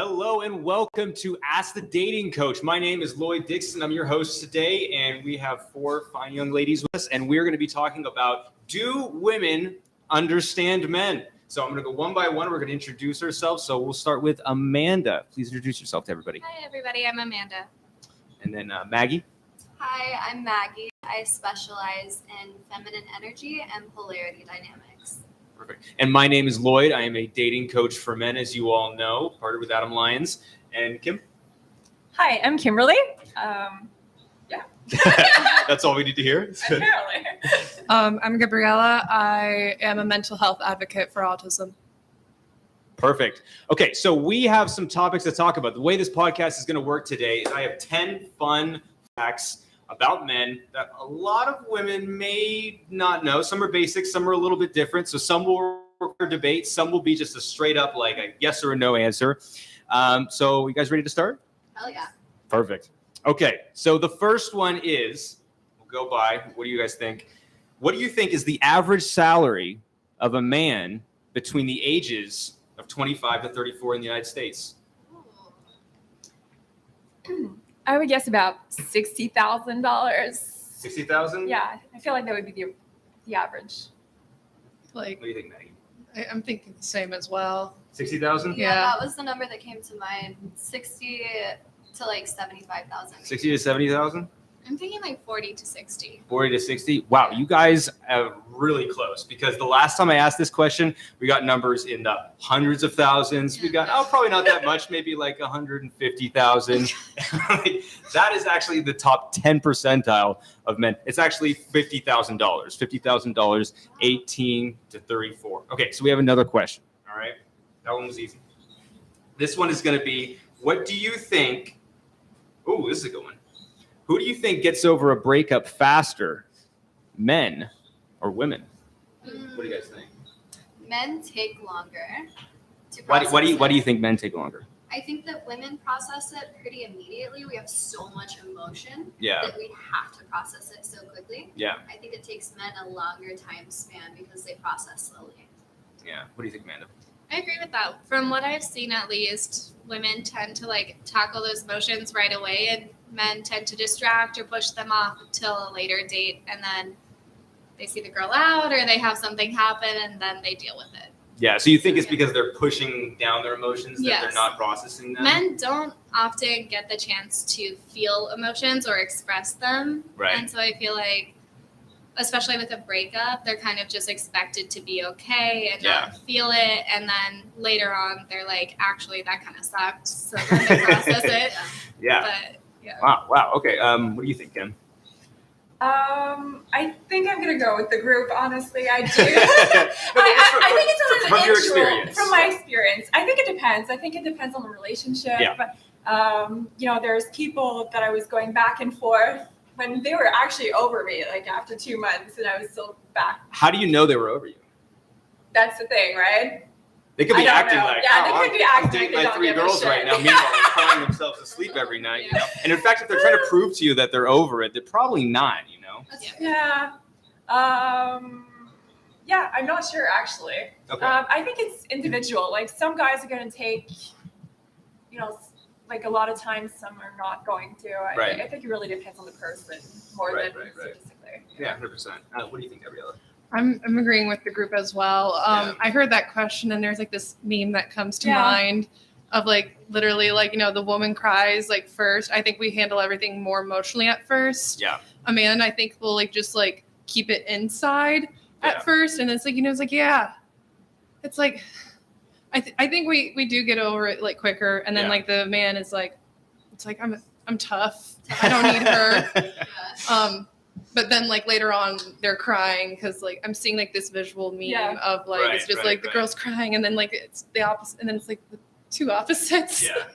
Hello and welcome to Ask the Dating Coach. My name is Lloyd Dixon. I'm your host today, and we have four fine young ladies with us, and we're going to be talking about, do women understand men? So I'm going to go one by one. We're going to introduce ourselves. So we'll start with Amanda. Please introduce yourself to everybody. Hi, everybody. I'm Amanda. And then Maggie. Hi, I'm Maggie. I specialize in feminine energy and polarity dynamics. Perfect. And my name is Lloyd. I am a dating coach for men, as you all know, partnered with Adam Lyons. And Kim? Hi, I'm Kimberly. That's all we need to hear? Apparently. I'm Gabriella. I am a mental health advocate for autism. Perfect. Okay, so we have some topics to talk about. The way this podcast is going to work today is I have 10 fun facts about men that a lot of women may not know. Some are basic, some are a little bit different. So some will require debate, some will be just a straight up like a yes or a no answer. So you guys ready to start? Hell yeah. Perfect. Okay, so the first one is, we'll go by, what do you guys think? What do you think is the average salary of a man between the ages of 25 to 34 in the United States? I would guess about $60,000. $60,000? Yeah, I feel like that would be the average. Like, What do you think, Maggie? I'm thinking the same as well. 60,000? Yeah. That was the number that came to mind. 60 to like 75,000. 60 to 70,000? I'm thinking like 40 to 60. 40 to 60? Wow, you guys are really close, because the last time I asked this question, we got numbers in the hundreds of thousands. We got, probably not that much, maybe like 150,000. That is actually the top 10 percentile of men. It's actually $50,000. $50,000, 18 to 34. Okay, so we have another question. All right, that one was easy. This one is going to be, what do you think? Oh, this is a good one. Who do you think gets over a breakup faster, men or women? What do you guys think? Men take longer to Why process do you it. think men take longer? I think that women process it pretty immediately. We have so much emotion Yeah. that we have to process it so quickly. Yeah. I think it takes men a longer time span because they process slowly. Yeah. What do you think, Amanda? I agree with that. From what I've seen, at least, women tend to like tackle those emotions right away, and men tend to distract or push them off until a later date, and then they see the girl out or they have something happen, and then they deal with it. Yeah. So you think it's because they're pushing down their emotions that they're Yes. not processing them? Men don't often get the chance to feel emotions or express them. Right. And so I feel like, especially with a breakup, they're kind of just expected to be okay and not feel it. And then later on, they're like, actually, that kind of sucked. So then they process it. Yeah. But yeah. Wow. Okay. What do you think, Kim? I think I'm gonna go with the group. Honestly, I do. No, I think it's from an your individual. experience. From my experience, I think it depends. I think it depends on the relationship. Yeah. There's people that I was going back and forth when they were actually over me, like after 2 months, and I was still back. How do you know they were over you? That's the thing, right? They could be I don't acting know. like, Yeah, they oh, could be I'm acting dating like they my don't 3 give a girls shit. right now. Meanwhile, they're crying themselves to sleep every night. You know? And in fact, if they're trying to prove to you that they're over it, they're probably not. You know? Yeah. I'm not sure actually. Okay. I think it's individual. Like some guys are going to take, like a lot of times some are not going to. Right. I think it really depends on the person more Right, than right. statistically. Yeah, 100%. What do you think, Gabriella? I'm agreeing with the group as well. Yeah. I heard that question, and there's like this meme that comes to Yeah. mind of like literally like, the woman cries like first. I think we handle everything more emotionally at first. Yeah. A man, I think, will like just like keep it inside Yeah. at first, and it's like, it's like, yeah. It's like, I think we do get over it like quicker, and then Yeah. like the man is like, it's like I'm tough. I don't need her. But then like later on they're crying because like I'm seeing like this visual meme Yeah. of like Right, it's just right, like the right. girl's crying, and then like it's the opposite, and then it's like the two opposites. Yeah.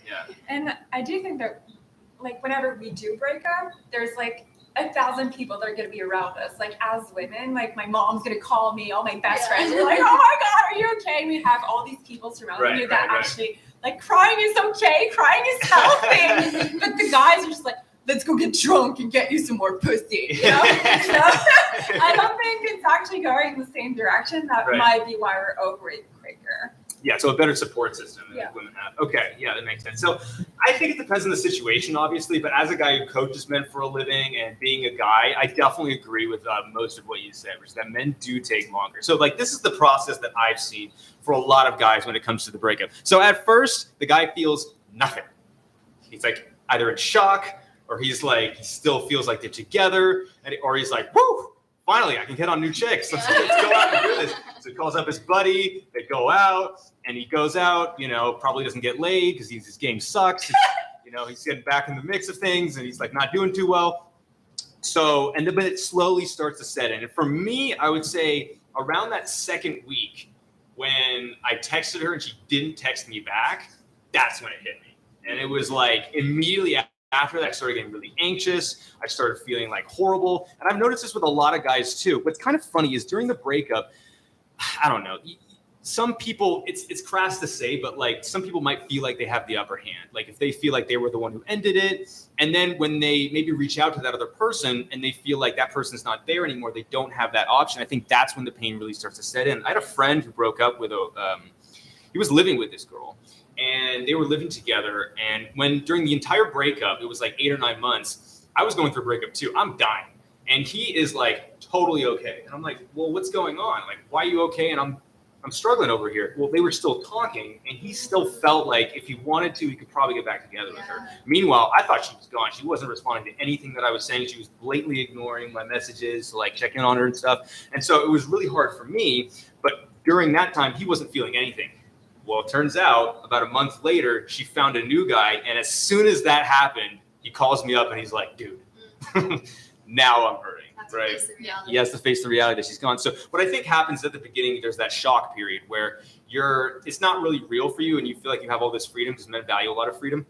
And I do think that like whenever we do break up, there's like 1,000 people that are going to be around us. Like as women, like my mom's going to call me, all my best friends are like, oh my God, are you okay? And we have all these people surrounding you that actually like crying is okay. Crying is healthy. But the guys are just like, let's go get drunk and get you some more pussy. You know? I don't think it's actually going in the same direction. That might be why we're over it quicker. Yeah, so a better support system than Yeah. women have. Okay, yeah, that makes sense. So I think it depends on the situation, obviously, but as a guy who coaches men for a living and being a guy, I definitely agree with most of what you said, which is that men do take longer. So like this is the process that I've seen for a lot of guys when it comes to the breakup. So at first, the guy feels nothing. He's like either in shock or he's like, he still feels like they're together, or he's like, whoo, finally, I can get on new chicks. Let's go out and do this. So he calls up his buddy. They go out, and he goes out. Probably doesn't get laid because his game sucks. He's getting back in the mix of things, and he's like not doing too well. So, but it slowly starts to set in. And for me, I would say around that second week, when I texted her and she didn't text me back, that's when it hit me. And it was like immediately after that, I started getting really anxious. I started feeling like horrible. And I've noticed this with a lot of guys too. What's kind of funny is during the breakup, I don't know, some people, it's crass to say, but like some people might feel like they have the upper hand. Like if they feel like they were the one who ended it, and then when they maybe reach out to that other person and they feel like that person's not there anymore, they don't have that option. I think that's when the pain really starts to set in. I had a friend who broke up with he was living with this girl. And they were living together. And during the entire breakup, it was like 8 or 9 months, I was going through a breakup too. I'm dying. And he is like totally okay. And I'm like, well, what's going on? Like, why are you okay? And I'm struggling over here. Well, they were still talking, and he still felt like if he wanted to, he could probably get back together with her. Meanwhile, I thought she was gone. She wasn't responding to anything that I was saying. She was blatantly ignoring my messages, like checking on her and stuff. And so it was really hard for me. But during that time, he wasn't feeling anything. Well, it turns out about a month later, she found a new guy. And as soon as that happened, he calls me up and he's like, dude, now I'm hurting. Right. He has to face the reality that she's gone. So what I think happens at the beginning, there's that shock period where it's not really real for you and you feel like you have all this freedom because men value a lot of freedom.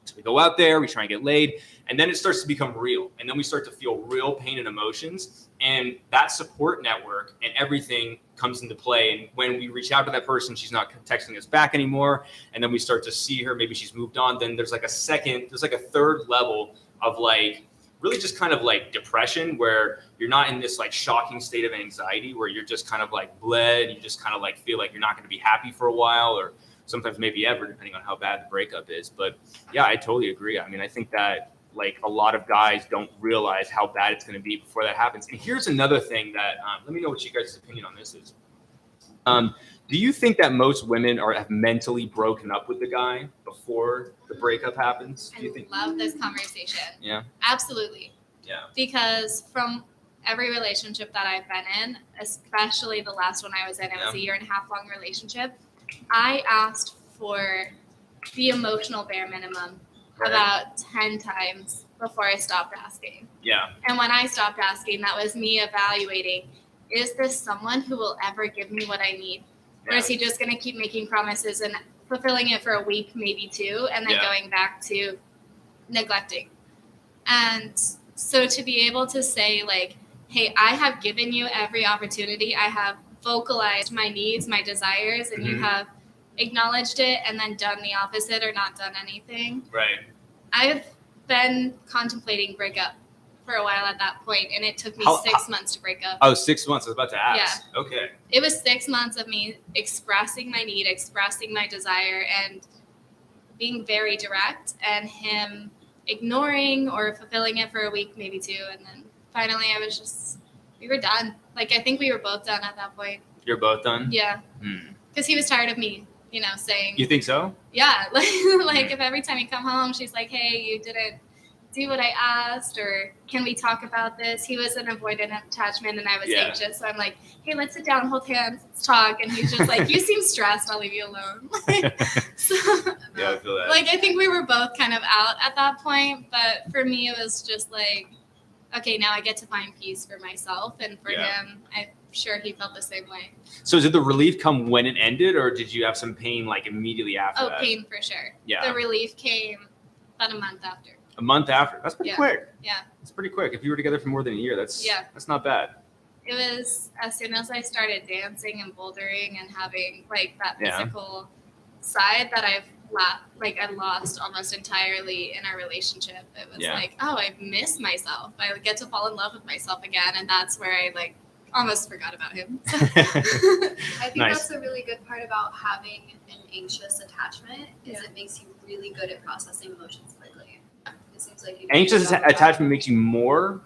So we go out there, we try and get laid, and then it starts to become real. And then we start to feel real pain and emotions. And that support network and everything comes into play. And when we reach out to that person, she's not texting us back anymore. And then we start to see her, maybe she's moved on. Then there's like a third level of like, really just kind of like depression where you're not in this like shocking state of anxiety where you're just kind of like bled. You just kind of like feel like you're not going to be happy for a while or sometimes maybe ever, depending on how bad the breakup is. But yeah, I totally agree. I mean, I think that like a lot of guys don't realize how bad it's going to be before that happens. And here's another thing that, let me know what you guys' opinion on this is. Do you think that most women have mentally broken up with the guy before the breakup happens? Do you think? I love this conversation. Yeah. Absolutely. Yeah. Because from every relationship that I've been in, especially the last one I was in, it was a 1.5-year long relationship. I asked for the emotional bare minimum about 10 times before I stopped asking. Yeah. And when I stopped asking, that was me evaluating, is this someone who will ever give me what I need? Or is he just going to keep making promises and fulfilling it for a week, maybe 2, and then going back to neglecting? And so to be able to say like, hey, I have given you every opportunity. I have vocalized my needs, my desires, and you have acknowledged it and then done the opposite or not done anything. Right. I've been contemplating breakup for a while at that point, and it took me 6 months to break up. Oh, 6 months. I was about to ask. Yeah. Okay. It was 6 months of me expressing my need, expressing my desire, and being very direct, and him ignoring or fulfilling it for a week, maybe 2, and then finally we were done. Like, I think we were both done at that point. You're both done? Yeah. Because he was tired of me, saying. You think so? Yeah. Like if every time you come home, she's like, hey, you didn't do what I asked, or can we talk about this? He was an avoidant attachment and I was anxious. So I'm like, hey, let's sit down, hold hands, let's talk. And he's just like, you seem stressed, I'll leave you alone. So, yeah, I feel that. Like, I think we were both kind of out at that point, but for me, it was just like, okay, now I get to find peace for myself, and for him, I'm sure he felt the same way. So did the relief come when it ended, or did you have some pain like immediately after that? Oh, pain for sure. Yeah. The relief came about a month after. A month after? That's pretty quick. Yeah. It's pretty quick. If you were together for more than a year, that's not bad. It was as soon as I started dancing and bouldering and having like that physical side that I lost almost entirely in our relationship. It was like, oh, I miss myself. I get to fall in love with myself again, and that's where I like almost forgot about him. I think Nice. that's a really good part about having an anxious attachment is Yeah. it makes you really good at processing emotions quickly. It seems like you Anxious do a good job of attachment makes you more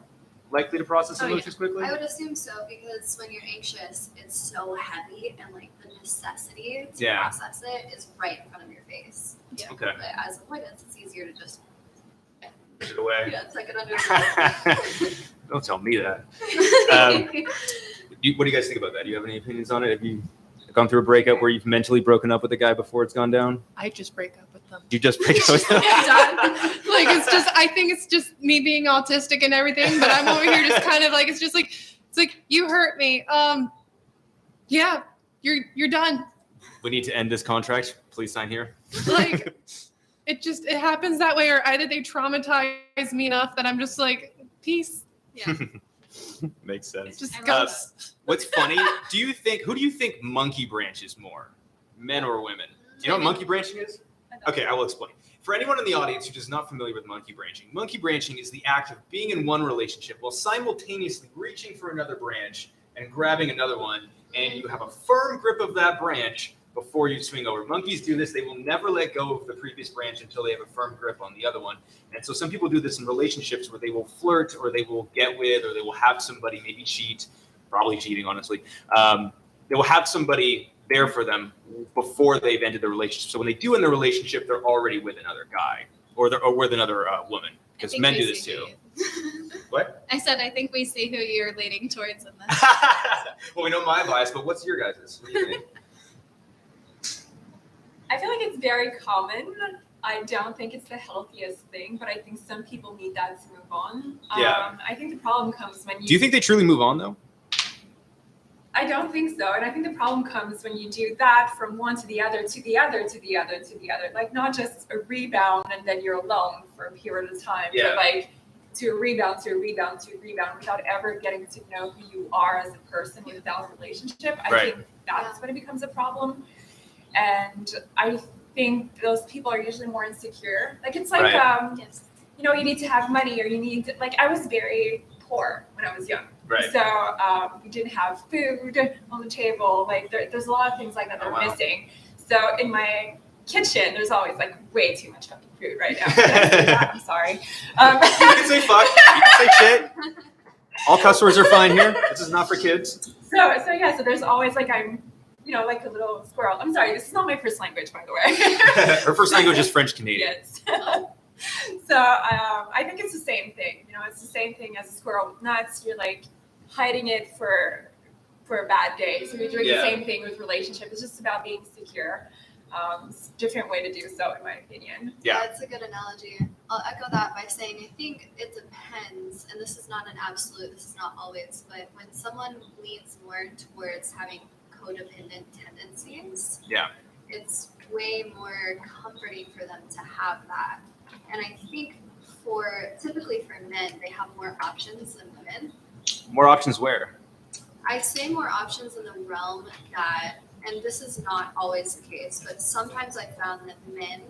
likely to process Oh, yeah. emotions quickly? that. I would assume so because when you're anxious, it's so heavy and like the necessity to Yeah. process it is right in front of your face. Okay. But as avoidance, it's easier to just Push it away. tuck it under the Don't tell me that. What do you guys think about that? Do you have any opinions on it? Have you gone through a breakup where you've mentally broken up with a guy before it's gone down? I just break up with them. You just break up with him? Done. Like I think it's just me being autistic and everything, but I'm over here just kind of like it's like you hurt me. Yeah, you're done. We need to end this contract. Please sign here. Like it happens that way, or either they traumatize me enough that I'm just like peace. Yeah. Makes sense. It just I goes. What's funny? Who do you think monkey branches more, men or women? Do you know what monkey branching is? Okay, I will explain. For anyone in the audience who is not familiar with monkey branching is the act of being in one relationship while simultaneously reaching for another branch and grabbing another one, and you have a firm grip of that branch before you swing over. Monkeys do this. They will never let go of the previous branch until they have a firm grip on the other one. And so some people do this in relationships where they will flirt or they will get with or they will have somebody maybe cheat, probably cheating, honestly. They will have somebody there for them before they've ended the relationship. So when they do end the relationship, they're already with another guy or with another woman, because men do this too. What? I said I think we see who you're leaning towards in this. Well, we know my bias, but what's your guys's? What do you think? I feel like it's very common. I don't think it's the healthiest thing, but I think some people need that to move on. Yeah. I think the problem comes when Do you think they truly move on though? I don't think so. And I think the problem comes when you do that from one to the other, to the other, to the other, to the other. Like not just a rebound and then you're alone for a period of time, Yeah. but like to a rebound, to a rebound, to a rebound without ever getting to know who you are as a person without a relationship. I Right. think that's when it becomes a problem. And I think those people are usually more insecure. Like it's like, Right. Yes. you need to have money or you need to, like I was very poor when I was young. Right. So we didn't have food on the table. Like there's a lot of things like that that Oh, are wow. missing. So in my kitchen, there's always like way too much fucking food right now. Can I say that? I'm sorry. You can say fuck. You can say shit. All cuss words are fine here. This is not for kids. So there's always like I'm, like a little squirrel. I'm sorry, this is not my first language, by the way. Her first language is French Canadian. Yes. So I think it's the same thing. It's the same thing as a squirrel with nuts. You're like hiding it for a bad day. So you're doing Yeah. the same thing with relationship. It's just about being secure. It's a different way to do so, in my opinion. Yeah. That's a good analogy. I'll echo that by saying I think it depends, and this is not an absolute, this is not always, but when someone leans more towards having codependent tendencies, Yeah. it's way more comforting for them to have that. And I think typically for men, they have more options than women. More options where? I'd say more options in the realm that, and this is not always the case, but sometimes I found that men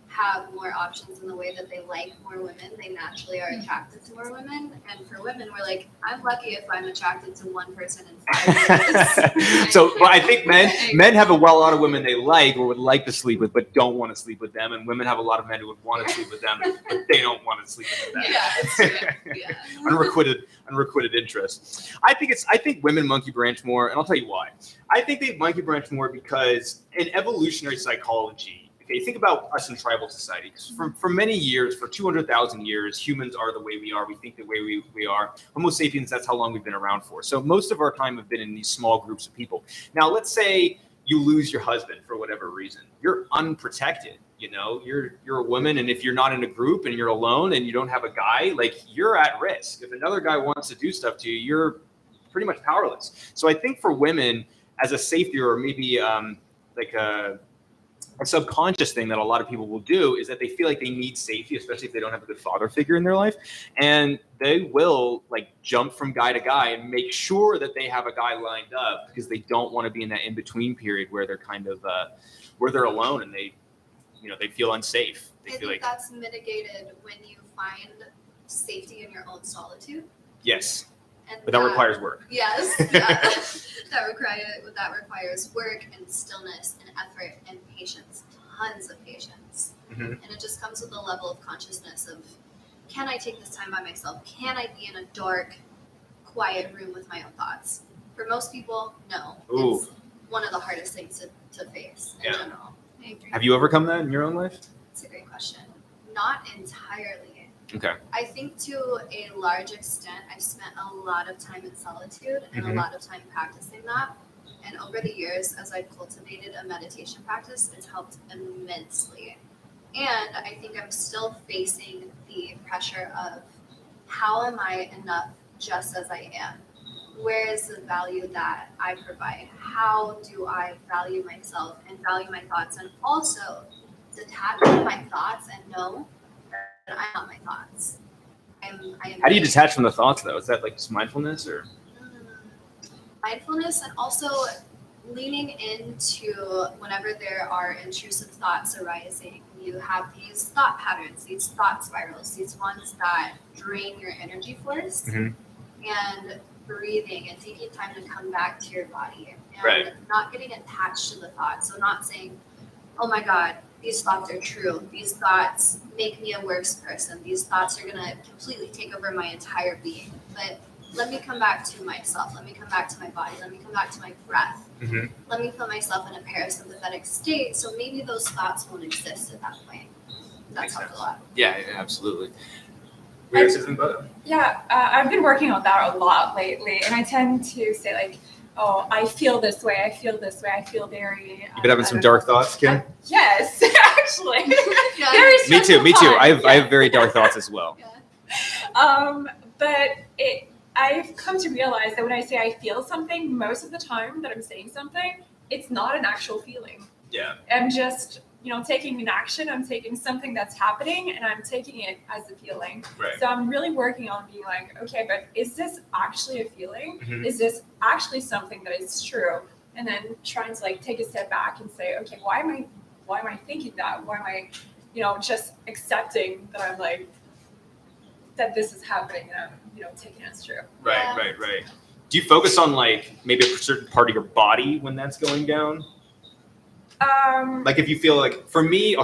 have more options in the way that they like more women. They naturally are attracted to more women. And for women, we're like, I'm lucky if I'm attracted to one person in 5 years. So well, I think men have a lot of women they like or would like to sleep with, but don't want to sleep with them, and women have a lot of men who would want to sleep with them, but they don't want to sleep with them. Yeah, it's true. Yeah. Unrequited interest. I think women monkey branch more, and I'll tell you why. I think they monkey branch more because in evolutionary psychology, okay, think about us in tribal society. For many years, for 200,000 years, humans are the way we are. We think the way we are. Homo sapiens, that's how long we've been around for. So most of our time have been in these small groups of people. Now, let's say you lose your husband for whatever reason. You're unprotected. You're a woman, and if you're not in a group and you're alone and you don't have a guy, like you're at risk. If another guy wants to do stuff to you, you're pretty much powerless. So I think for women, as a safety or maybe like a subconscious thing that a lot of people will do is that they feel like they need safety, especially if they don't have a good father figure in their life. And they will like jump from guy to guy and make sure that they have a guy lined up because they don't want to be in that in-between period where they're kind of, where they're alone and they feel unsafe. They I feel think like, that's mitigated when you find safety in your own solitude. yes. And But that requires work. Yes, that requires work and stillness and effort and patience, tons of patience. Mhm. And it just comes with a level of consciousness of, can I take this time by myself? Can I be in a dark, quiet room with my own thoughts? For most people, no. Ooh. It's one of the hardest things to face in Yeah. general. I agree. Have you overcome that in your own life? It's a great question. Not entirely. Okay. I think to a large extent, I've spent a lot of time in solitude and Mhm. a lot of time practicing that. And over the years, as I've cultivated a meditation practice, it's helped immensely. And I think I'm still facing the pressure of, how am I enough just as I am? Where is the value that I provide? How do I value myself and value my thoughts, and also detach from my thoughts and know that I'm not my thoughts. I am How do you me. detach from the thoughts though? Is that like just mindfulness or? Mindfulness, and also leaning into whenever there are intrusive thoughts arising. You have these thought patterns, these thought spirals, these ones that drain your energy force, Mhm. and breathing and taking time to come back to your body and Right. not getting attached to the thoughts. So not saying, oh my God, these thoughts are true. These thoughts make me a worse person. These thoughts are gonna completely take over my entire being. But let me come back to myself. Let me come back to my body. Let me come back to my breath. Mhm. Let me put myself in a parasympathetic state. So maybe those thoughts won't exist at that point. That's Makes helped a sense. lot. Yeah, absolutely. We have something about it. Yeah, I've been working on that a lot lately, and I tend to say like, "Oh, I feel this way. I feel this way. I feel very." You been having some dark thoughts, Kim? Yes, actually. Yeah. Very Me too. stressful Me too. times, I have yes. very dark thoughts as well. But I've come to realize that when I say I feel something, most of the time that I'm saying something, it's not an actual feeling. Yeah. I'm just, taking an action. I'm taking something that's happening and I'm taking it as a feeling. Right. So I'm really working on being like, okay, but is this actually a feeling? Mhm. Is this actually something that is true? And then trying to like take a step back and say, okay, why am I thinking that? Why am I, just accepting that I'm like, that this is happening and I'm, taking it as true. Right. Yeah. Right. Do you focus on like maybe a certain part of your body when that's going down? Like if you feel like, for me,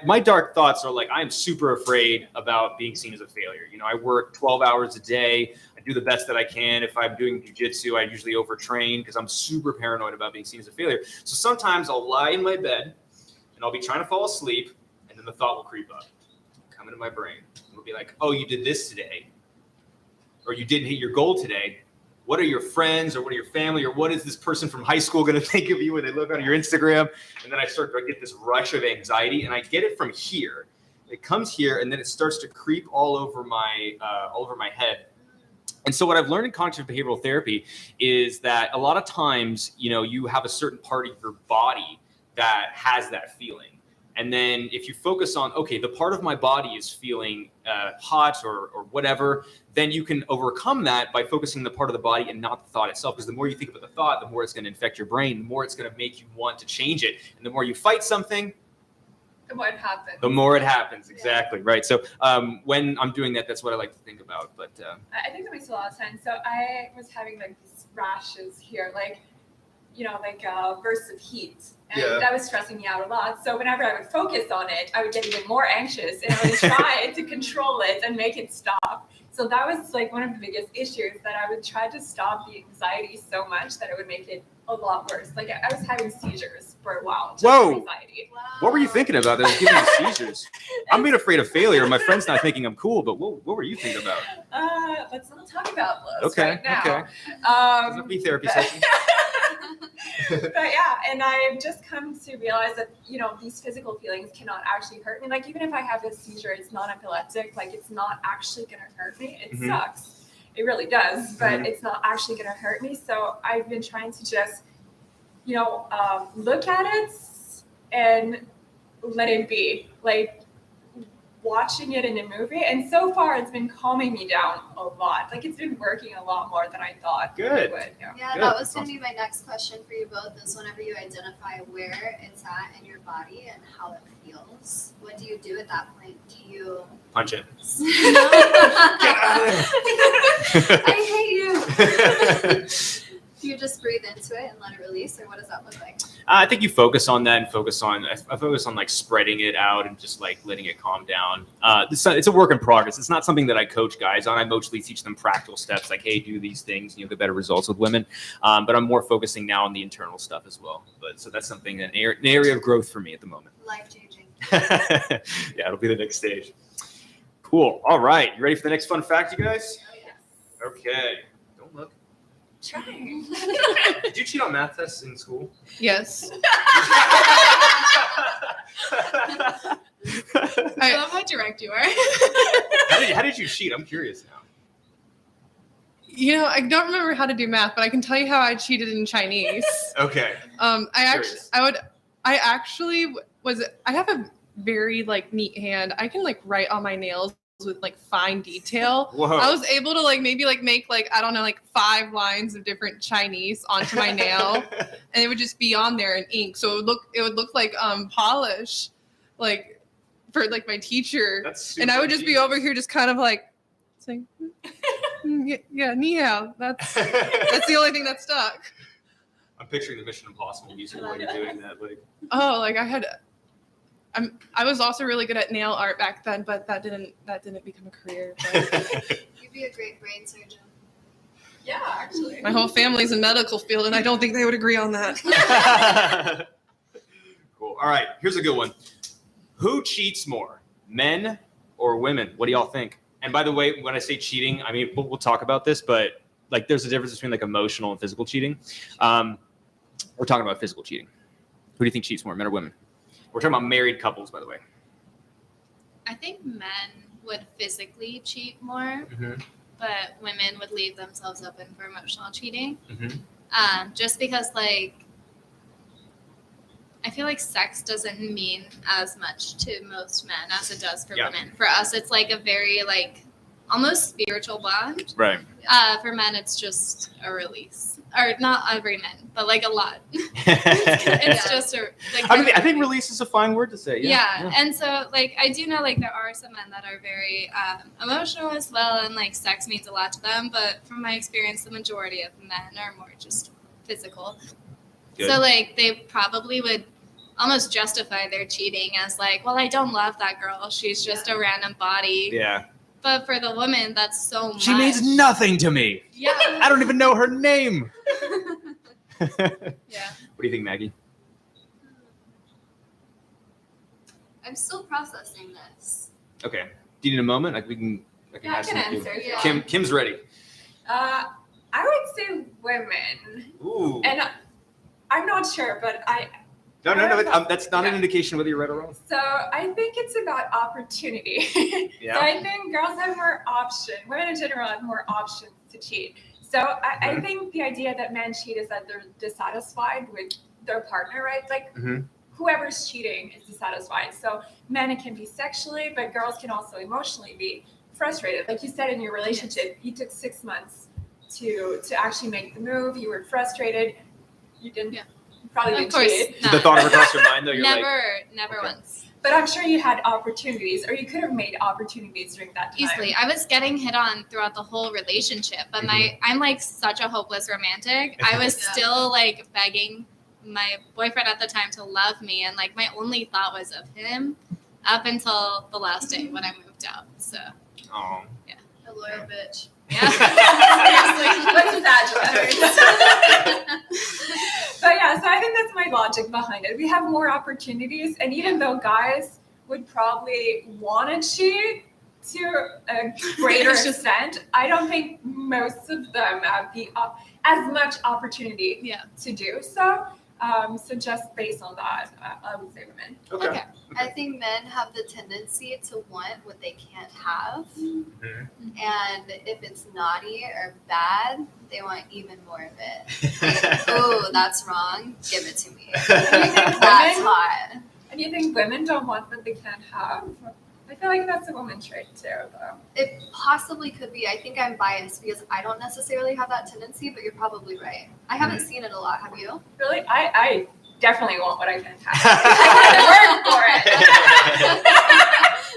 my dark thoughts are like, I'm super afraid about being seen as a failure. I work 12 hours a day. I do the best that I can. If I'm doing jujitsu, I usually overtrain because I'm super paranoid about being seen as a failure. So sometimes I'll lie in my bed and I'll be trying to fall asleep, and then the thought will creep up, come into my brain. It'll be like, oh, you did this today, or you didn't hit your goal today. What are your friends, or what are your family, or what is this person from high school going to think of you when they look on your Instagram? And then I start to get this rush of anxiety, and I get it from here. It comes here, and then it starts to creep all over my head. And so what I've learned in cognitive behavioral therapy is that a lot of times, you have a certain part of your body that has that feeling. And then if you focus on, okay, the part of my body is feeling hot or whatever, then you can overcome that by focusing on the part of the body and not the thought itself. Because the more you think about the thought, the more it's going to infect your brain, the more it's going to make you want to change it. And the more you fight something, The more it happens. the more it happens. Exactly. Right. So when I'm doing that, that's what I like to think about. But I think that makes a lot of sense. So I was having like these rashes here, like bursts of heat. And Yeah. that was stressing me out a lot. So whenever I would focus on it, I would get even more anxious and I would try to control it and make it stop. So that was like one of the biggest issues, that I would try to stop the anxiety so much that it would make it a lot worse. Like I was having seizures for a while. Just Whoa. from anxiety. Wow. what were you thinking about that was giving you seizures? I'm being afraid of failure. My friend's not thinking I'm cool, but what were you thinking about? Let's not talk about those Okay. right now. Okay. Does it be therapy session? But yeah, and I've just come to realize that, these physical feelings cannot actually hurt me. Like even if I have a seizure, it's not epileptic, like it's not actually gonna hurt me. It Mhm. sucks. It really does, but Mhm. it's not actually gonna hurt me. So I've been trying to just, look at it and let it be. Like watching it in a movie, and so far it's been calming me down a lot. Like it's been working a lot more than I thought Good. it would. Yeah. Yeah, Good. that was going to be my next question for you both, is whenever you identify where it's at in your body and how it feels, what do you do at that point? Do you... Punch it. I hate Do you just breathe into it and let it release, or what does that look like? I think you focus on that and I focus on like spreading it out and just like letting it calm down. It's a work in progress. It's not something that I coach guys on. I mostly teach them practical steps like, hey, do these things, get better results with women. But I'm more focusing now on the internal stuff as well. But so that's something, an area of growth for me at the moment. Life-changing. Yeah, it'll be the next stage. Cool. All right. You ready for the next fun fact, you guys? Oh, yes. Okay. Don't look. Trying. Did you cheat on math tests in school? Yes. I love how direct you are. How did you cheat? I'm curious now. I don't remember how to do math, but I can tell you how I cheated in Chinese. Okay. I have a very like neat hand. I can like write on my nails with like fine detail. Whoa. I was able to like maybe like make like, I don't know, like 5 lines of different Chinese onto my nail, and it would just be on there in ink. So it would look like polish, like for like my teacher. That's And I would just be over here just kind of like saying, yeah, ni hao. That's the only thing that stuck. I'm picturing the Mission Impossible music while you're doing that. Like, Oh, like I was also really good at nail art back then, but that didn't become a career. But You'd be a great brain surgeon. Yeah, actually. my whole family's in medical field, and I don't think they would agree on that. cool. All right. Here's a good one. Who cheats more, men or women? What do y'all think? And by the way, when I say cheating, I mean, we'll talk about this, but like there's a difference between like emotional and physical cheating. We're talking about physical cheating. Who do you think cheats more, men or women? We're talking about married couples, by the way. I think men would physically cheat more, Mm-hmm. but women would leave themselves open for emotional cheating. Mm-hmm. Just because, like, I feel like sex doesn't mean as much to most men as it does for Yeah. women. For us, it's like a very, like, almost spiritual bond. Right. For men, it's just a release. Or not every man, but like a lot. It's Yeah. just a. Like, I think release is a fine word to say. Yeah. And so like I do know like there are some men that are very emotional as well, and like sex means a lot to them. But from my experience, the majority of men are more just physical. Good. So like they probably would almost justify their cheating as like, well, I don't love that girl. She's just a random body. Yeah. But for the woman, that's so much. She means nothing to me. Yeah. I don't even know her name. Yeah. What do you think, Maggie? I'm still processing this. Okay. Do you need a moment? Like I can Yeah, I ask can you. answer. Yeah. Kim's ready. I would say women, Ooh. and I'm not sure, but No. That's not an indication whether you're right or wrong. so I think it's about opportunity. Yeah. So I think girls have more options. Women in general have more options to cheat. So I think the idea that men cheat is that they're dissatisfied with their partner, right? Like Mhm. whoever's cheating is dissatisfied. So men, it can be sexually, but girls can also emotionally be frustrated. Like you said in your relationship, you took 6 months to actually make the move. You were frustrated. You didn't. Yeah. You probably Of didn't course cheat. Did the thought ever cross your mind though? You're Never Okay. once. But I'm sure you had opportunities, or you could have made opportunities during that time. Easily. I was getting hit on throughout the whole relationship, but I'm like such a hopeless romantic. I was Yeah. still like begging my boyfriend at the time to love me, and like my only thought was of him up until the last day when I moved out. So like, oh. A loyal bitch. yeah. Let's exaggerate. But yeah, so I think that's my logic behind it. We have more opportunities, and even though guys would probably want to cheat to a greater extent, I don't think most of them have as much opportunity Yeah. to do so. So just based on that, I would say women. Okay. I think men have the tendency to want what they can't have. Mhm. And if it's naughty or bad, they want even more of it. Oh, that's wrong. Give it to me. That's hot. And you think women don't want what they can't have? I feel like that's a woman trait too, though. It possibly could be. I think I'm biased because I don't necessarily have that tendency, but you're probably right. I haven't seen it a lot. Have you? Really, I definitely want what I can't have. I work for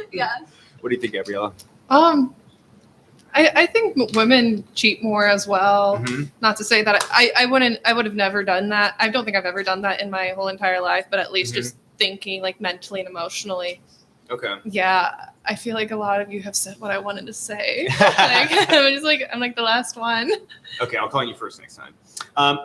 it. Yeah. What do you think, Gabriella? I I think women cheat more as well. Mhm. Not to say that I would have never done that. I don't think I've ever done that in my whole entire life, but at least just thinking like mentally and emotionally. Okay. Yeah, I feel like a lot of you have said what I wanted to say. I'm like the last one. Okay, I'll call you first next time.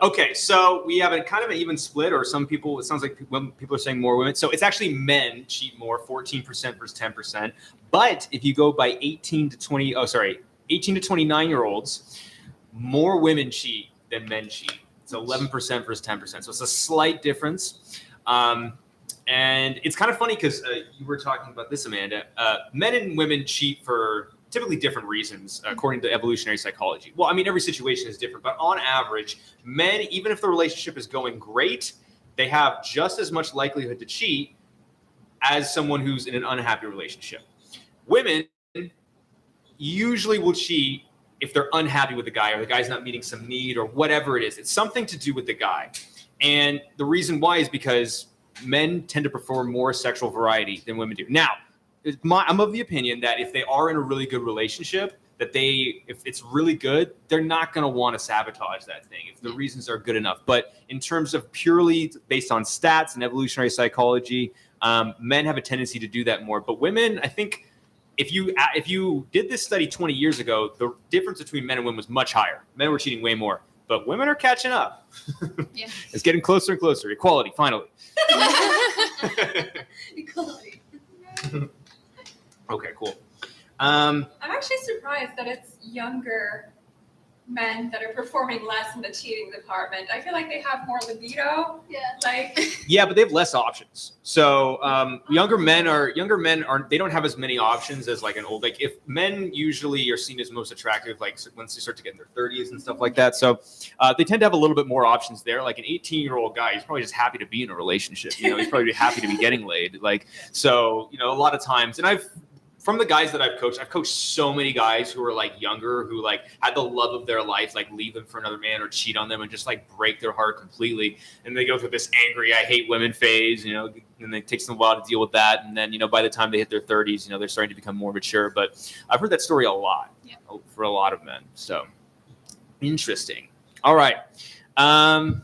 Okay, so we have a kind of an even split, or some people, it sounds like people are saying more women. So it's actually men cheat more, 14% versus 10%. But if you go by 18 to 29-year-olds, more women cheat than men cheat. It's 11% versus 10%. So it's a slight difference. And it's kind of funny because you were talking about this, Amanda. Men and women cheat for typically different reasons, according to evolutionary psychology. Well, I mean, every situation is different, but on average, men, even if the relationship is going great, they have just as much likelihood to cheat as someone who's in an unhappy relationship. Women usually will cheat if they're unhappy with the guy, or the guy's not meeting some need, or whatever it is. It's something to do with the guy. And the reason why is because men tend to prefer more sexual variety than women do. Now, I'm of the opinion that if they are in a really good relationship, that if it's really good, they're not going to want to sabotage that thing if the reasons are good enough. But in terms of purely based on stats and evolutionary psychology, men have a tendency to do that more. But women, I think if you did this study 20 years ago, the difference between men and women was much higher. Men were cheating way more, but women are catching up. Yeah. It's getting closer and closer. Equality, finally. Equality. Okay, cool. I'm actually surprised that it's younger men that are performing less in the cheating department. I feel like they have more libido. Yeah. Like, Yeah, but they have less options. So younger men they don't have as many options as like an old, like if men usually are seen as most attractive, like once they start to get in their 30s and stuff like that. So they tend to have a little bit more options there. Like an 18-year-old guy, he's probably just happy to be in a relationship. He's probably happy to be getting laid. Like, so, a lot of times, and from the guys that I've coached so many guys who are like younger, who like had the love of their life, like leave them for another man or cheat on them and just like break their heart completely. And they go through this angry, I hate women phase, and it takes them a while to deal with that. And then, by the time they hit their 30s, they're starting to become more mature. But I've heard that story a lot for a lot of men. So interesting. All right. I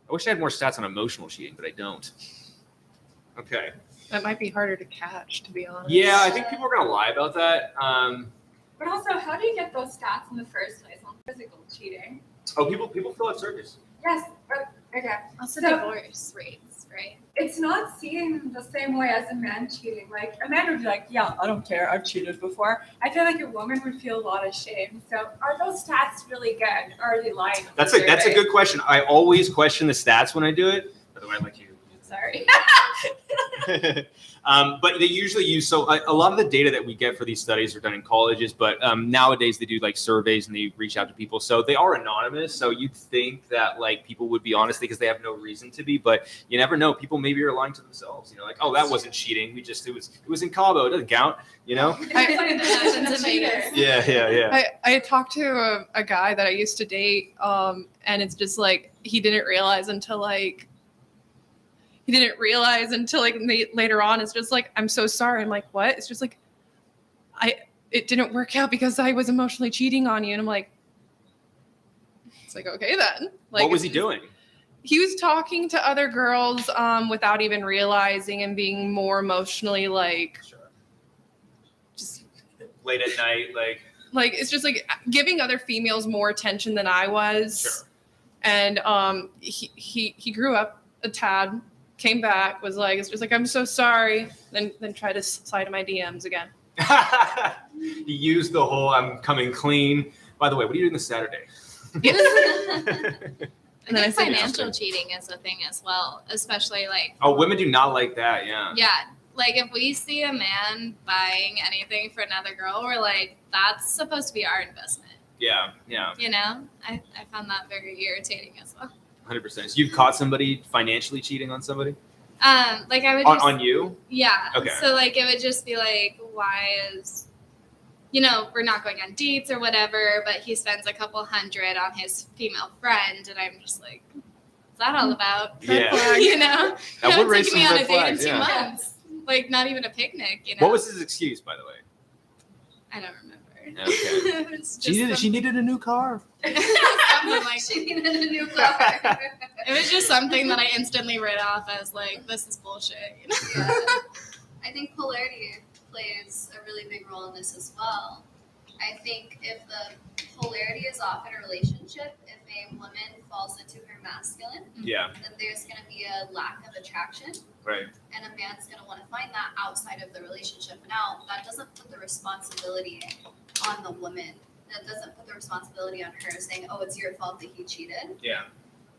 wish I had more stats on emotional cheating, but I don't. Okay. That might be harder to catch, to be honest. Yeah, I think people are gonna lie about that. but also, how do you get those stats in the first place on physical cheating? People fill out surveys. Yes, but okay. Also So- divorce rates, right? It's not seen the same way as a man cheating. Like, a man would be like, yeah, I don't care, I've cheated before. I feel like a woman would feel a lot of shame. So are those stats really good, or are they lying? on That's the a survey? good question. I always question the stats when I do it. By the way, I'd like you. Sorry. But they usually use, so a lot of the data that we get for these studies are done in colleges, but nowadays they do like surveys and they reach out to people. So they are anonymous. So you'd think that like people would be honest because they have no reason to be, but you never know. People maybe are lying to themselves. Like, oh, that wasn't cheating. It was in Cabo. It doesn't count. It's like the definition of cheater. Yeah. I talked to a guy that I used to date, and it's just like he didn't realize until like later on. It's just like, I'm so sorry. I'm like, what? It's just like, it didn't work out because I was emotionally cheating on you. And I'm like, it's like, okay then. Like, What was he doing? He was talking to other girls without even realizing and being more emotionally like, just Late at night, like it's just like giving other females more attention than I was. Sure. And he grew up a tad, came back, was like, it's just like, I'm so sorry, then tried to slide in my DMs again. He used the whole I'm coming clean. By the way, what are you doing this Saturday? I then I think said, financial cheating is a thing as well, especially like, Oh, women do not like that. Yeah. like if we see a man buying anything for another girl, we're like, that's supposed to be our investment. Yeah. I found that very irritating as well. 100%. So you've caught somebody financially cheating on somebody? Like I would just, On you? yeah. Okay. So like it would just be like, why is, we're not going on dates or whatever, but he spends a couple $100 on his female friend, and I'm just like, what's that all about? Yeah. That That would raise taking some me on red a date flags. in 2 Yeah. months, like not even a picnic. What was his excuse, by the way? I don't remember. Okay. It's just She needed a new car. something like She needed a new car. it was just something that I instantly read off as like, this is bullshit. You know? Yeah. I think polarity plays a really big role in this as well. I think if the polarity is off in a relationship, if a woman falls into her masculine, Yeah. then there's going to be a lack of attraction, Right. and a man's going to want to find that outside of the relationship. Now, that doesn't put the responsibility on the woman. That doesn't put the responsibility on her saying, oh, it's your fault that he cheated. Yeah.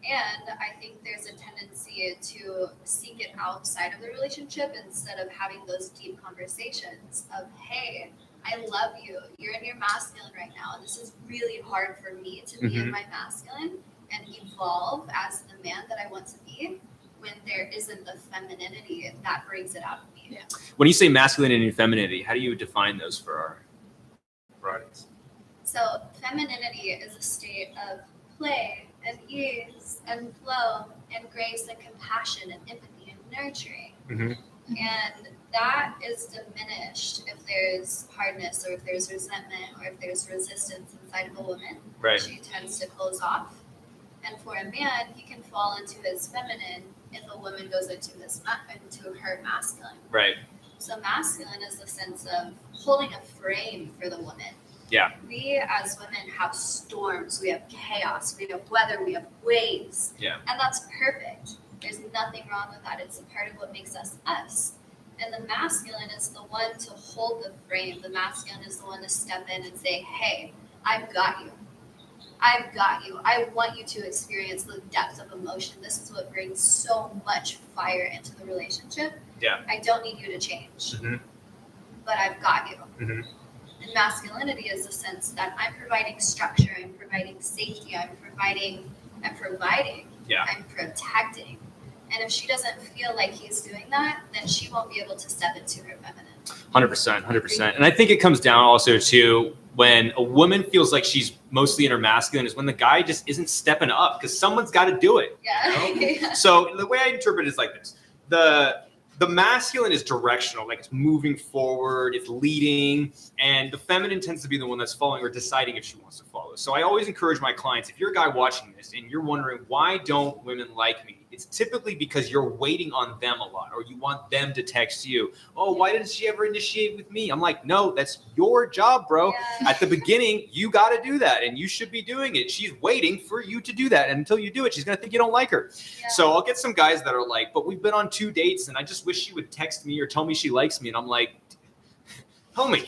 And I think there's a tendency to seek it outside of the relationship instead of having those deep conversations of, hey, I love you. You're in your masculine right now. This is really hard for me to be in my masculine and evolve as the man that I want to be when there isn't the femininity that brings it out of me. Yeah. When you say masculinity and femininity, how do you define those for our audience? So femininity is a state of play and ease and flow and grace and compassion and empathy and nurturing. And that is diminished if there's hardness or if there's resentment or if there's resistance inside of a woman. Right. She tends to close off. And for a man, he can fall into his feminine if a woman goes into her masculine. Right. So masculine is the sense of holding a frame for the woman. Yeah. We as women have storms, we have chaos, we have weather, we have waves. Yeah. And that's perfect. There's nothing wrong with that. It's a part of what makes us us. And the masculine is the one to hold the frame. The masculine is the one to step in and say, hey, I've got you. I've got you. I want you to experience the depth of emotion. This is what brings so much fire into the relationship. Yeah. I don't need you to change, Mhm. but I've got you. Mhm. And masculinity is the sense that I'm providing structure, I'm providing safety, I'm providing, Yeah. I'm protecting. And if she doesn't feel like he's doing that, then she won't be able to step into her feminine. 100%, 100%. And I think it comes down also to when a woman feels like she's mostly in her masculine is when the guy just isn't stepping up because someone's got to do it. Yeah. Yeah. So the way I interpret it is like this. The masculine is directional, like it's moving forward, it's leading, and the feminine tends to be the one that's following or deciding if she wants to follow. So I always encourage my clients, if you're a guy watching this and you're wondering, why don't women like me? It's typically because you're waiting on them a lot, or you want them to text you. Oh, why didn't she ever initiate with me? I'm like, no, that's your job, bro. Yeah. At the beginning, you got to do that, and you should be doing it. She's waiting for you to do that, and until you do it, she's going to think you don't like her. Yeah. So I'll get some guys that are like, but we've been on 2 dates, and I just wish she would text me or tell me she likes me. And I'm like, homie,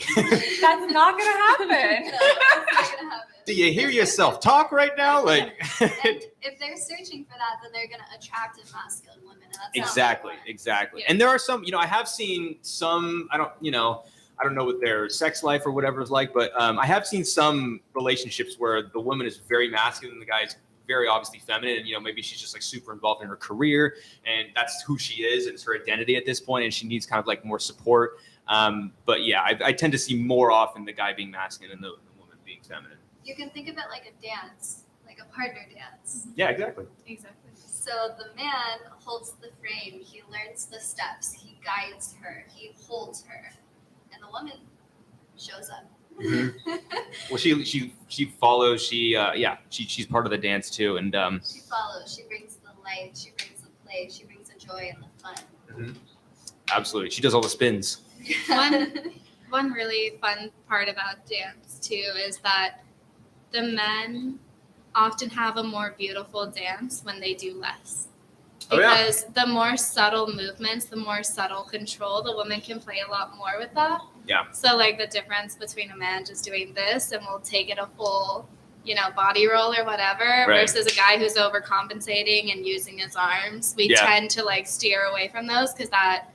That's not gonna happen. No, that's not gonna happen. do you hear yourself talk right now? Like, And if they're searching for that, then they're going to attract a masculine women. And that's exactly, not what exactly. Yeah. And there are some, I have seen some, I don't know what their sex life or whatever is like, but I have seen some relationships where the woman is very masculine and the guy is very obviously feminine, and maybe she's just like super involved in her career and that's who she is and it's her identity at this point and she needs kind of like more support. But yeah, I tend to see more often the guy being masculine and the woman being feminine. You can think of it like a dance, like a partner dance. Yeah, exactly. Exactly. So the man holds the frame, he learns the steps, he guides her, he holds her, and the woman shows up. Mhm. Well, she follows. She's part of the dance too, and She follows, she brings the light, she brings the play, she brings the joy and the fun. absolutely, she does all the spins. One really fun part about dance too is that the men often have a more beautiful dance when they do less. Oh, yeah. Because the more subtle movements, the more subtle control, the woman can play a lot more with that. Yeah. So like the difference between a man just doing this and will take it a full, body roll or whatever, Right. versus a guy who's overcompensating and using his arms. We Yeah. tend to like steer away from those because that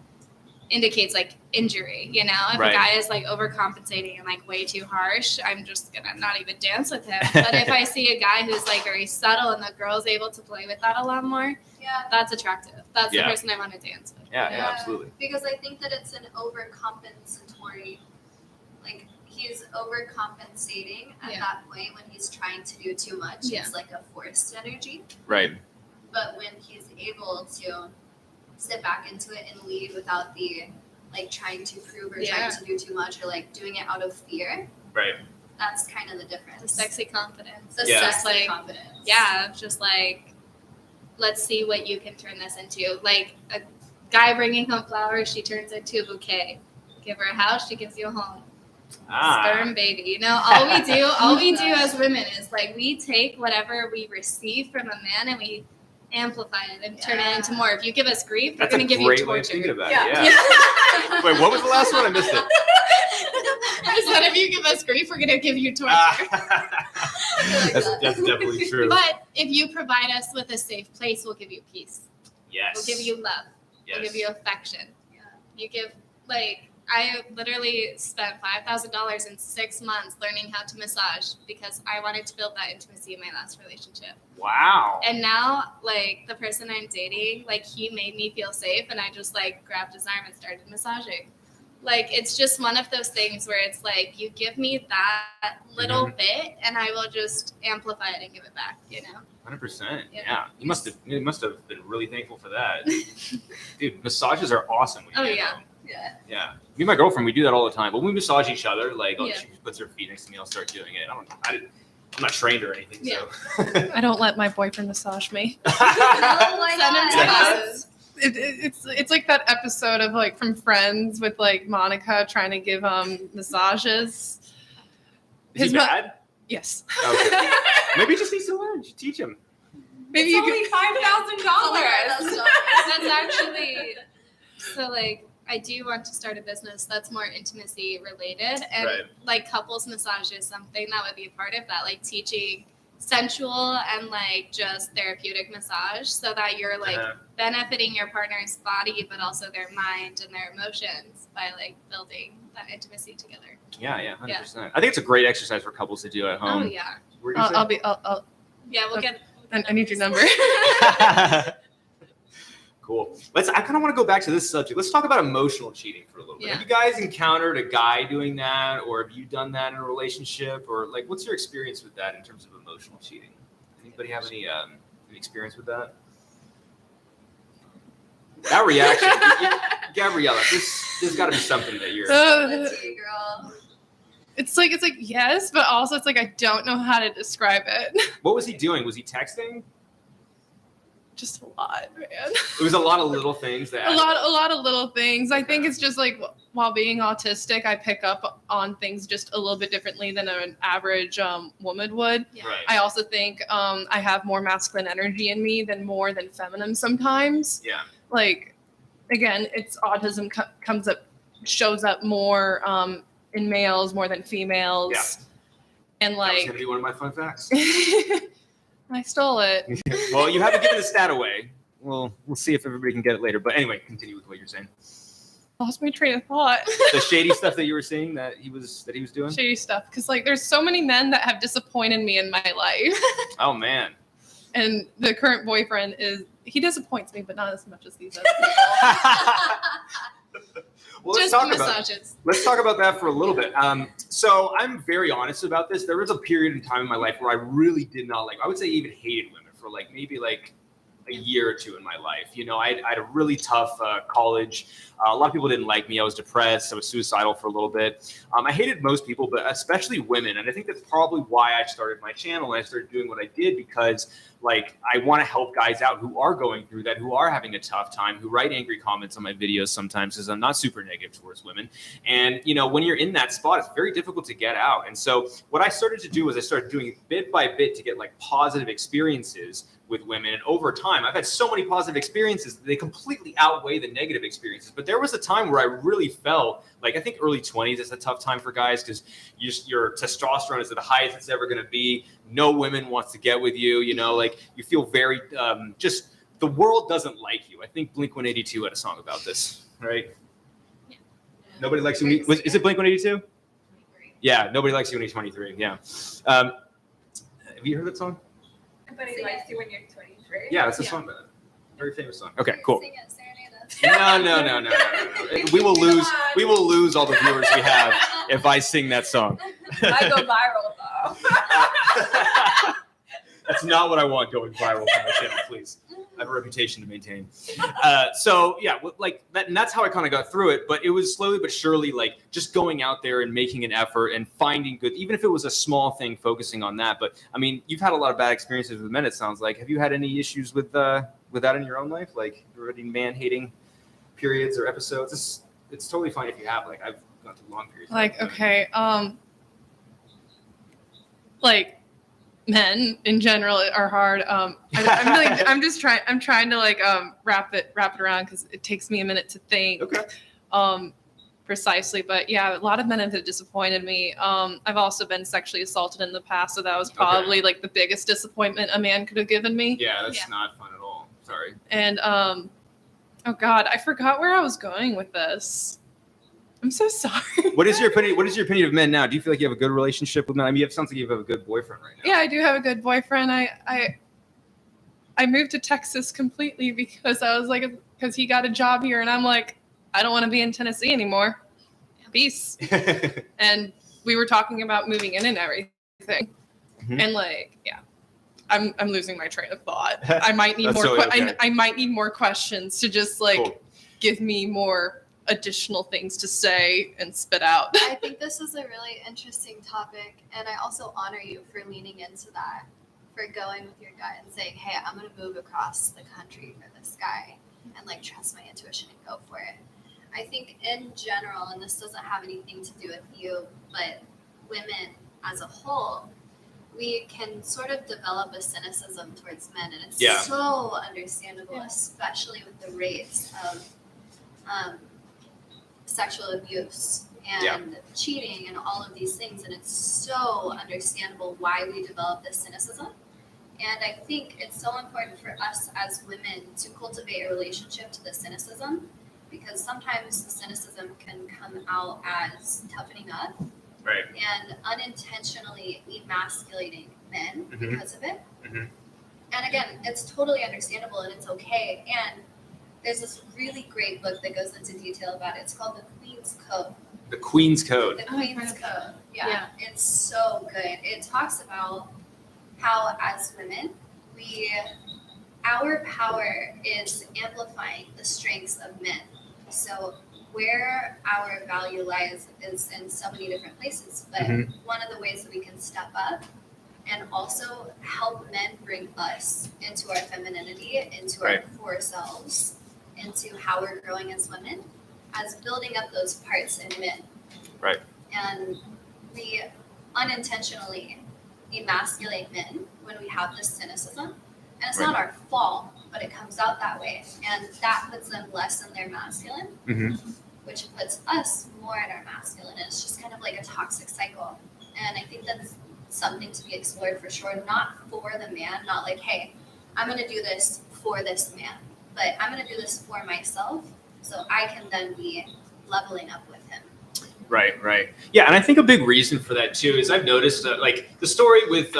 indicates like injury, if Right. a guy is like overcompensating and like way too harsh, I'm just gonna not even dance with him. But if I see a guy who's like very subtle and the girl's able to play with that a lot more, Yeah, that's attractive. That's Yeah. the person I want to dance with. Yeah, Yeah. absolutely. because I think that it's an overcompensatory, like he's overcompensating at Yeah. that point when he's trying to do too much. Yeah. It's like a forced energy. Right. But when he's able to sit back into it and lead without the like trying to prove or Yeah. trying to do too much or like doing it out of fear. Right. That's kind of the The difference. sexy confidence. The Yeah. sexy Like, confidence. yeah, just like, let's see what you can turn this into. Like a guy bringing home flowers, she turns into a bouquet. Give her a house, she gives you a home. Sperm baby. You know, all we do as women is like we take whatever we receive from a man and we amplify it and turn it into more. If you give us grief, That's we're a gonna give you great way of torture. thinking about Yeah. it. Yeah. Wait, what was the last one? I missed it. I said if you give us grief, we're gonna give you torture. that's definitely true. But if you provide us with a safe place, we'll give you peace. Yes. We'll give you love. Yes. We'll give you affection. Yeah. You give like I literally spent $5,000 in 6 months learning how to massage because I wanted to build that intimacy in my last relationship. Wow. And now, like the person I'm dating, like he made me feel safe, and I just like grabbed his arm and started massaging. Like it's just one of those things where it's like you give me that little bit, and I will just amplify it and give it back. You know. 100%. Yeah. Yeah. You must have been really thankful for that. Dude, massages are awesome. When you Oh, get yeah. them. Yeah. Yeah. Me and my girlfriend, we do that all the time. But when we massage each other, like, Yeah. she puts her feet next to me, I'll start doing it. I'm not trained or anything, Yeah. so. I don't let my boyfriend massage me. Oh, why Send him not? texts. It's like that episode of like from Friends with like Monica trying to give massages. Is he His mo- bad? Yes. Okay. Maybe he just needs to learn. You should teach him. Maybe It's you only could. $5,000. That's actually so like I do want to start a business that's more intimacy related, and Right. like couples massage is something that would be a part of that, like teaching sensual and like just therapeutic massage so that you're like Uh-huh. benefiting your partner's body but also their mind and their emotions by like building that intimacy together. Yeah, 100%. I think it's a great exercise for couples to do at home. Oh yeah. What were you gonna say? I'll Yeah, we'll get I need your number. Cool. I kind of want to go back to this subject. Let's talk about emotional cheating for a little bit. Yeah. Have you guys encountered a guy doing that, or have you done that in a relationship, or like, what's your experience with that in terms of emotional cheating? Anybody have any experience with that? That reaction, Gabriella. There's got to be something that you're. That's you, girl. It's like yes, but also it's like I don't know how to describe it. What was he doing? Was he texting? Just a lot, man. It was a lot of little things that. A lot of little things. I think it's just like while being autistic, I pick up on things just a little bit differently than an average woman would. Yeah. Right. I also think I have more masculine energy in me than feminine sometimes. Yeah. Like, again, it's autism shows up more in males more than females. Yeah. And That was like, gonna be one of my fun facts. I stole it. Well, you haven't given the stat away. Well, we'll see if everybody can get it later. But anyway, continue with what you're saying. Lost my train of thought. The shady stuff that you were saying that he was doing. Shady stuff. Because like, there's so many men that have disappointed me in my life. Oh man. And the current boyfriend he disappoints me, but not as much as these other people. Well, just massages. let's talk about that for a little bit. So I'm very honest about this. There was a period in time in my life where I really did not I would say even hated women for like maybe like a year or two in my life. You know, I had a really tough college. A lot of people didn't like me. I was depressed. I was suicidal for a little bit. I hated most people, but especially women. And I think that's probably why I started my channel and I started doing what I did, because like I want to help guys out who are going through that, who are having a tough time, who write angry comments on my videos sometimes because I'm not super negative towards women. And, you know, when you're in that spot, it's very difficult to get out. And so what I started to do was I started doing it bit by bit to get like positive experiences with women. And over time, I've had so many positive experiences that they completely outweigh the negative experiences. But there was a time where I really felt like, I think early 20s is a tough time for guys because your testosterone is at the highest it's ever going to be. No women wants to get with you, you know, like you feel very, just the world doesn't like you. I think Blink-182 had a song about this, right? Yeah. Nobody likes you. Is it Blink-182? Yeah, nobody likes you when you're 23. Yeah. Have you heard that song? Everybody likes you when you're 23. Yeah, that's a Yeah. song. Very famous song. Okay, cool. Sing it, serenade us. No. We will lose all the viewers we have if I sing that song. I go viral though. That's not what I want going viral on my channel, please. I have a reputation to maintain. So yeah, like that, and that's how I kind of got through it. But it was slowly but surely, like just going out there and making an effort and finding good, even if it was a small thing, focusing on that. But I mean, you've had a lot of bad experiences with men. It sounds like. Have you had any issues with that in your own life? Like any man-hating periods or episodes? It's totally fine if you have. Like I've gone through long periods. Like okay, like men in general are hard. I'm trying to like wrap it around because it takes me a minute to think. Okay. Precisely, but yeah, a lot of men have disappointed me. I've also been sexually assaulted in the past, so that was probably like the biggest disappointment a man could have given me. Yeah, that's not fun at all. Sorry. And oh god, I forgot where I was going with this. I'm so sorry. What is your opinion of men now? Do you feel like you have a good relationship with men? I mean, it sounds like you have a good boyfriend right now. Yeah, I do have a good boyfriend. I moved to Texas completely because I was like, because he got a job here, and I'm like, I don't want to be in Tennessee anymore. Peace. And we were talking about moving in and everything, and like, yeah, I'm losing my train of thought. I might need more. Totally okay. I might need more questions to just like give me more additional things to say and spit out. I think this is a really interesting topic, and I also honor you for leaning into that, for going with your gut and saying, hey, I'm going to move across the country for this guy and like trust my intuition and go for it. I think in general, and this doesn't have anything to do with you, but women as a whole, we can sort of develop a cynicism towards men, and it's so understandable, especially with the rates of sexual abuse and cheating and all of these things, and it's so understandable why we develop this cynicism. And I think it's so important for us as women to cultivate a relationship to the cynicism, because sometimes the cynicism can come out as toughening up and unintentionally emasculating men because of it. And again, it's totally understandable and it's okay. And there's this really great book that goes into detail about it. It's called The Queen's Code. The Queen's Code. The Queen's Code. Yeah. It's so good. It talks about how as women, our power is amplifying the strengths of men. So where our value lies is in so many different places. But one of the ways that we can step up and also help men bring us into our femininity, into our core selves, into how we're growing as women, as building up those parts in men. Right. And we unintentionally emasculate men when we have this cynicism. And it's not our fault, but it comes out that way. And that puts them less in their masculine, which puts us more in our masculine. And it's just kind of like a toxic cycle. And I think that's something to be explored for sure. Not for the man, not like, hey, I'm going to do this for this man, but I'm going to do this for myself so I can then be leveling up with him. Right. Yeah, and I think a big reason for that too is I've noticed like the story with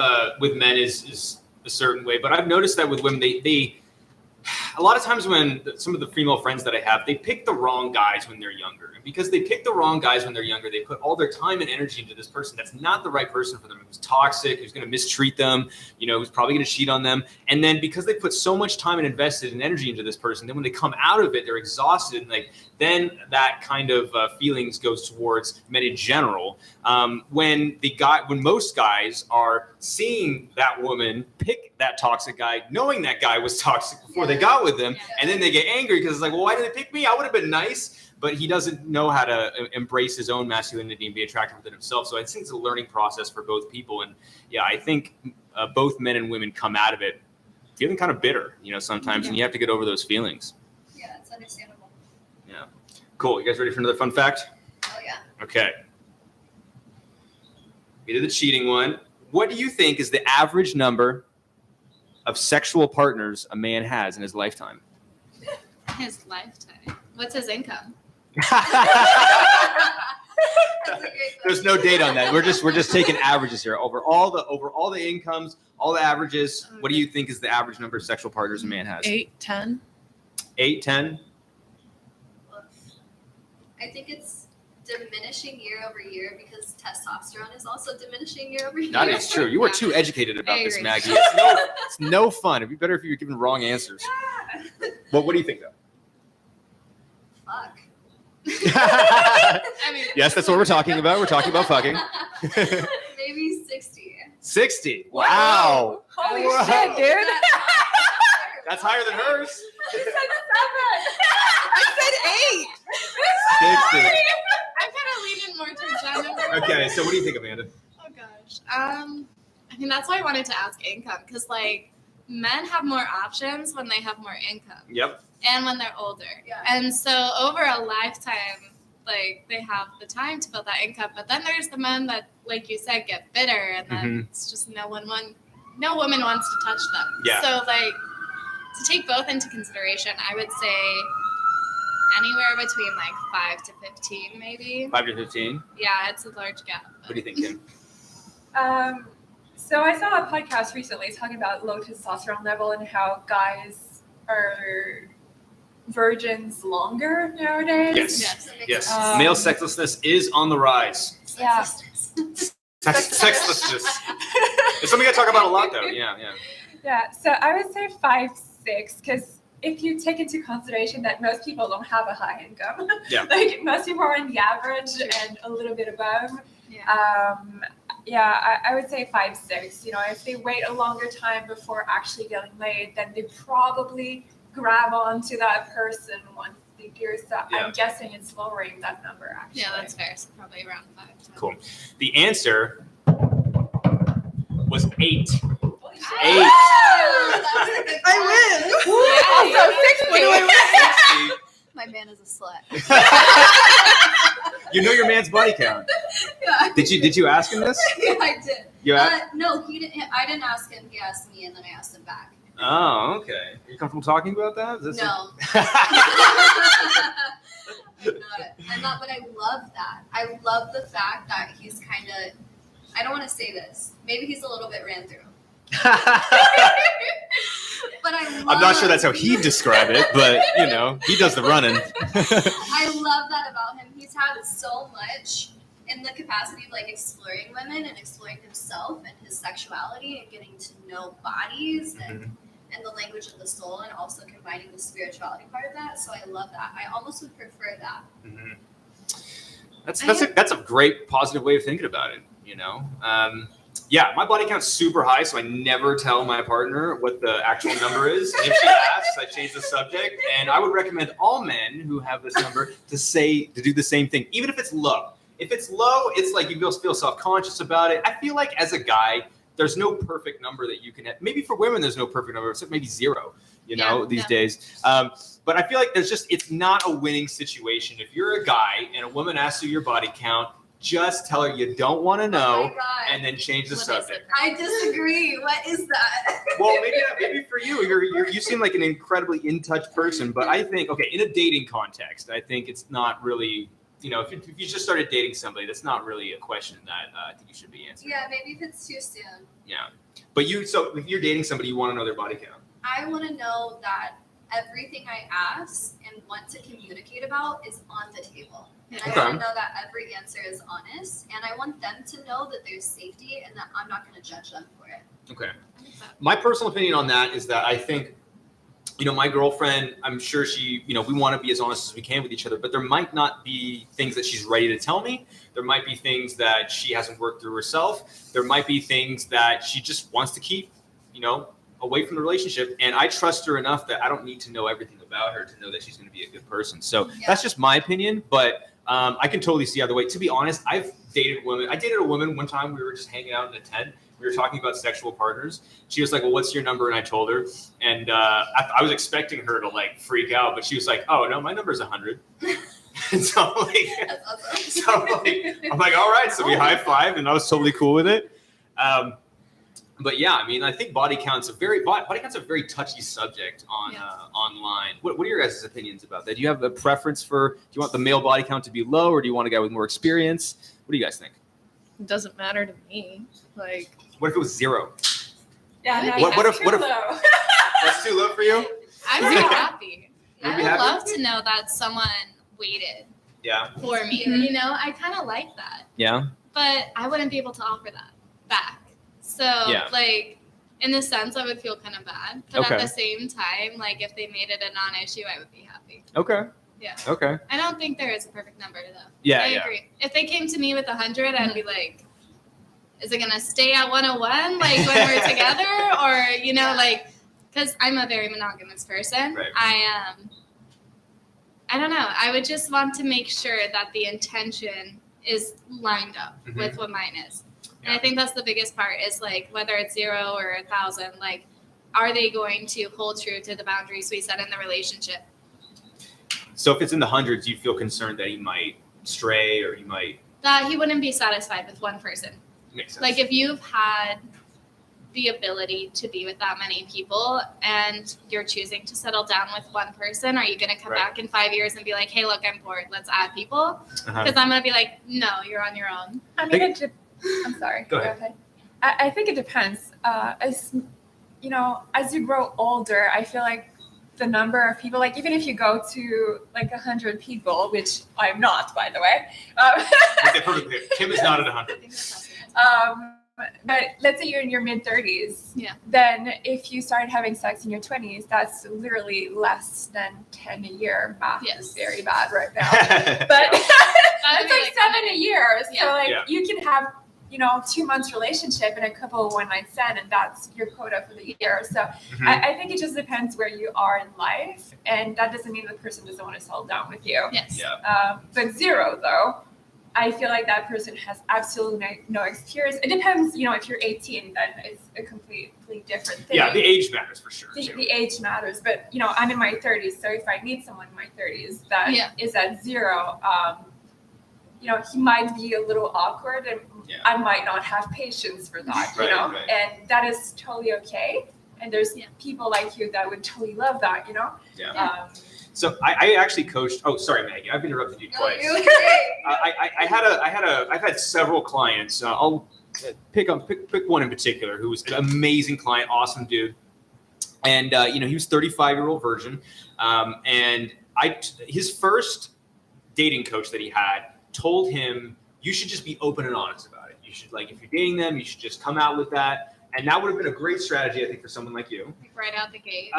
men is a certain way, but I've noticed that with women, they a lot of times when some of the female friends that I have, they pick the wrong guys when they're younger. And because they pick the wrong guys when they're younger, they put all their time and energy into this person that's not the right person for them, who's toxic, who's going to mistreat them, who's probably going to cheat on them. And then because they put so much time and invested in energy into this person, then when they come out of it, they're exhausted. And then that kind of feelings goes towards men in general. When most guys are seeing that woman pick that toxic guy, knowing that guy was toxic before they got with them, and then they get angry because it's like, well, why didn't they pick me? I would have been nice. But he doesn't know how to embrace his own masculinity and be attractive within himself. So I think it's a learning process for both people. And yeah, I think both men and women come out of it feeling kind of bitter, sometimes, and you have to get over those feelings. Yeah, it's understandable. Yeah. Cool. You guys ready for another fun fact? Oh, yeah. Okay. We did the cheating one. What do you think is the average number of sexual partners a man has in his lifetime? His lifetime. What's his income? There's no date on that. We're just taking averages here. Over all the incomes, all the averages, what do you think is the average number of sexual partners a man has? 8, 10. 8, 10? I think it's diminishing year over year because testosterone is also diminishing year over year. That is true. You are too educated about I this, agree. Maggie. It's no fun. It'd be better if you were giving wrong answers. Well, what do you think, though? Fuck. I mean, Yes, that's what we're talking about. We're talking about fucking. Maybe 60. 60. Wow. Holy Wow. shit, dude. That's higher than hers. You said 7. I said 8. 60. I'm kind of leaning more towards that number. Okay, so what do you think, Amanda? Oh gosh. I mean, that's why I wanted to ask income, because like men have more options when they have more income Yep. and when they're older. Yeah. And so over a lifetime, like they have the time to build that income. But then there's the men that, like you said, get bitter, and then Mhm. it's just no woman wants to touch them. Yeah. So like to take both into consideration, I would say anywhere between like 5 to 15, maybe. 5 to 15. Yeah, it's a large gap. What do you think, Kim? So I saw a podcast recently talking about low testosterone level and how guys are virgins longer nowadays. Yes. Yes. That makes Yes. sense. Male sexlessness is on the rise. Yeah. Sexlessness. It's something I talk about a lot, though. Yeah. Yeah, so I would say 5, 6, because if you take into consideration that most people don't have a high income, Yeah. like most people are in the average and a little bit above. Yeah. I would say 5, 6. You know, if they wait a longer time before actually getting laid, then they probably grab onto that person once they do. So Yeah. I'm guessing it's lowering that number actually. Yeah, that's fair. So probably around 5. Cool. The answer was 8. Holy shit. 8. I win. Also 60. What do I win? My man is a slut. You know your man's body count. Yeah. Did you ask him this? Yeah, I did. You asked? No, he didn't. I didn't ask him. He asked me, and then I asked him back. Oh, okay. Are you comfortable talking about that? Is this No. I'm not, but I love that. I love the fact that he's kind of, I don't want to say this. Maybe he's a little bit ran through. But I love, I'm not sure that's how he'd describe it, but you know, he does the running. I love that about him. He's had so much in the capacity of like exploring women and exploring himself and his sexuality and getting to know bodies and the language of the soul, and also combining the spirituality part of that. So I love that. I almost would prefer that. Mhm. That's a great positive way of thinking about it. You know, yeah, my body count's super high, so I never tell my partner what the actual number is. And if she asks, I change the subject. And I would recommend all men who have this number to do the same thing, even if it's low. If it's low, it's like you feel self-conscious about it. I feel like as a guy, there's no perfect number that you can have. Maybe for women, there's no perfect number, except maybe 0, you know, these days. But I feel like it's not a winning situation. If you're a guy and a woman asks you your body count, just tell her you don't want to Oh know, my God. and then change the What is subject. I disagree. What is that? Well, maybe for you, you seem like an incredibly in touch person. But I think, okay, in a dating context, I think it's not really, you know, if you just started dating somebody, that's not really a question that I think you should be answering. Yeah, maybe if it's too soon. Yeah. But so if you're dating somebody, you want to know their body count. I want to know that everything I ask and want to communicate about is on the table. And I Okay. want to know that every answer is honest, and I want them to know that there's safety and that I'm not going to judge them for it. Okay. My personal opinion on that is that I think, you know, my girlfriend, I'm sure she, you know, we want to be as honest as we can with each other, but there might not be things that she's ready to tell me. There might be things that she hasn't worked through herself. There might be things that she just wants to keep, you know, away from the relationship. And I trust her enough that I don't need to know everything about her to know that she's going to be a good person. So Yeah. that's just my opinion, but I can totally see either way. To be honest, I've dated women. I dated a woman one time. We were just hanging out in a tent. We were talking about sexual partners. She was like, well, what's your number? And I told her. And I was expecting her to like freak out, but she was like, oh, no, my number's 100. And so That's awesome. I'm like, all right. So we high-fived, and I was totally cool with it. But yeah, I mean, I think body count's a very touchy subject on online. What are your guys' opinions about that? Do you have a preference do you want the male body count to be low, or do you want a guy with more experience? What do you guys think? It doesn't matter to me. Like, What if it was 0? Yeah, no, What that's if- too low. That's too low for you? I would be happy. You'd I be would happy? love to know that someone waited Yeah. for me. Mhm. You know, I kind of like that, Yeah. but I wouldn't be able to offer that back. So Yeah. like in the sense, I would feel kind of bad, but Okay. at the same time, like if they made it a non-issue, I would be happy. Okay. Yeah. Okay. I don't think there is a perfect number though. Yeah. I Yeah. agree. If they came to me with 100, I'd be like, is it gonna stay at 101 like when we're together, or you know, like, because I'm a very monogamous person. Right. I don't know. I would just want to make sure that the intention is lined up Mhm. with what mine is. And Yeah. I think that's the biggest part is like whether it's 0 or 1,000, like, are they going to hold true to the boundaries we set in the relationship? So if it's in the hundreds, you feel concerned that he might stray or he might. That he wouldn't be satisfied with one person. Makes sense. Like if you've had the ability to be with that many people and you're choosing to settle down with one person, are you going to come Right. back in 5 years and be like, hey, look, I'm bored, let's add people? Uh-huh. Because I'm going to be like, no, you're on your own. I mean, I'm sorry. Go ahead. I think it depends. As you know, as you grow older, I feel like the number of people, like even if you go to like 100 people, which I'm not, by the way. Okay, perfect. Kim is not at 100. But let's say you're in your mid 30s. Yeah. Then if you start having sex in your 20s, that's literally less than 10 a year. Math Yes. is very bad right now. But But That'd that's be like 7 a year. So Yeah. like Yeah. you can have, 2 months relationship and a couple of one night stand, and that's your quota for the year. So Mhm. I think it just depends where you are in life, and that doesn't mean the person doesn't want to settle down with you. Yes. Yeah. But 0 though, I feel like that person has absolutely no experience. It depends, if you're 18, then it's a completely different thing. Yeah, the age matters for sure. The, too. the age matters, but I'm in my 30s, so if I meet someone in my 30s that is Yeah. at 0, he might be a little awkward, and Yeah. I might not have patience for that, Right, right. and that is totally okay. And there's Yeah. people like you that would totally love that, Yeah. So I actually coached. Oh, sorry, Maggie. I've interrupted you twice. I've had several clients. I'll pick one in particular who was an amazing client, awesome dude, and he was 35-year-old virgin, and his first dating coach that he had told him, you should just be open and honest about it. You should, like, if you're dating them, you should just come out with that. And that would have been a great strategy, I think, for someone like you. Like right out the gate.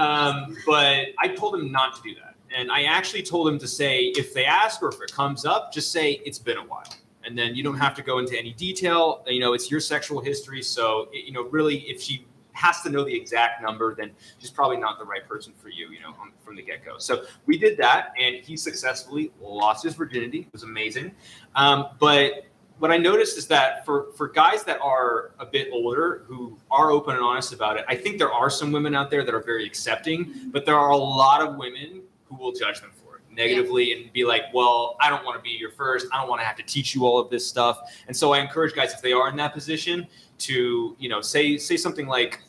But I told him not to do that. And I actually told him to say, if they ask or if it comes up, just say it's been a while. And then you don't have to go into any detail. It's your sexual history. So, really, if she has to know the exact number, then she's probably not the right person for you, from the get-go. So we did that, and he successfully lost his virginity. It was amazing. But what I noticed is that for guys that are a bit older who are open and honest about it, I think there are some women out there that are very accepting, but there are a lot of women who will judge them for it negatively and be like, well, I don't want to be your first. I don't want to have to teach you all of this stuff. And so I encourage guys, if they are in that position, to say something like,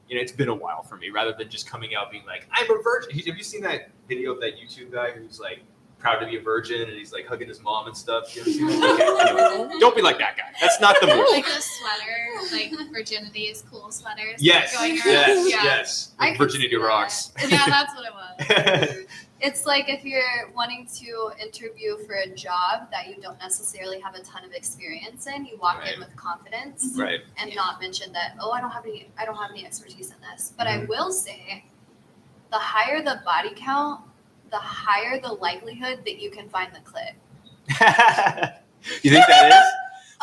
it's been a while for me, rather than just coming out being like, I'm a virgin. Have you seen that video of that YouTube guy who's like proud to be a virgin and he's like hugging his mom and stuff? You ever seen that? Okay, anyway, don't be like that guy. That's not the move. Like the sweater, like virginity is cool sweaters. Yes, going around. yes, Yeah. yes. I can Virginity see that. rocks. Yeah, that's what it was. It's like if you're wanting to interview for a job that you don't necessarily have a ton of experience in, you walk Right. in with confidence Right. and not mention that, I don't have any expertise in this. But Mhm. I will say, the higher the body count, the higher the likelihood that you can find the clit. You think that is?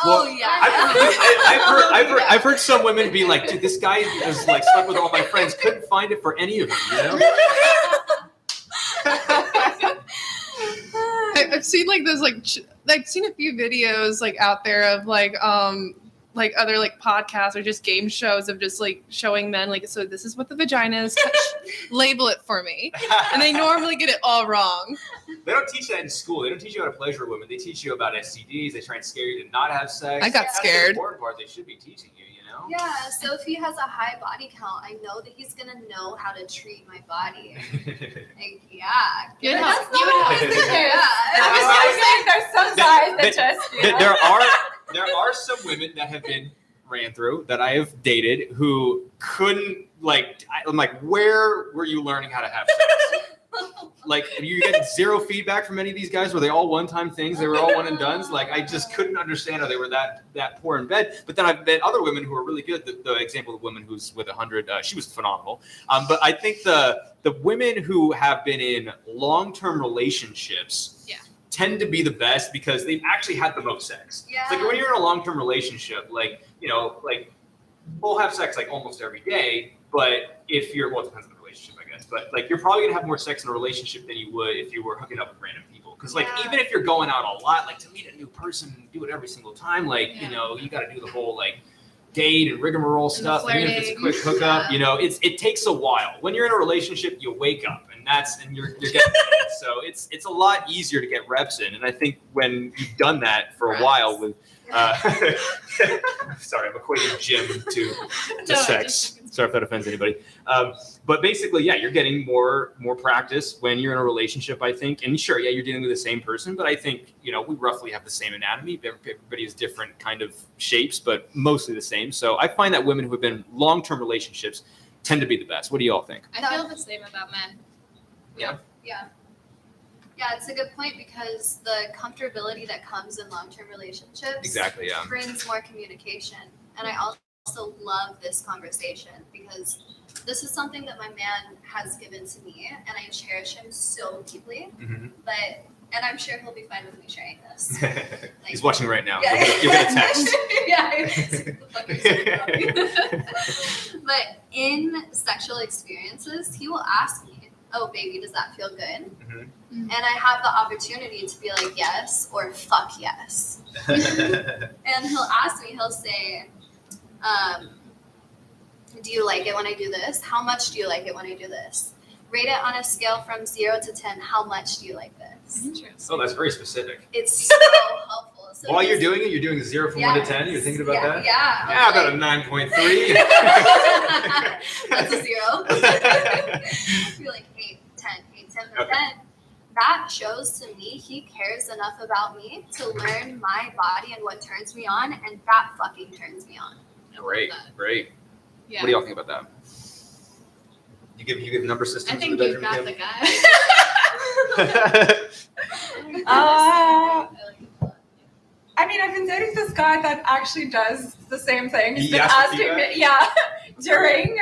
Oh Well, yeah. I've heard some women be like, dude, this guy has like slept with all my friends, couldn't find it for any of them, I've seen like those I've seen a few videos like out there of like other like podcasts or just game shows of just like showing men like, so this is what the vagina is, label it for me, and they normally get it all wrong. They don't teach that in school. They don't teach you how to pleasure women. They teach you about STDs. They try and scare you to not have sex. I got That's scared. the important part they should be teaching you, Yeah, so if he has a high body count, I know that he's gonna know how to treat my body. Like, yeah. You would But help. that's You would not help. always the case. I was Yeah. gonna say there's some guys that just there are some women that have been ran through that I have dated who couldn't I'm like, where were you learning how to have sex? Like, you get zero feedback from any of these guys? Were they all one-time things? They were all one and dones? Like, I just couldn't understand how they were that poor in bed. But then I've met other women who are really good. The example of the woman who's with 100, she was phenomenal. But I think the women who have been in long-term relationships tend to be the best because they've actually had the most sex. Yeah. It's like when you're in a long-term relationship, like, you know, like we'll have sex like almost every day, but if you're, well, it depends on the relationship, I guess, but like you're probably gonna have more sex in a relationship than you would if you were hooking up with random people. Because like even if you're going out a lot, like to meet a new person and do it every single time, like, you know, you got to do the whole like date and rigmarole stuff. And even if it's a quick hookup, you know, it takes a while. When you're in a relationship, you wake up and you're getting it. So it's a lot easier to get reps in. And I think when you've done that for a while with sorry, I'm equating gym to sex. Sorry if that offends anybody. But basically, yeah, you're getting more practice when you're in a relationship, I think. And sure, yeah, you're dealing with the same person, but I think, you know, we roughly have the same anatomy. Everybody has different kind of shapes, but mostly the same. So I find that women who have been in long-term relationships tend to be the best. What do you all think? I feel the same about men. Yeah. Yeah, it's a good point because the comfortability that comes in long-term relationships brings more communication. And I also love this conversation because this is something that my man has given to me and I cherish him so deeply. Mm-hmm. And I'm sure he'll be fine with me sharing this. Like, he's watching right now. Yeah. You're gonna text. But in sexual experiences, he will ask me, "Oh, baby, does that feel good?" Mm-hmm. And I have the opportunity to be like, yes, or fuck yes. And he'll ask me, he'll say, do you like it when I do this? How much do you like it when I do this? Rate it on a scale from 0 to 10. How much do you like this? Oh, that's very specific. It's so helpful. So while you're doing it, you're doing 0 from 1 to 10. You're thinking about that? Yeah. About a 9.3. That's a 0. I feel like 8, 10, 8, 10, okay. 10. That shows to me he cares enough about me to learn my body and what turns me on, and that fucking turns me on. Great. Yeah. What do y'all think about that? You give number systems. I think you've got the guy. I mean, I've been dating this guy that actually does the same thing. He's been asking me, during,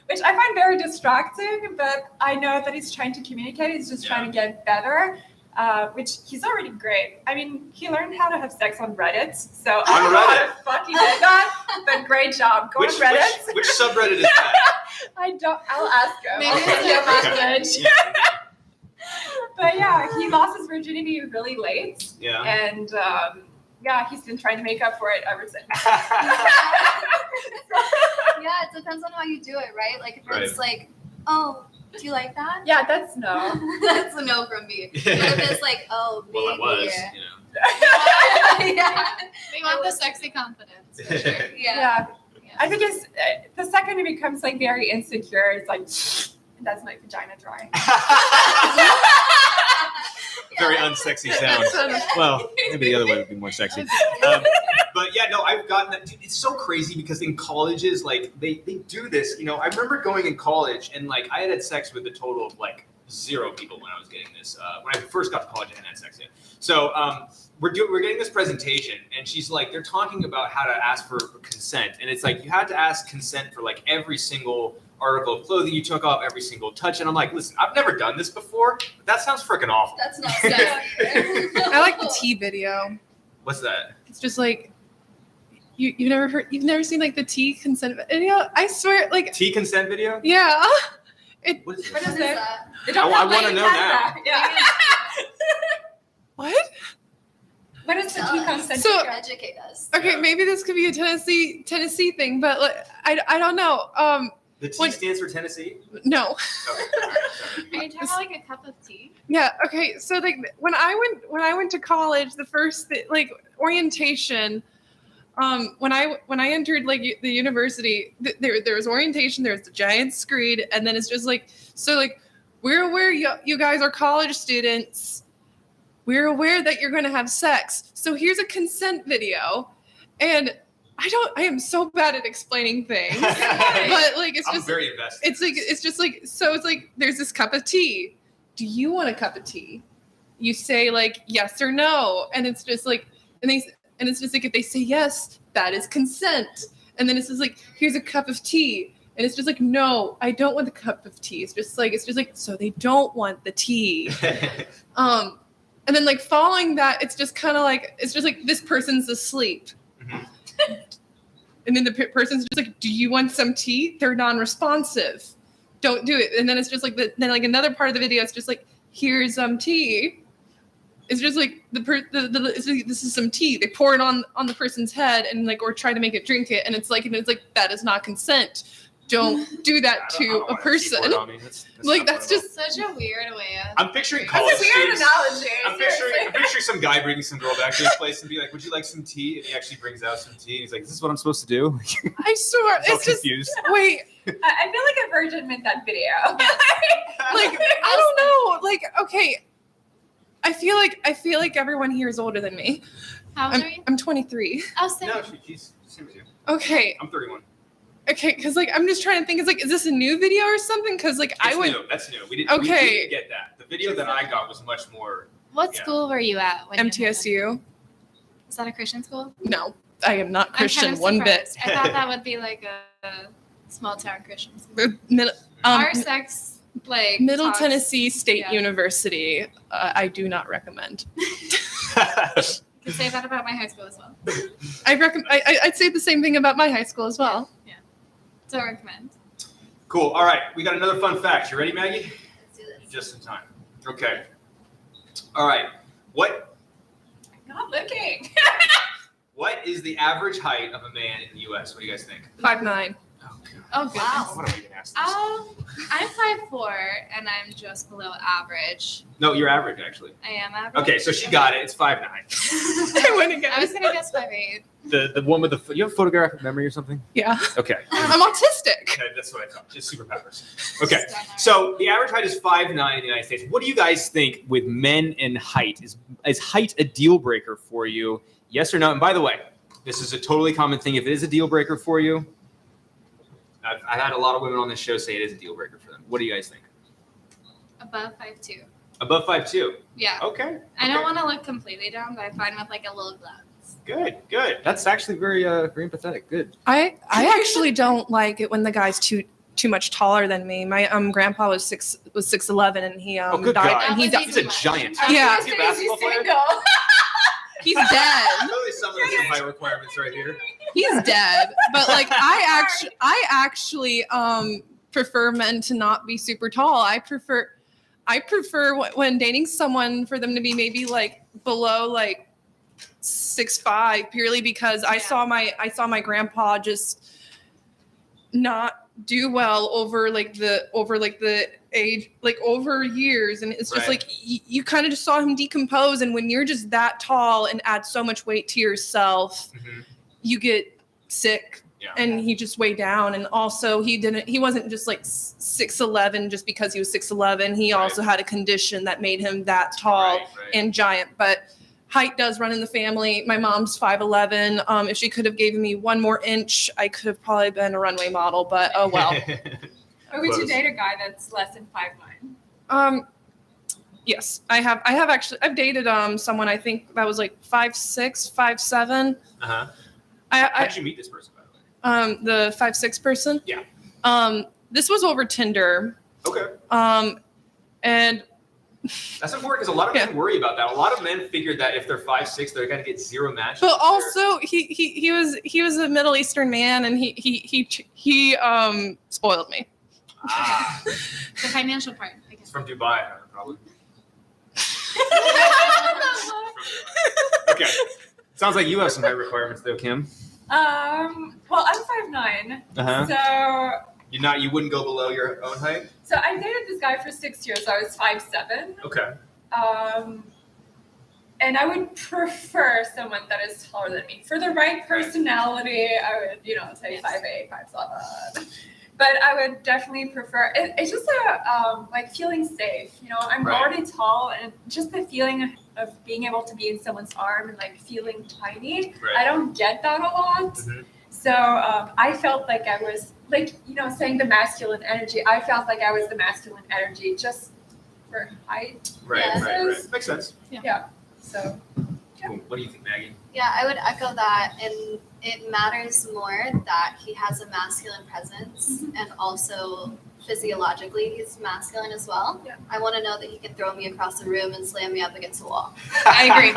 which I find very distracting, but I know that he's trying to communicate. He's just trying to get better, which he's already great. I mean, he learned how to have sex on Reddit, so I don't know how the fuck he did that, but great job. Go on Reddit. Which subreddit is that? I'll ask him. Maybe I'll send him a message. But yeah, he lost his virginity really late. Yeah. And he's been trying to make up for it ever since. Yeah, it depends on how you do it, right? Like if it's like, oh, do you like that? Yeah, that's no. That's a no from me. But if it's like, oh, baby. Well, it was, you know. Yeah. We want the sexy confidence. For sure. Yeah. I think it's the second it becomes like very insecure, it's like, that's my vagina dry. Very unsexy sound. Well, maybe the other way would be more sexy. But yeah, no, I've gotten that. Dude, it's so crazy because in colleges, like they do this. You know, I remember going in college and like I had sex with a total of like 0 people when I was getting this. When I first got to college, I hadn't had sex yet. So we're getting this presentation, and she's like, they're talking about how to ask for consent, and it's like you had to ask consent for like every single article of clothing you took off, every single touch, and I'm like, listen, I've never done this before, but that sounds freaking awful. That's not sexy. I like the tea video. What's that? It's just like you've never seen like the tea consent video. I swear, like tea consent video. Yeah. What is What is that? that? I want to know now. Yeah. What? What is the tea consent? So- Educate us. Okay, maybe this could be a Tennessee thing, but like, I don't know. The T stands for Tennessee? No. Okay. Are you talking about like a cup of tea? Yeah. Okay. So like when I went to college, the first like orientation, when I entered like the university, there was orientation, there was the giant screen, and then it's just like, so like we're aware you guys are college students. We're aware that you're going to have sex. So here's a consent video, and I am so bad at explaining things, but like I'm very invested. It's like it's just like, so it's like there's this cup of tea, do you want a cup of tea? You say like yes or no, and it's just like, and it's just like if they say yes, that is consent. And then it's just like, here's a cup of tea, and it's just like, no, I don't want the cup of tea. It's just like so they don't want the tea. And then like following that, it's just like this person's asleep. Mm-hmm. And then the person's just like, do you want some tea? They're non-responsive. Don't do it. And then it's just like then like another part of the video, it's just like, here's some tea. It's just like it's like, this is some tea. They pour it on the person's head and like, or try to make it drink it. And it's like that is not consent. Don't do that to a person. That's just such a weird way of. I'm picturing college That's a weird students. analogy. I'm picturing some guy bringing some girl back to his place and be like, "Would you like some tea?" And he actually brings out some tea. And he's like, "Is this what I'm supposed to do?" I swear, I'm so it's just confused. wait. I feel like a virgin meant that video. Like I don't know. Like okay, I feel like everyone here is older than me. How old are you? I'm 23. Oh, same. No, she's same as you. Okay. I'm 31. Okay, because like I'm just trying to think. It's like, is this a new video or something? Because like That's new. We didn't get that. The video that I got was much more. What school were you at? When MTSU. Is that a Christian school? No, I am not Christian I'm kind of one bit. surprised. I thought that would be like a small town Christian school. Um, Our sex, like Middle talks- Tennessee State yeah. University. I do not recommend. You can say that about my high school as well. I'd say the same thing about my high school as well. Yeah. Don't recommend. Cool. All right, we got another fun fact. You ready, Maggie? Let's do this. Just in time. Okay. All right. What Not looking. is the average height of a man in the U.S.? What do you guys think? 5'9". Oh, God. Oh, goodness. Wow. What are we gonna ask this? I'm 5'4", and I'm just below average. No, you're average actually. I am average. Okay, so she got it. It's 5'9". I went again. I was gonna guess 5'8". The one with the you have photographic memory or something? Yeah. Okay. I'm autistic. Okay, that's what I thought. Just superpowers. Okay. So the average height is 5'9" in the United States. What do you guys think with men and height? Is height a deal breaker for you? Yes or no? And by the way, this is a totally common thing. If it is a deal breaker for you, I've had a lot of women on this show say it is a deal breaker for them. What do you guys think? Above 5'2". Above 5'2". Yeah. Okay. I don't want to look completely down, but I'm fine with like a little glance. Good. That's actually very empathetic. Good. I actually don't like it when the guy's too much taller than me. My grandpa was 6'11", and he good died. God. And he That died. was He's a much. giant. Yeah. Is he a basketball player? He's dead. Clearly someone with some high requirements right here. He's dead. But like I actually prefer men to not be super tall. I prefer when dating someone for them to be maybe like below like 6'5", purely because I saw my grandpa just not do well over the age, like over years, and it's just Right. like you kind of just saw him decompose. And when you're just that tall and add so much weight to yourself, you get sick. Yeah. And he just way down. And also he wasn't just like 6'11" just because he was 6'11". He Right. also had a condition that made him that tall Right. and giant. But height does run in the family. My mom's 5'11". If she could have given me 1 more inch, I could have probably been a runway model, but oh well. Or would you Close. date a guy that's less than 5'9"? Yes, I have actually. I've dated someone I think that was like 5'6", 5'7". Uh-huh. How did you meet this person, by the way? The 5'6" person. Yeah. This was over Tinder. Okay. And That's important because a lot of men worry about that. A lot of men figure that if they're 5'6", they're going to get 0 matches. but also he was a Middle Eastern man, and he spoiled me. The financial part, I It's guess. from Dubai, probably. Okay. Sounds like you have some height requirements, though, Kim. Well, I'm 5'9", Uh-huh. so You wouldn't go below your own height? I dated this guy for 6 years. I was 5'7". Okay. And I would prefer someone that is taller than me. For the right personality, I would, say 5'8", 5'7". But I would definitely prefer. It's just like feeling safe. I'm Right. already tall, and just the feeling of being able to be in someone's arm and like feeling tiny. Right. I don't get that a lot. Mhm. So I felt like I was like saying the masculine energy. I felt like I was the masculine energy, just for height. Right, Yes. right. Makes sense. So Cool. What do you think, Maggie? Yeah, I would echo that, and it matters more that he has a masculine presence and also physiologically he's masculine as well. Yeah. I want to know that he can throw me across the room and slam me up against the wall. I agree.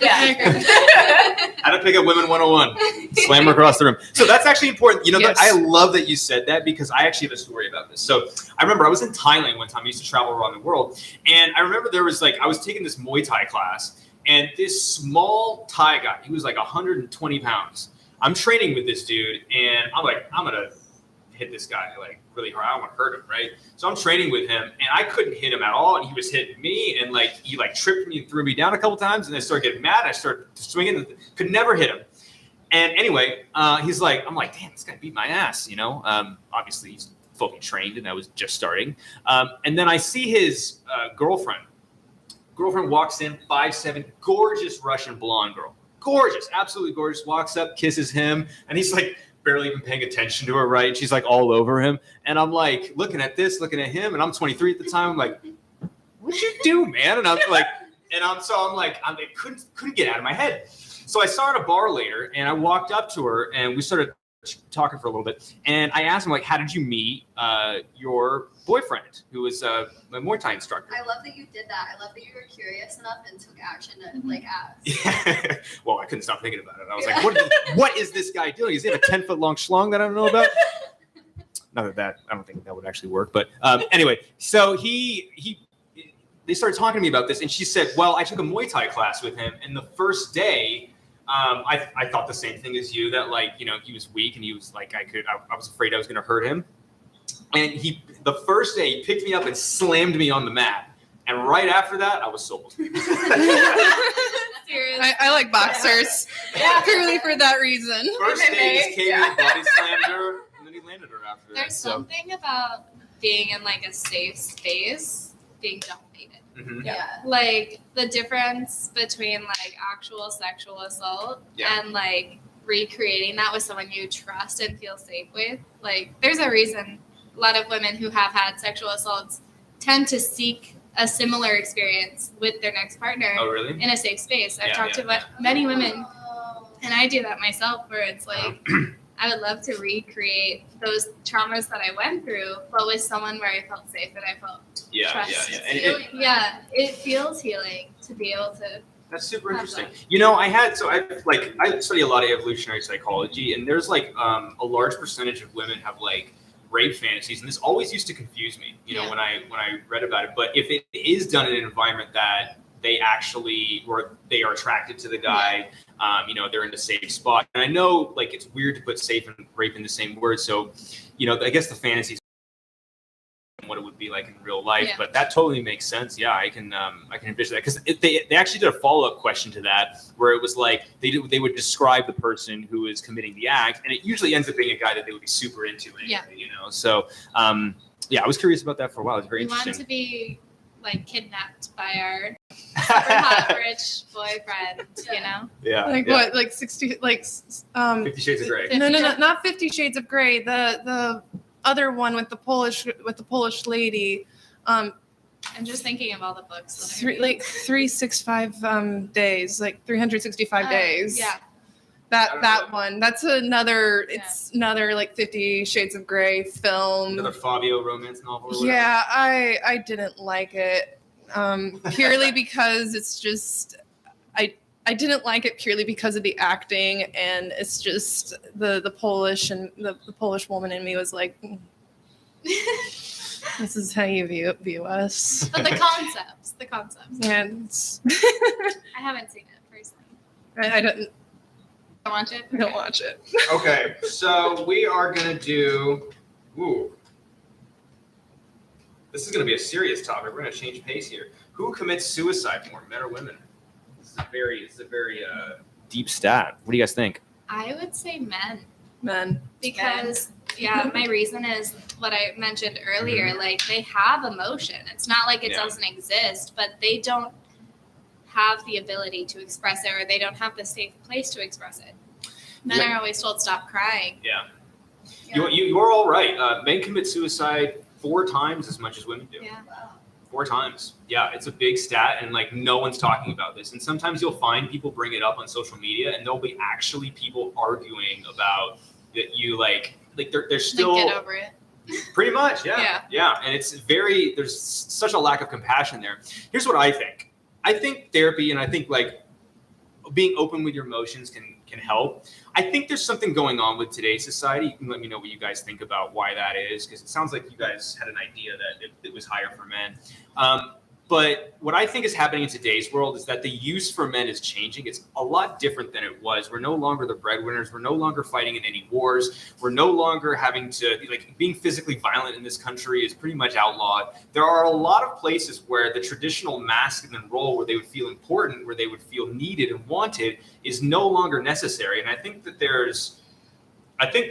yeah. How to pick up women 101. Slam her across the room. So that's actually important. You know, Yes. I love that you said that because I actually have a story about this. So I remember I was in Thailand one time. I used to travel around the world. And I remember there was I was taking this Muay Thai class. And this small Thai guy, he was like 120 pounds. I'm training with this dude. And I'm like, I'm going to hit this guy really hard. I don't want to hurt him, right? So I'm training with him. And I couldn't hit him at all. And he was hitting me. And he tripped me and threw me down a couple times. And I started getting mad. I started swinging. Could never hit him. And anyway, he's like, I'm like, damn, this guy beat my ass, you know? Obviously, he's fully trained, and I was just starting. And then I see his girlfriend. Girlfriend walks in, 5'7", gorgeous Russian blonde girl. Gorgeous, absolutely gorgeous. Walks up, kisses him, and he's barely even paying attention to her, right? She's all over him. And I'm looking at him, and I'm 23 at the time. I'm like, what'd you do, man? And I'm I couldn't get out of my head. So I saw her at a bar later, and I walked up to her, and we started talking for a little bit. And I asked him, how did you meet your boyfriend, who was a Muay Thai instructor? I love that you did that. I love that you were curious enough and took action to ask. Yeah. Well, I couldn't stop thinking about it. I was like, what is this guy doing? Does he have a 10-foot long schlong that I don't know about? Not that I don't think that would actually work. But anyway, so they started talking to me about this, and she said, well, I took a Muay Thai class with him, and the first day, I thought the same thing as you, that he was weak, and he was I was afraid I was going to hurt him. And the first day, he picked me up and slammed me on the mat. And right after that, I was sold. Seriously. I like boxers purely for that reason. First day, he just came in, body slammed her, and then he landed her after that. There's something about being in a safe space, being dominated. Mm-hmm. Yeah. The difference between actual sexual assault Yeah. and recreating that with someone you trust and feel safe with. There's a reason a lot of women who have had sexual assaults tend to seek a similar experience with their next partner Oh, really? in a safe space. I've Yeah, talked yeah, to many women, Oh. and I do that myself, where it's I would love to recreate those traumas that I went through, but with someone where I felt safe and I felt trust. And It feels healing to be able to. that's super interesting. You know, I study a lot of evolutionary psychology, and there's a large percentage of women have rape fantasies, and this always used to confuse me, when I read about it. But if it is done in an environment that they actually, or they are attracted to the guy, they're in a safe spot. And I know it's weird to put safe and rape in the same word. So, I guess the fantasies and what it would be like in real life, but that totally makes sense. Yeah, I can envision that, because they actually did a follow-up question to that where it was they would describe the person who is committing the act, and it usually ends up being a guy that they would be super into anyway, So I was curious about that for a while. It's very interesting. We want to be kidnapped by our super hot rich boyfriend, Yeah. What, 60, 50 Shades of Grey. no, not 50 Shades of Grey. The other one with the Polish lady. I'm just thinking of all the books. 365 days, 365 days. Yeah. That one. That's another. It's another 50 Shades of Grey film. Another Fabio romance novel. Or whatever. Yeah, I didn't like it purely because it's just I didn't like it purely because of the acting, and it's just the Polish and the Polish woman in me was like, this is how you view us. But the concepts. And I haven't seen it personally. I don't Watch it. don't watch it. Okay, so we are gonna do. Ooh, this is gonna be a serious topic. We're gonna change pace here. Who commits suicide more, men or women? This is a very deep stat. What do you guys think? I would say Men. because my reason is what I mentioned earlier. They have emotion. It's not like it doesn't exist, but they don't have the ability to express it, or they don't have the safe place to express it. Men are always told stop crying. Yeah. You're all right. Men commit suicide 4 times as much as women do. Yeah. 4 times. Yeah, it's a big stat, and like no one's talking about this. And sometimes you'll find people bring it up on social media, and there'll be actually people arguing about that. You like they're still Like, get over it. pretty much, yeah. And it's there's such a lack of compassion there. Here's what I think. I think therapy, and I think like being open with your emotions can help. I think there's something going on with today's society. You can let me know what you guys think about why that is, because it sounds like you guys had an idea that it was higher for men. But what I think is happening in today's world is that the use for men is changing. It's a lot different than it was. We're no longer the breadwinners. We're no longer fighting in any wars. We're no longer having to, like, being physically violent in this country is pretty much outlawed. There are a lot of places where the traditional masculine role, where they would feel important, where they would feel needed and wanted, is no longer necessary. And I think that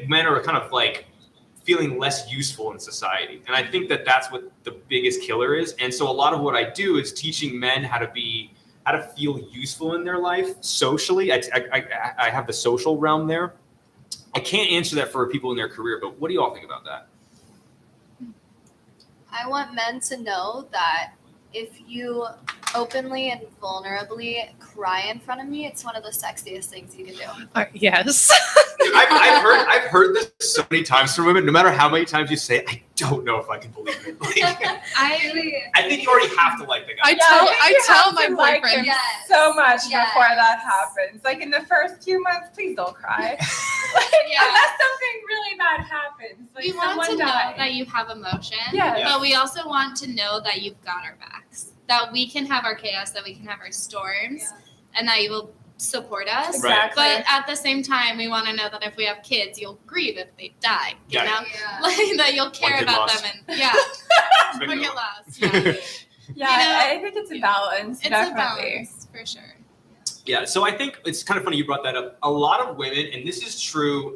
men are kind of like feeling less useful in society. And I think that that's what the biggest killer is. And so a lot of what I do is teaching men how to feel useful in their life socially. I have the social realm there. I can't answer that for people in their career, but what do you all think about that? I want men to know that if you openly and vulnerably cry in front of me, it's one of the sexiest things you can do. Yes. I've heard this so many times from women. No matter how many times you say it, I don't know if I can believe it. Like, I think you already have to like the guy. I tell my like boyfriend. him so much before that happens. Like in the first few months, please don't cry. Unless something really bad happens. Like We want to know that you have emotion, but we also want to know that you've got our backs, that we can have our chaos, that we can have our storms, and that you will support us. Exactly. But at the same time, we want to know that if we have kids, you'll grieve if they die. You know, Yeah. like that you'll care One kid about lost. them, and one get lost. Yeah. I think it's a balance. It's definitely. a balance for sure. Yeah, so I think it's kind of funny you brought that up. A lot of women, and this is true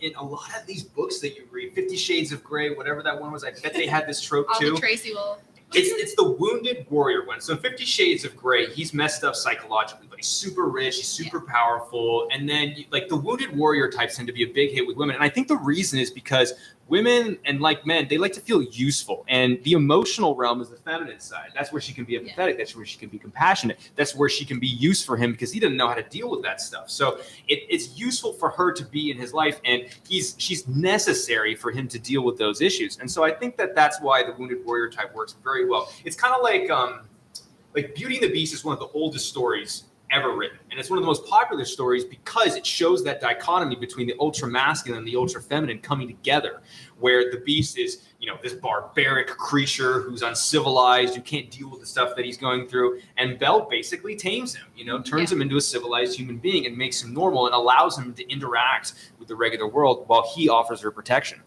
in a lot of these books that you read, 50 Shades of Grey, whatever that one was, I bet they had this trope All too. the Tracy will. It's the wounded warrior one. So 50 Shades of Grey, he's messed up psychologically, but he's super rich, he's super powerful. And then like the wounded warrior types tend to be a big hit with women. And I think the reason is because women and like men, they like to feel useful. And the emotional realm is the feminine side. That's where she can be empathetic. That's where she can be compassionate. That's where she can be used for him because he doesn't know how to deal with that stuff. So it's useful for her to be in his life, and she's necessary for him to deal with those issues. And so I think that that's why the wounded warrior type works very well. It's kind of like Beauty and the Beast is one of the oldest stories ever written. And it's one of the most popular stories because it shows that dichotomy between the ultra masculine and the ultra feminine coming together, where the beast is, this barbaric creature who's uncivilized, who can't deal with the stuff that he's going through. And Belle basically tames him, turns him into a civilized human being and makes him normal and allows him to interact with the regular world while he offers her protection.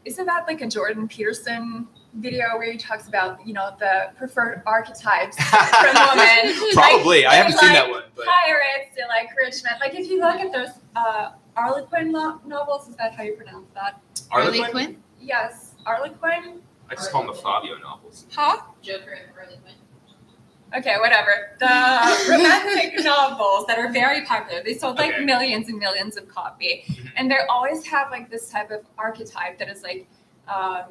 Isn't that like a Jordan Peterson video where he talks about, the preferred archetypes for women? Probably. Like, I haven't seen that like one. But pirates and like rich men. Like if you look at those Harlequin novels, is that how you pronounce that? Harley Quinn? Yes, Harlequin. I just call them the Fabio novels. Huh? Joker and Harley Quinn. Okay, whatever. The romantic novels that are very popular. They sold like millions and millions of copy. And they always have like this type of archetype that is like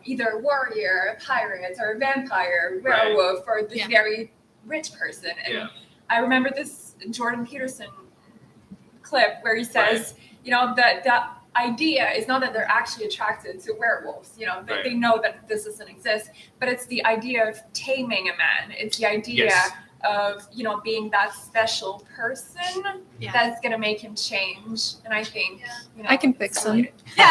either a warrior, a pirate, or a vampire, werewolf, or this very rich person. And I remember this Jordan Peterson clip where he says, that the idea is not that they're actually attracted to werewolves, they know that this doesn't exist, but it's the idea of taming a man. It's the idea of, being that special person that's going to make him change. And I think, I can fix him. There we go.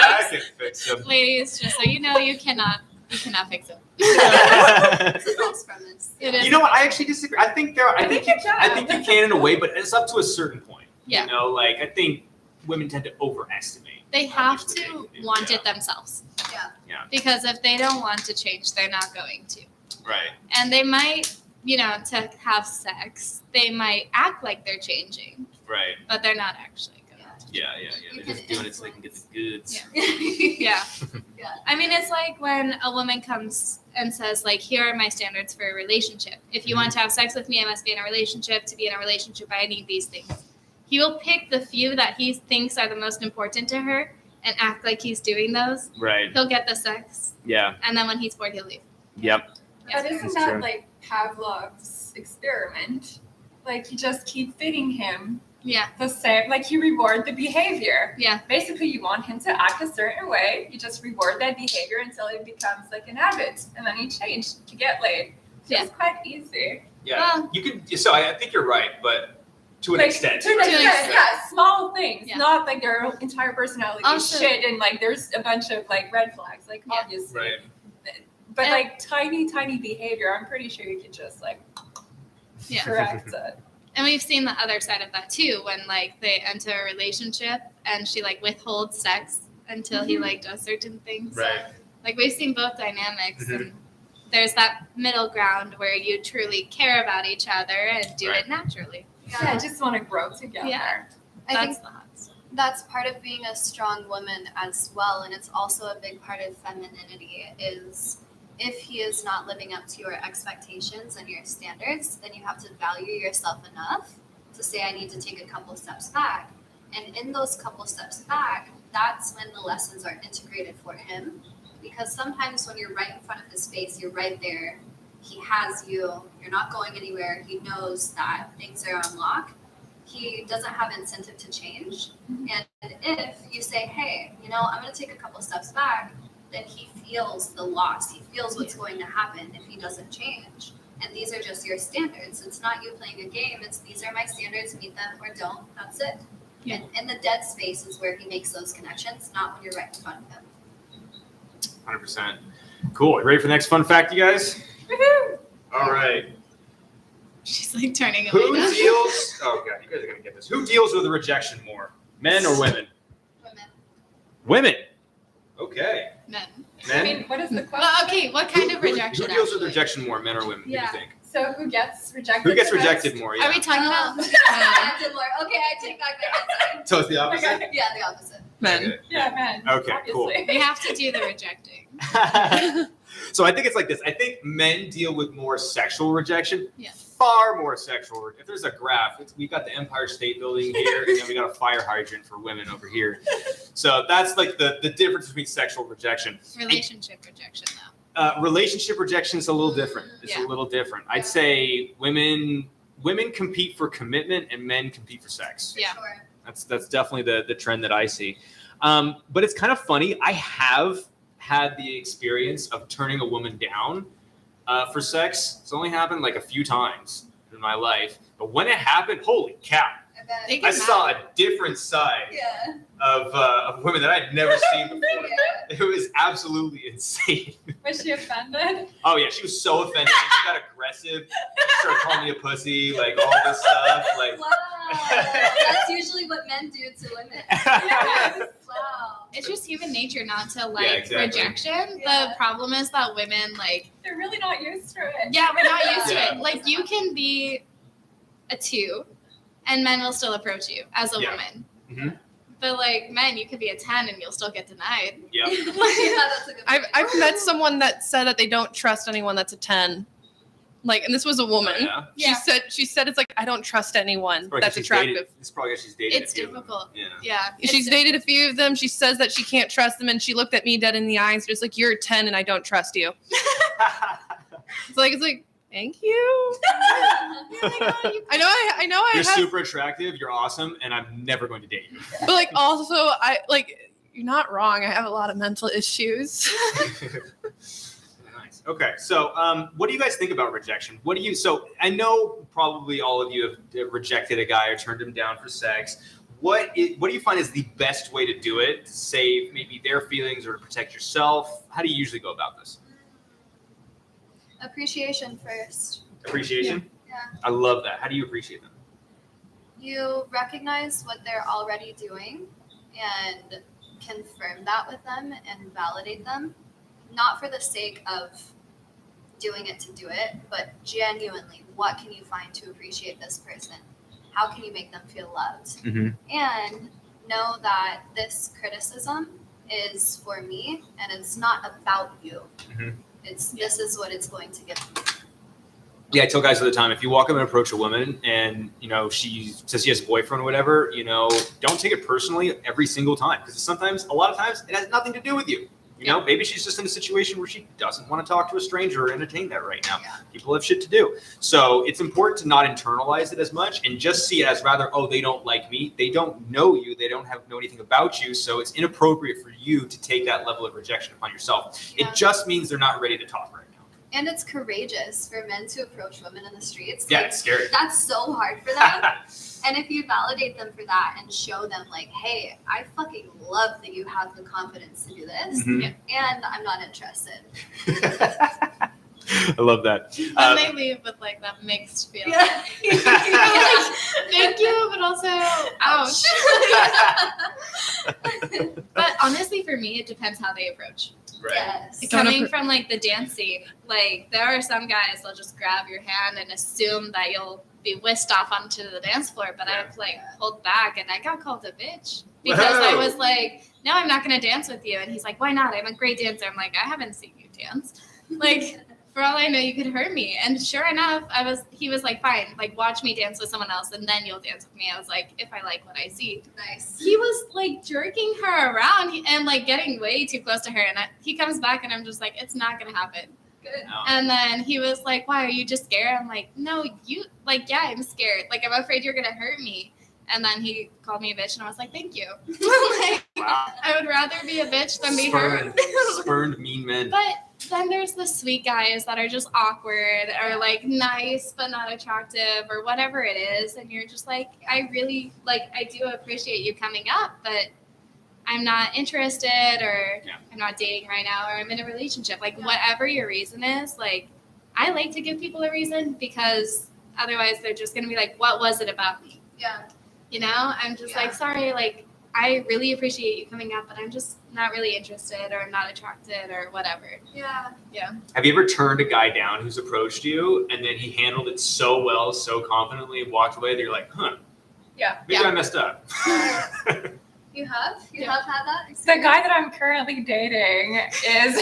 I can fix him. Ladies, just so you know, you cannot fix it. It's a false premise. It is. You know what? I actually disagree. I think you can in a way, but it's up to a certain point. Yeah. I think women tend to overestimate. They have obviously, to they do. want it themselves. Yeah. Because if they don't want to change, they're not going to. Right. And they might, to have sex, they might act like they're changing, Right. but they're not actually going to. Yeah. They're just doing it so they can get the goods. Yeah. Yeah. I mean, it's like when a woman comes and says, like, here are my standards for a relationship. If you want to have sex with me, I must be in a relationship. To be in a relationship, I need these things. He will pick the few that he thinks are the most important to her and act like he's doing those. Right. He'll get the sex. Yeah. And then when he's bored, he'll leave. Yep. But isn't That's that true. like Pavlov's experiment? Like you just keep feeding him Yeah. the same, like you reward the behavior. Yeah. Basically, you want him to act a certain way. You just reward that behavior until it becomes like an habit, and then you change to get laid. Yeah. It's quite easy. Yeah. Well- You can. So I think you're right, but to an Like, extent. To an To an extent, extent. yeah, small things, Yeah. not like their entire personality is Also- shit, and like there's a bunch of like red flags, like Yeah. obviously. Right. But And- like tiny behavior, I'm pretty sure you could just like Yeah. correct it. And we've seen the other side of that too, when like they enter a relationship and she like withholds sex until he like does certain things. Right. Like we've seen both dynamics, Mhm. and there's that middle ground where you truly care about each other and do Right. it naturally. Yeah, I just want to grow together. Yeah. I That's think the hot stuff. that's part of being a strong woman as well, and it's also a big part of femininity is if he is not living up to your expectations and your standards, then you have to value yourself enough to say I need to take a couple steps back. And in those couple steps back, that's when the lessons are integrated for him, because sometimes when you're right in front of his face, you're right there, he has you, you're not going anywhere, he knows that things are on lock, he doesn't have incentive to change. And if you say, hey, I'm going to take a couple steps back, then he feels the loss. He feels what's going to happen if he doesn't change. And these are just your standards. It's not you playing a game. It's these are my standards, meet them or don't. That's it. Yeah. And in the dead space is where he makes those connections, not when you're right in front of him. 100%. Cool. You ready for the next fun fact, you guys? Woohoo! All right. She's like turning away. Who now. deals? Oh god, you guys are gonna get this. Who deals with the rejection more, men or women? Women. Women. Okay. Men. I Men. mean, what is the question? Well, okay, what kind of rejection? Who deals with actually? rejection more, men or women? Yeah. What do you think? So who gets rejected? Who gets the most? rejected more? Are Yeah. we talking about? I did more. Okay, I take back my answer. So it's the opposite. Yeah, the opposite. Men. Okay. Yeah, man. Okay, cool. obviously. We have to do the rejecting. So I think it's like this. I think men deal with more sexual rejection. Yeah. Far more sexual. If there's a graph, we got the Empire State Building here, and then we got a fire hydrant for women over here. So that's like the difference between sexual rejection. Relationship rejection, though. Relationship rejection is a little different. It's Yeah. a little different. I'd say women compete for commitment and men compete for sex. Yeah. Sure. That's definitely the trend that I see. But it's kind of funny. I have had the experience of turning a woman down for sex. It's only happened like a few times in my life. But when it happened, holy cow. I bet. They I get saw mad. a different side Yeah. of women that I'd never seen before. Yeah. It was absolutely insane. Was she offended? Oh yeah, she was so offended. She got aggressive. She started calling me a pussy, like all this stuff. Like, Wow. That's usually what men do to women. Wow. It's just human nature not to like Yeah, exactly. rejection. Yeah. The problem is that women like, They're really not used to it. yeah, we're not used Yeah. to it. Like you can be a 2 and men will still approach you as a Yeah. woman. Mhm. But like men, you could be a 10 and you'll still get denied. yeah. Yeah, that's a good point. I've met someone that said that they don't trust anyone that's a 10. Like, and this was a woman. Yeah. Yeah. She said it's like, I don't trust anyone Probably that's 'cause she's attractive. dated- It's probably 'cause she's dated. It's a few of them. difficult. Yeah. Yeah. She's it's dated a few of them. She says that she can't trust them, and she looked at me dead in the eyes, just like, you're a 10 and I don't trust you. It's like, thank you. I know I You're have, super attractive. You're awesome, and I'm never going to date you. but like also I like, you're not wrong. I have a lot of mental issues. Nice. Okay, so what do you guys think about rejection? So I know probably all of you have rejected a guy or turned him down for sex. What do you find is the best way to do it to save maybe their feelings or to protect yourself? How do you usually go about this? Appreciation first. Appreciation? Yeah. I love that. How do you appreciate them? You recognize what they're already doing and confirm that with them and validate them, not for the sake of doing it to do it, but genuinely, what can you find to appreciate this person? How can you make them feel loved? Mm-hmm. And know that this criticism is for me and it's not about you. Mhm. This is what it's going to give me. Yeah, I tell guys all the time, if you walk up and approach a woman and, she says she has a boyfriend or whatever, don't take it personally every single time. Because a lot of times, it has nothing to do with you. You know, maybe she's just in a situation where she doesn't want to talk to a stranger or entertain that right now. Yeah. People have shit to do. So it's important to not internalize it as much and just see it as rather, oh, they don't like me. They don't know you. They don't know anything about you. So it's inappropriate for you to take that level of rejection upon yourself. Yeah. It just means they're not ready to talk right now. And it's courageous for men to approach women in the streets. Yeah, Like, it's scary. that's so hard for them. And if you validate them for that and show them like, hey, I fucking love that you have the confidence to do this, Mhm. and I'm not interested. I love that. Then they leave with like that mixed feeling. Yeah. Thank you, but also ouch. But honestly, for me, it depends how they approach. Right. Yes. Don't Coming appro- from like the dance scene, like there are some guys that'll just grab your hand and assume that you'll be whisked off onto the dance floor. But I've like pulled back and I got called a bitch because I Whoa. was like, no, I'm not gonna dance with you. And he's like, why not? I'm a great dancer. I'm like, I haven't seen you dance. Like, for all I know, you could hurt me. And sure enough, he was like, fine, like watch me dance with someone else and then you'll dance with me. I was like, if I like what I see. Nice. He was like jerking her around and like getting way too close to her. And he comes back and I'm just like, it's not going to happen. Good. No. And then he was like, why, are you just scared? I'm like, no, yeah, I'm scared. Like, I'm afraid you're going to hurt me. And then he called me a bitch and I was like, thank you. Like, Wow. I would rather be a bitch than be hurt. Spurned mean men. But then there's the sweet guys that are just awkward or like nice but not attractive or whatever it is. And you're just like, I really, like, I do appreciate you coming up, but I'm not interested or I'm not dating right now or I'm in a relationship. Like, whatever your reason is, like, I like to give people a reason because otherwise they're just going to be like, what was it about me? Yeah. You know, I'm just like, sorry, like, I really appreciate you coming up, but I'm just not really interested or I'm not attracted or whatever. Yeah. Have you ever turned a guy down who's approached you and then he handled it so well, so confidently and walked away that you're like, huh, Yeah. maybe I messed up. You have? You Yeah. have had that The experience? guy that I'm currently dating is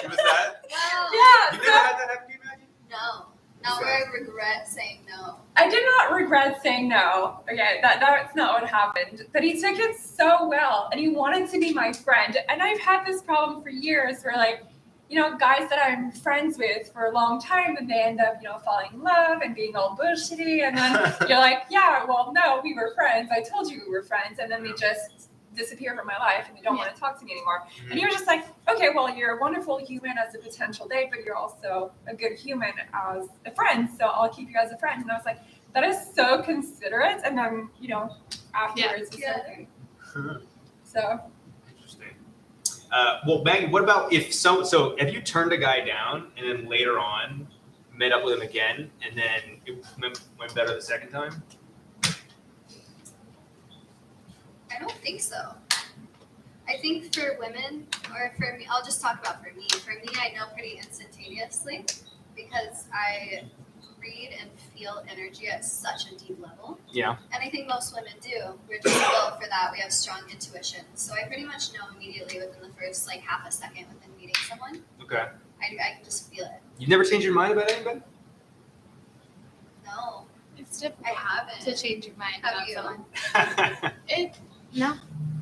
Who was that? Well, yeah. You So never had that happen to you, Maggie? no. Not where I regret saying no. I did not regret saying no. Okay, that's not what happened. But he took it so well, and he wanted to be my friend. And I've had this problem for years, where like, you know, guys that I'm friends with for a long time, and they end up, you know, falling in love and being all bullshitty, and then you're like, yeah, well, no, we were friends. I told you we were friends, and then they just disappear from my life, and they don't want to talk to me anymore. And he was just like, okay, well, you're a wonderful human as a potential date, but you're also a good human as a friend, so I'll keep you as a friend. And I was like, that is so considerate. And then, you know, afterwards, it's okay. So, Interesting. Well, Maggie, what about if so have you turned a guy down and then later on met up with him again and then it went better the second time? I don't think so. I think for women, or for me, I'll just talk about for me. For me, I know pretty instantaneously because I read and feel energy at such a deep level. Yeah. And I think most women do. We're just built for that. We have strong intuition. So I pretty much know immediately within the first like half a second within meeting someone. Okay. I can just feel it. You've never changed your mind about anybody? No, It's I difficult haven't. to change your mind Have about you? someone. No,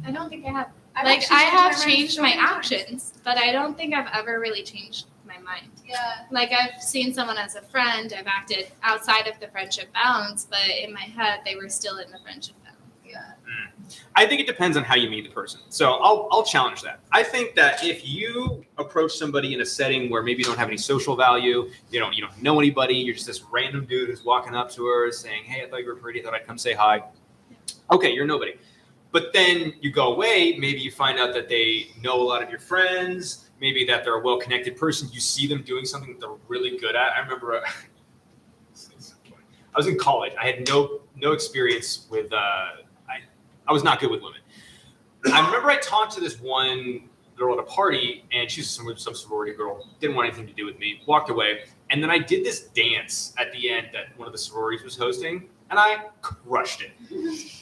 I don't think I have. I've Like, actually I changed have my mind changed so my many times. actions, but I don't think I've ever really changed my mind. Yeah. Like, I've seen someone as a friend, I've acted outside of the friendship bounds, but in my head, they were still in the friendship bounds. Yeah. I think it depends on how you meet the person. So I'll challenge that. I think that if you approach somebody in a setting where maybe you don't have any social value, you don't know anybody, you're just this random dude who's walking up to her saying, "Hey, I thought you were pretty, I thought I'd come say hi." Okay, you're nobody. But then you go away, maybe you find out that they know a lot of your friends, maybe that they're a well-connected person. You see them doing something that they're really good at. I remember I was in college. I had no experience with I was not good with women. I remember I talked to this one girl at a party, and she's some sorority girl, didn't want anything to do with me, walked away. And then I did this dance at the end that one of the sororities was hosting, and I crushed it.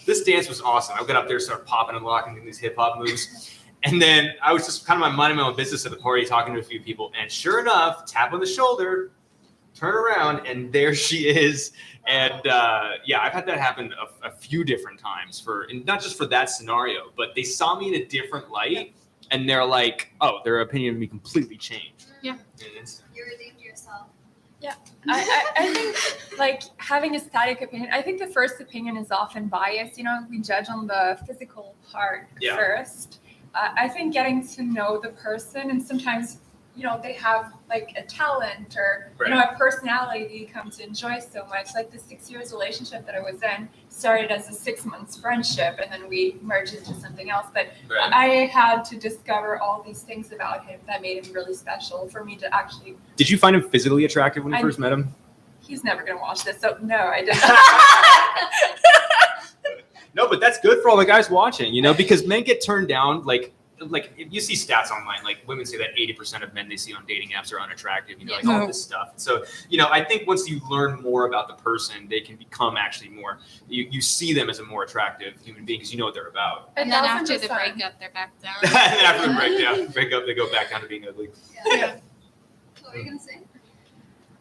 This dance was awesome. I got up there, started popping and locking, doing these hip hop moves. And then I was just kind of minding my own business at the party, talking to a few people. And sure enough, tap on the shoulder, turn around, and there she is. And I've had that happen a few different times and not just for that scenario, but they saw me in a different light. and they're like, oh, their opinion of me completely changed. Yeah. In an instant. You redeemed yourself. I think like having a static opinion, I think the first opinion is often biased. We judge on the physical part Yeah. first. I think getting to know the person, and sometimes they have like a talent or a personality that you come to enjoy so much. Like the 6 years relationship that I was in started as a 6 months friendship, and then we merged into something else. But Right. I had to discover all these things about him that made him really special for me to actually. Did you find him physically attractive when you I- first met him? He's never gonna watch this, so no, I didn't. No, but that's good for all the guys watching, because men get turned down. Like if you see stats online, like women say that 80% of men they see on dating apps are unattractive, like all this stuff. So, I think once you learn more about the person, they can become actually more, you see them as a more attractive human being because you know what they're about. And then after the 1,000%. breakup, they're back down. And then after the breakup, they go back down to being ugly. Yeah. What were you gonna say?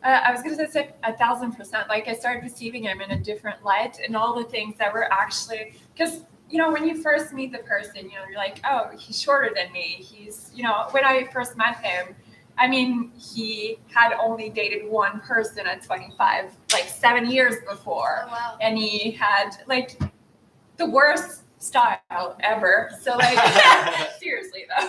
I was going to say 1,000%. Like I started perceiving him in a different light, and all the things that were actually, because when you first meet the person, you're like, oh, he's shorter than me. He's, when I first met him, I mean, he had only dated one person at 25, like 7 years before, Oh wow. and he had like the worst style ever. So like, seriously though.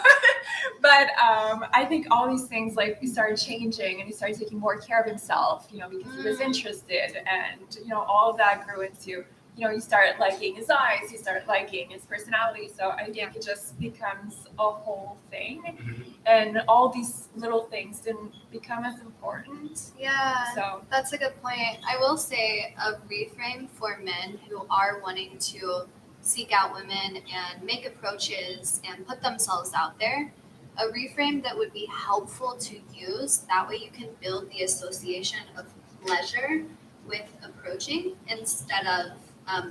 But I think all these things, like he started changing and he started taking more care of himself, because he was interested, and all of that grew into, you start liking his eyes, you start liking his personality. So I think it just becomes a whole thing, and all these little things didn't become as important. Yeah. So That's a good point. I will say a reframe for men who are wanting to seek out women and make approaches and put themselves out there. A reframe that would be helpful to use, that way you can build the association of pleasure with approaching instead of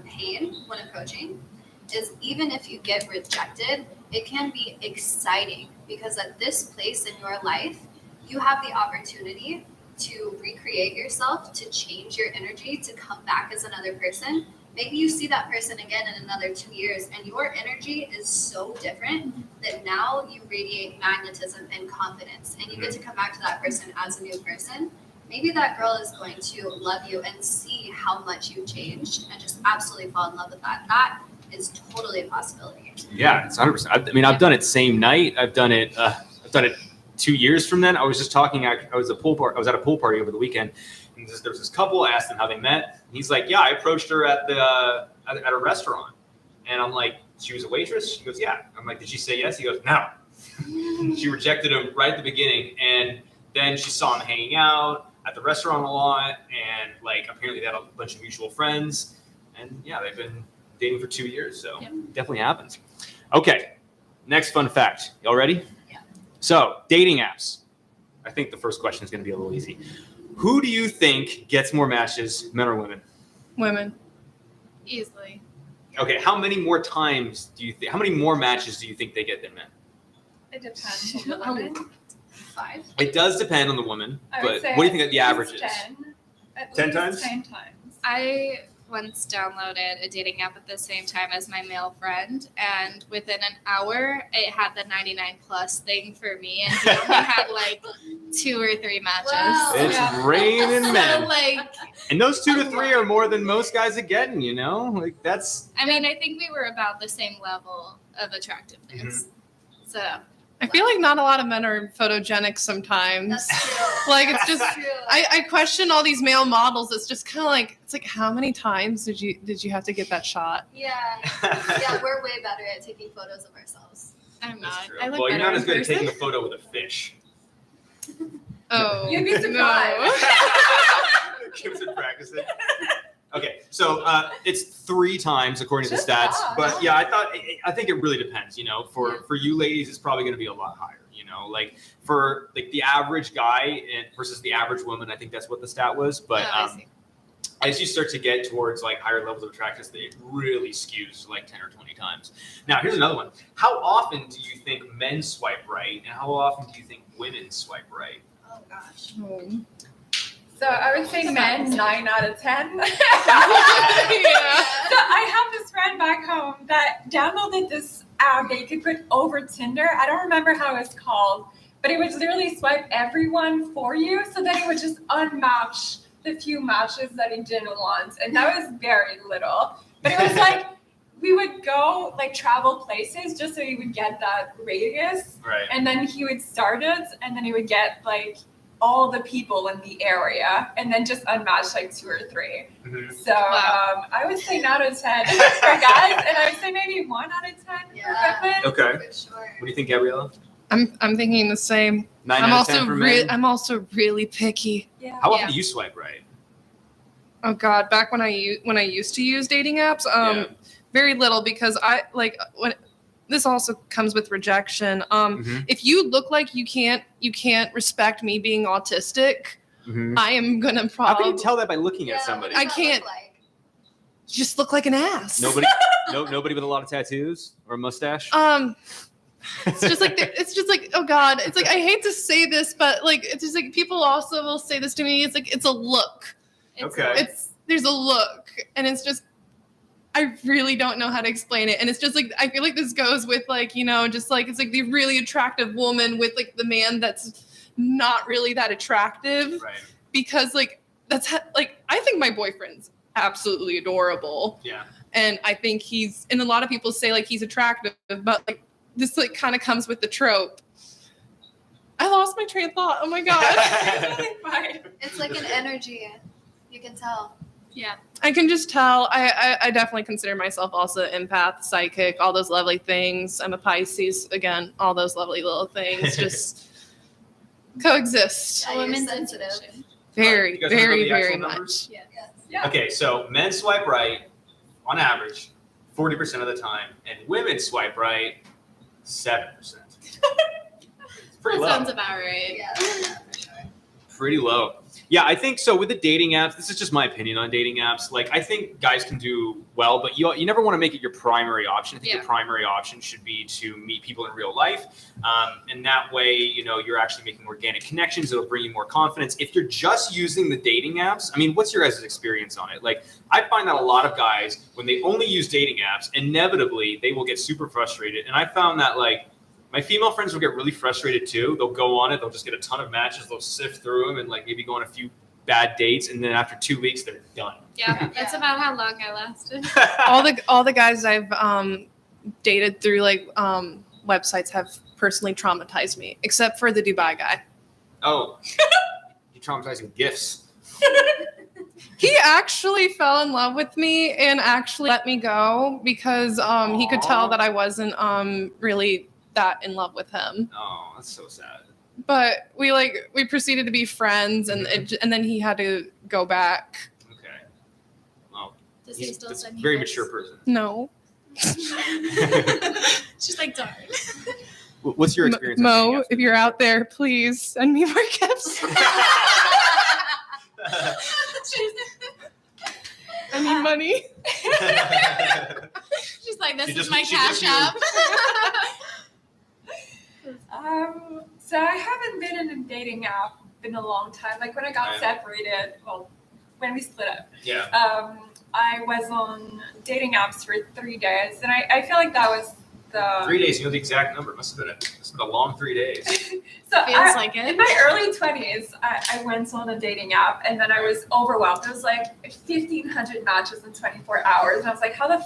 pain when approaching, is even if you get rejected, it can be exciting because at this place in your life, you have the opportunity to recreate yourself, to change your energy, to come back as another person. Maybe you see that person again in another 2 years and your energy is so different that now you radiate magnetism and confidence, and you get to come back to that person as a new person. Maybe that girl is going to love you and see how much you changed and just absolutely fall in love with that. That is totally a possibility. Yeah, it's 100%. I mean, I've done it same night. I've done it 2 years from then. I was just talking. I was at a pool party over the weekend. And there was this couple. I asked them how they met. And he's like, "Yeah, I approached her at a restaurant." And I'm like, "She was a waitress?" She goes, "Yeah." I'm like, "Did she say yes?" He goes, "No." She rejected him right at the beginning, and then she saw him hanging out at the restaurant a lot, and like apparently they had a bunch of mutual friends, and yeah, they've been dating for 2 years. So definitely happens. Okay, next fun fact. Y'all ready? Yeah. So dating apps. I think the first question is going to be a little easy. Who do you think gets more matches, men or women? Women. Easily. Okay, how many more times do you think? How many more matches do you think they get than men? it depends on the woman. 5. It does depend on the woman, I would but say what do you think that the at average least is? 10. At 10 least times? 10 times. I once downloaded a dating app at the same time as my male friend, and within an hour, it had the 99 plus thing for me, and he only had like 2 or 3 matches. Wow. It's Yeah. raining So men, like, and those 2 to 3 are more than most guys are getting. Like that's. I mean, I think we were about the same level of attractiveness. So I feel like not a lot of men are photogenic sometimes. That's true. Like it's just That's true. I question all these male models. It's just kind of like it's like how many times did you have to get that shot? Yeah. Yeah, we're way better at taking photos of ourselves. I'm That's not. true. I look Well, you're better not as in good at person. taking a photo with a fish. Oh, You'd be surprised. Kim's been practicing. Okay, so it's 3 times according to the Just stats, about, but huh? yeah, I think it really depends. For you ladies, it's probably going to be a lot higher. Like for like the average guy versus the average woman, I think that's what the stat was. But Oh, I see. as you start to get towards like higher levels of attractiveness, it really skews to like 10 or 20 times. Now, here's another one. How often do you think men swipe right, and how often do you think women swipe right? Oh gosh. So I would say men 9 out of 10. yeah. So I have this friend back home that downloaded this app that you could put over Tinder. I don't remember how it's called, but it would literally swipe everyone for you, so that it would just unmatch the few matches that he didn't want. And that was very little. But it was like, we would go like travel places just so he would get that radius. Right. And then he would start it, and then he would get like all the people in the area, and then just unmatch like 2 or 3. Mhm. So Wow. I would say 9 out of 10 for guys, and I would say maybe 1 out of 10 Yeah. for women. Okay. For sure. What do you think, Gabriella? I'm thinking the same. 9 I'm out of 10 also for men? I'm also really picky. Yeah. How often Yeah. do you swipe right? Oh God, back when I used to use dating apps, Yeah. very little, because I like when this also comes with rejection. Mhm. If you look like you can't respect me being autistic, Mhm. I am gonna How probably can you tell that by looking Yeah, at what somebody? does I that can't- look like? just look like an ass. Nobody, nobody with a lot of tattoos or a mustache. It's just like oh God, it's like, I hate to say this, but like it's just like people also will say this to me. It's like, it's a look. Okay. There's a look, and it's just, I really don't know how to explain it. And it's just like, I feel like this goes with like, just like, it's like the really attractive woman with like the man that's not really that attractive, Right. because like like I think my boyfriend's absolutely adorable, Yeah. and I think and a lot of people say like he's attractive, but like this like kind of comes with the trope. I lost my train of thought. Oh my God. Fine. It's like an energy. You can tell. Yeah. I can just tell. I definitely consider myself also empath, psychic, all those lovely things. I'm a Pisces, again, all those lovely little things just coexist. Yeah, A you're woman's sensitive. intuition. Very, You guys wanna go very, to the actual very numbers? much. Yes. Yeah. Okay, so men swipe right on average 40% of the time, and women swipe right 7%. It's pretty That low. sounds about right. Yeah, for sure. Pretty low. Yeah, I think so. With the dating apps, this is just my opinion on dating apps. Like, I think guys can do well, but you never want to make it your primary option. I think your Yeah. primary option should be to meet people in real life, and that way, you're actually making organic connections. It'll bring you more confidence. If you're just using the dating apps, I mean, what's your guys' experience on it? Like, I find that a lot of guys, when they only use dating apps, inevitably they will get super frustrated. And I found that like, my female friends will get really frustrated too. They'll go on it. They'll just get a ton of matches. They'll sift through them and like maybe go on a few bad dates. And then after 2 weeks, they're done. Yeah, that's about how long I lasted. All the guys I've dated through like websites have personally traumatized me, except for the Dubai guy. Oh, you traumatizing gifts. He actually fell in love with me and actually let me go because he could tell Aw. that I wasn't really that in love with him. Oh, that's so sad. But we proceeded to be friends, and and then he had to go back. Okay. Well, Does he he's still that's send a you very gifts? mature person. No. She's like, darn. What's your experience? on Mo, dating if you're out there, please send me more gifts. I need money. apps? She's like, this She is just- my she cash just app. So I haven't been in a dating app in a long time. Like when I got Right. separated, well, when we split up, Yeah. I was on dating apps for 3 days, and I feel like that was the 3 days. You know the exact number. Must have been a long 3 days. So Feels like in it. my early 20s, I went on a dating app, and then I was overwhelmed. It was like 1,500 matches in 24 hours, and I was like, how the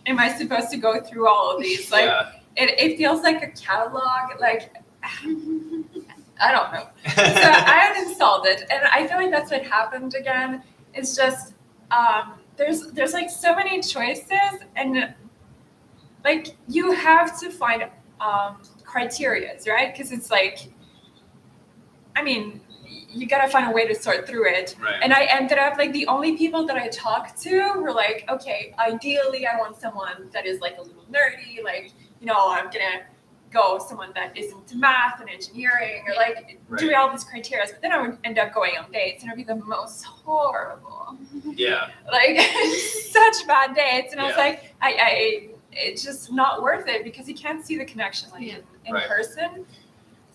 am I supposed to go through all of these? Like, Yeah. it feels like a catalog. Like, I don't know. So I uninstalled it, and I feel like that's what happened again. It's just there's like so many choices, and like you have to find criterias, right? Because it's like, I mean, you gotta find a way to sort through it. Right. And I ended up like the only people that I talked to were like, okay, ideally I want someone that is like a little nerdy, like, I'm gonna go with someone that is into math and engineering, or like doing all these criteria. But then I would end up going on dates, and it would be the most horrible, Yeah. like such bad dates. And I was Yeah. like, it's just not worth it because you can't see the connection like in Right. person.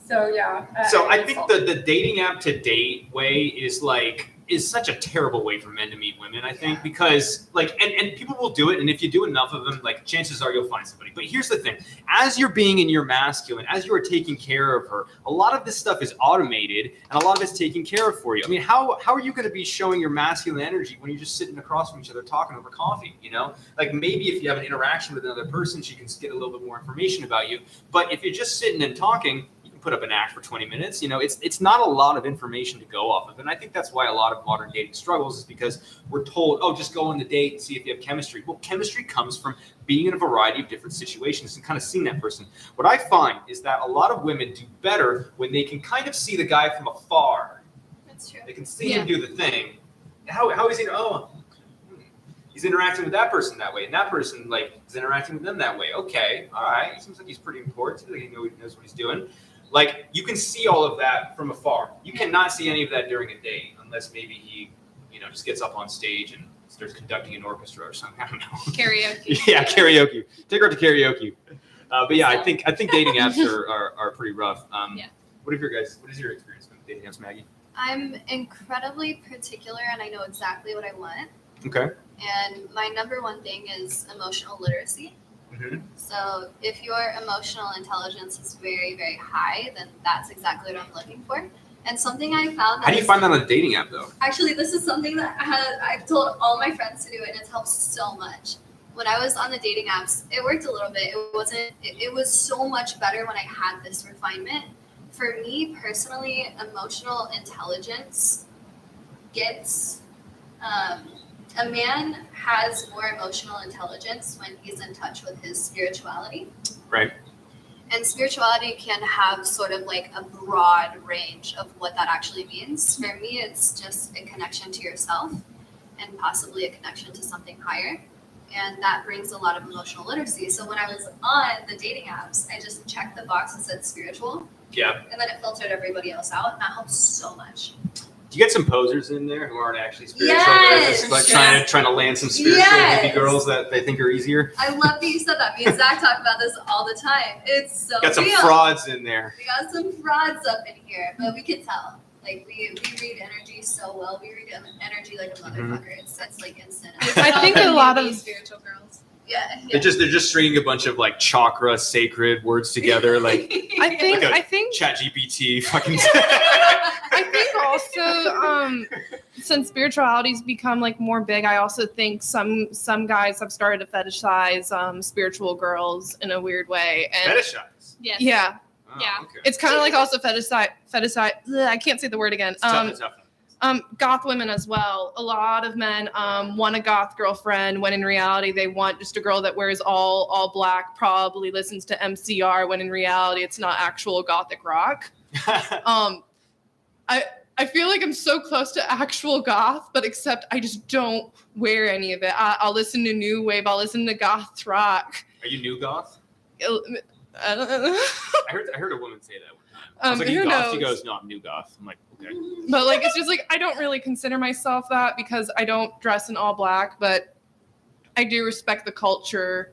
So yeah. So I think uninstalled it. the dating app to date way is like is such a terrible way for men to meet women, I think, because like, and people will do it. And if you do enough of them, like chances are you'll find somebody. But here's the thing, as you're being in your masculine, as you are taking care of her, a lot of this stuff is automated and a lot of it's taken care of for you. I mean, how are you going to be showing your masculine energy when you're just sitting across from each other talking over coffee, you know? Like maybe if you have an interaction with another person, she can get a little bit more information about you. But if you're just sitting and talking, put up an act for 20 minutes, you know, it's not a lot of information to go off of. And I think that's why a lot of modern dating struggles, is because we're told, oh, just go on the date and see if you have chemistry. Well, chemistry comes from being in a variety of different situations and kind of seeing that person. What I find is that a lot of women do better when they can kind of see the guy from afar. That's true. They can see him do the thing. How is he? Oh, he's interacting with that person that way, and that person like is interacting with them that way. Okay, all right. It seems like he's pretty important. Seems like he knows what he's doing. Like, you can see all of that from afar. You cannot see any of that during a date unless maybe he, you know, just gets up on stage and starts conducting an orchestra or something. I don't know. Karaoke. Yeah, karaoke. Take her to karaoke. But yeah, I think dating apps are pretty rough. Yeah. What is your experience with dating apps, Maggie? I'm incredibly particular and I know exactly what I want. Okay. And my number one thing is emotional literacy. Mm-hmm. So if your emotional intelligence is very, very high, then that's exactly what I'm looking for. And something I found. How do you find that on a dating app, though? Actually, this is something that I've told all my friends to do, and it's helped so much. When I was on the dating apps, it worked a little bit. It was so much better when I had this refinement. For me personally, emotional intelligence gets. A man has more emotional intelligence when he's in touch with his spirituality. Right. And spirituality can have sort of like a broad range of what that actually means. For me, it's just a connection to yourself and possibly a connection to something higher. And that brings a lot of emotional literacy. So when I was on the dating apps, I just checked the box that said spiritual. Yeah. And then it filtered everybody else out. And that helps so much. Do you get some posers in there who aren't actually spiritual? Yes. They're just like trying to land some spiritual hippie girls that they think are easier. I love that you said that. Me and Zach talk about this all the time. It's so Got some real. frauds in there. We got some frauds up in here, but we can tell. Like we read energy so well. We read energy like a motherfucker. It's like instant. I think a lot of spiritual girls. Yeah. They're just stringing a bunch of like chakra sacred words together, like I think like a I think ChatGPT fucking. I think also since spirituality's become like more big, I also think some guys have started to fetishize spiritual girls in a weird way. And Fetishize. Yes. yeah, Oh, Yeah. okay. it's kind of like also fetishize. I can't say the word again. It's tough. Goth women as well. A lot of men want a goth girlfriend when in reality they want just a girl that wears all black, probably listens to MCR when in reality it's not actual gothic rock. I feel like I'm so close to actual goth, but except I just don't wear any of it. I'll listen to new wave. I'll listen to goth rock. Are you new goth? I don't know. I heard a woman say that one time. I was like, who you goth? knows? She goes, no, I'm new goth. I'm like, okay. But like it's just like I don't really consider myself that because I don't dress in all black, but I do respect the culture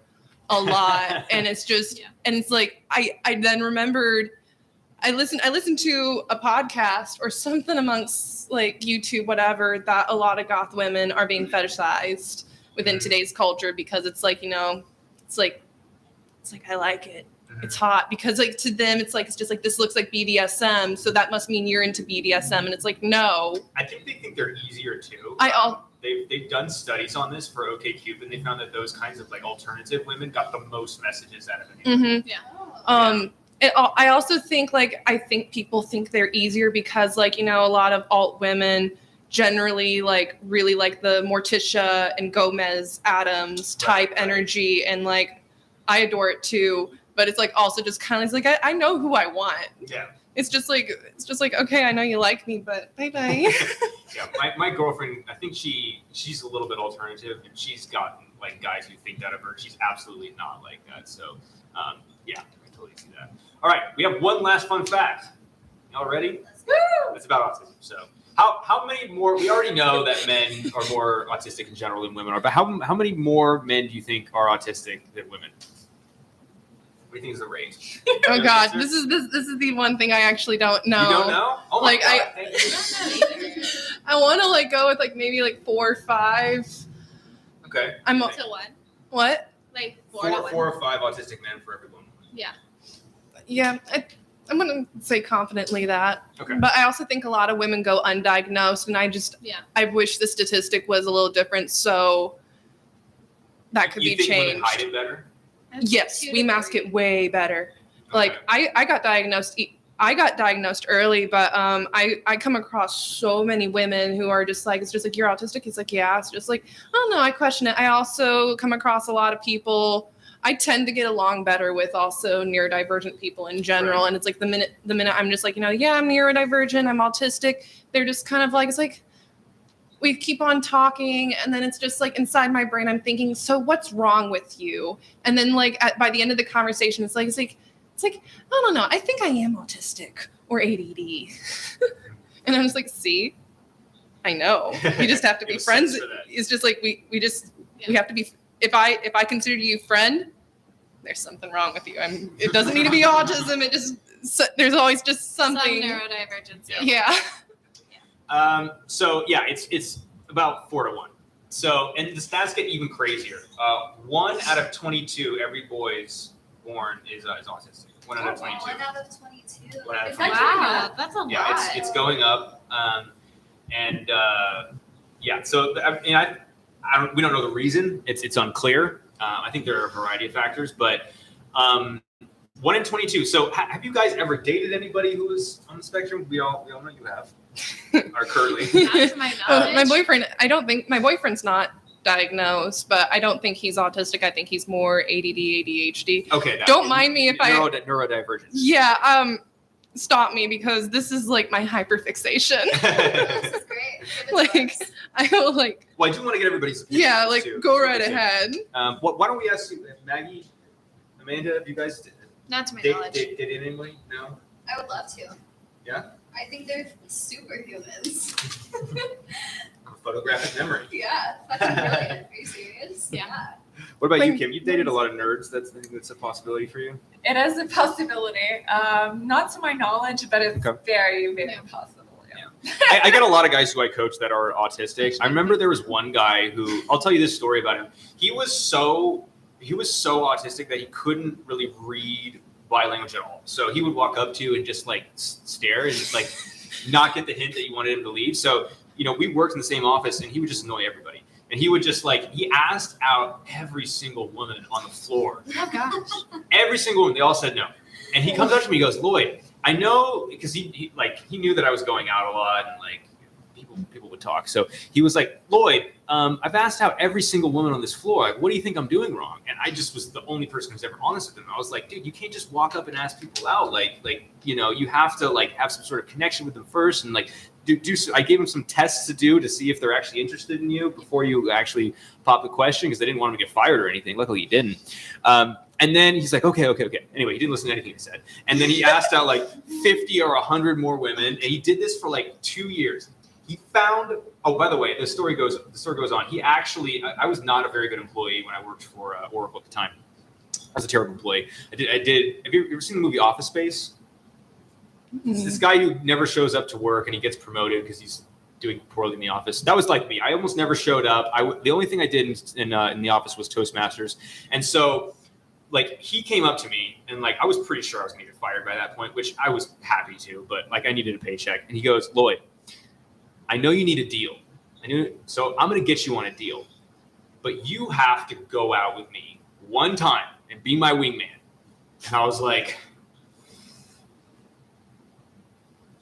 a lot. And it's just and it's like I then remembered I listened to a podcast or something amongst like YouTube, whatever, that a lot of goth women are being fetishized within today's culture because it's like, you know, it's like I like it. It's hot because like to them it's just like this looks like BDSM, so that must mean you're into BDSM, and it's like no. I think they think they're easier too. They've done studies on this for OkCupid, and they found that those kinds of like alternative women got the most messages out of anyone. I also think I think people think they're easier because like, you know, a lot of alt women generally like really like the Morticia and Gomez Adams type energy, and like I adore it too. But it's like also just kind of like I know who I want. Yeah. It's just like okay, I know you like me, but bye bye. Yeah, my girlfriend, I think she's a little bit alternative, and she's gotten like guys who think that of her. She's absolutely not like that. So yeah, I totally see that. All right, we have one last fun fact. Y'all ready? It's about autism. So how many more? We already know that men are more autistic in general than women are, but how many more men do you think are autistic than women? What do you think is the rate? Oh God, this is the one thing I actually don't know. You don't know? Oh my Like, God, I- thank you. I want to like go with like maybe like 4 or 5. Okay. I'm To one. what? Like 4 Four, to 1. 4 or 5 autistic men for every woman. Yeah. Yeah, I'm gonna say confidently that. Okay. But I also think a lot of women go undiagnosed, and I wish the statistic was a little different, so that could You be think changed. women hide it better? Yes, 2 we to mask 3. it way better. Okay. Like I got diagnosed. I got diagnosed early, but I come across so many women who are just like, it's just like, you're autistic. It's like, yeah. It's just like, oh no, I question it. I also come across a lot of people. I tend to get along better with also neurodivergent people in general. Right. And it's like the minute I'm just like, yeah, I'm neurodivergent, I'm autistic. They're just kind of like, it's like, we keep on talking, and then it's just like inside my brain, I'm thinking, so what's wrong with you? And then like by the end of the conversation, it's like, I don't know. I think I am autistic or ADD. And I'm just like, see, I know. We just have to It be was friends. sense for that. It's just like we have to be. If I consider you friend, there's something wrong with you. It doesn't need to be autism. It just there's always just something. Some neurodivergence. Yeah. So yeah, it's about 4 to 1. So, and the stats get even crazier. 1 out of 22 every boy's born is autistic. 1 out of 22. 1 out of 22. 1 out of It's 22. actually Wow, that's a Yeah, lot. it's going up. Yeah, so we don't know the reason. It's unclear. I think there are a variety of factors, but 1 in 22. So have you guys ever dated anybody who was on the spectrum? We all know you have. Or currently. Not to my Well, my knowledge. my boyfriend's not diagnosed, but I don't think he's autistic. I think he's more ADD, ADHD. Okay. Don't mind me if I- neurodivergent. Yeah, stop me because this is like my hyperfixation. This is great. Give it to Like, us. I will like, Well, I do want to get everybody's opinion yeah, on this like too. go right Too. ahead. Why don't we ask you, Maggie, Amanda, have you guys Not to my dated knowledge. anybody? No? I would love to. Yeah? I think they're superhumans. Photographic memory. Yeah, fucking brilliant. Are you serious? Yeah. What about you, Like- Kim? You've dated a lot of nerds. I think that's a possibility for you. It is a possibility. Not to my knowledge, but it's Okay. very, very Yeah. possible. Yeah. I got a lot of guys who I coach that are autistic. I remember there was one guy who, I'll tell you this story about him. He was so autistic that he couldn't really read body language at all. So he would walk up to you and just like stare and just like not get the hint that you wanted him to leave. So, we worked in the same office and he would just annoy everybody. And he would just like, he asked out every single woman on the floor. Oh gosh. Every single one. They all said no. And he comes up to me, he goes, Lloyd, I know, because he knew that I was going out a lot and like people would talk. So he was like, Lloyd, I've asked out every single woman on this floor. Like, what do you think I'm doing wrong? And I just was the only person who's ever honest with him. I was like, dude, you can't just walk up and ask people out. You have to like have some sort of connection with them first and like do. I gave him some tests to do to see if they're actually interested in you before you actually pop the question because they didn't want him to get fired or anything. Luckily, he didn't. And then he's like, okay. Anyway, he didn't listen to anything I said. And then he asked out like 50 or 100 more women. And he did this for like 2 years. He found, oh, by the way, the story goes on. He actually, I was not a very good employee when I worked for Oracle at the time. I was a terrible employee. Have you ever seen the movie Office Space? It's this guy who never shows up to work and he gets promoted because he's doing poorly in the office. That was like me. I almost never showed up. The only thing I did in the office was Toastmasters. And so like he came up to me and like I was pretty sure I was going to get fired by that point, which I was happy to, but like I needed a paycheck. And he goes, Lloyd, I know you need a deal. So I'm going to get you on a deal, but you have to go out with me one time and be my wingman. And I was like,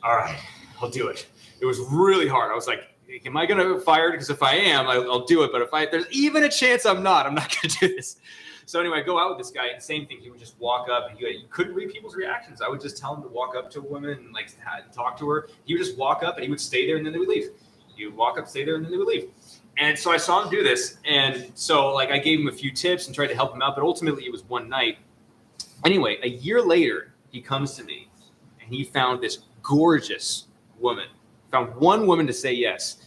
all right, I'll do it. It was really hard. I was like, am I going to get fired? Because if I am, I'll do it. But if there's even a chance I'm not going to do this. So anyway, I go out with this guy and same thing. He would just walk up and you couldn't read people's reactions. I would just tell him to walk up to a woman and like talk to her. He would just walk up and he would stay there and then they would leave. He would walk up, stay there, and then they would leave. And so I saw him do this. And so like I gave him a few tips and tried to help him out, but ultimately it was one night. Anyway, a year later, he comes to me and he found this gorgeous woman. Found one woman to say yes.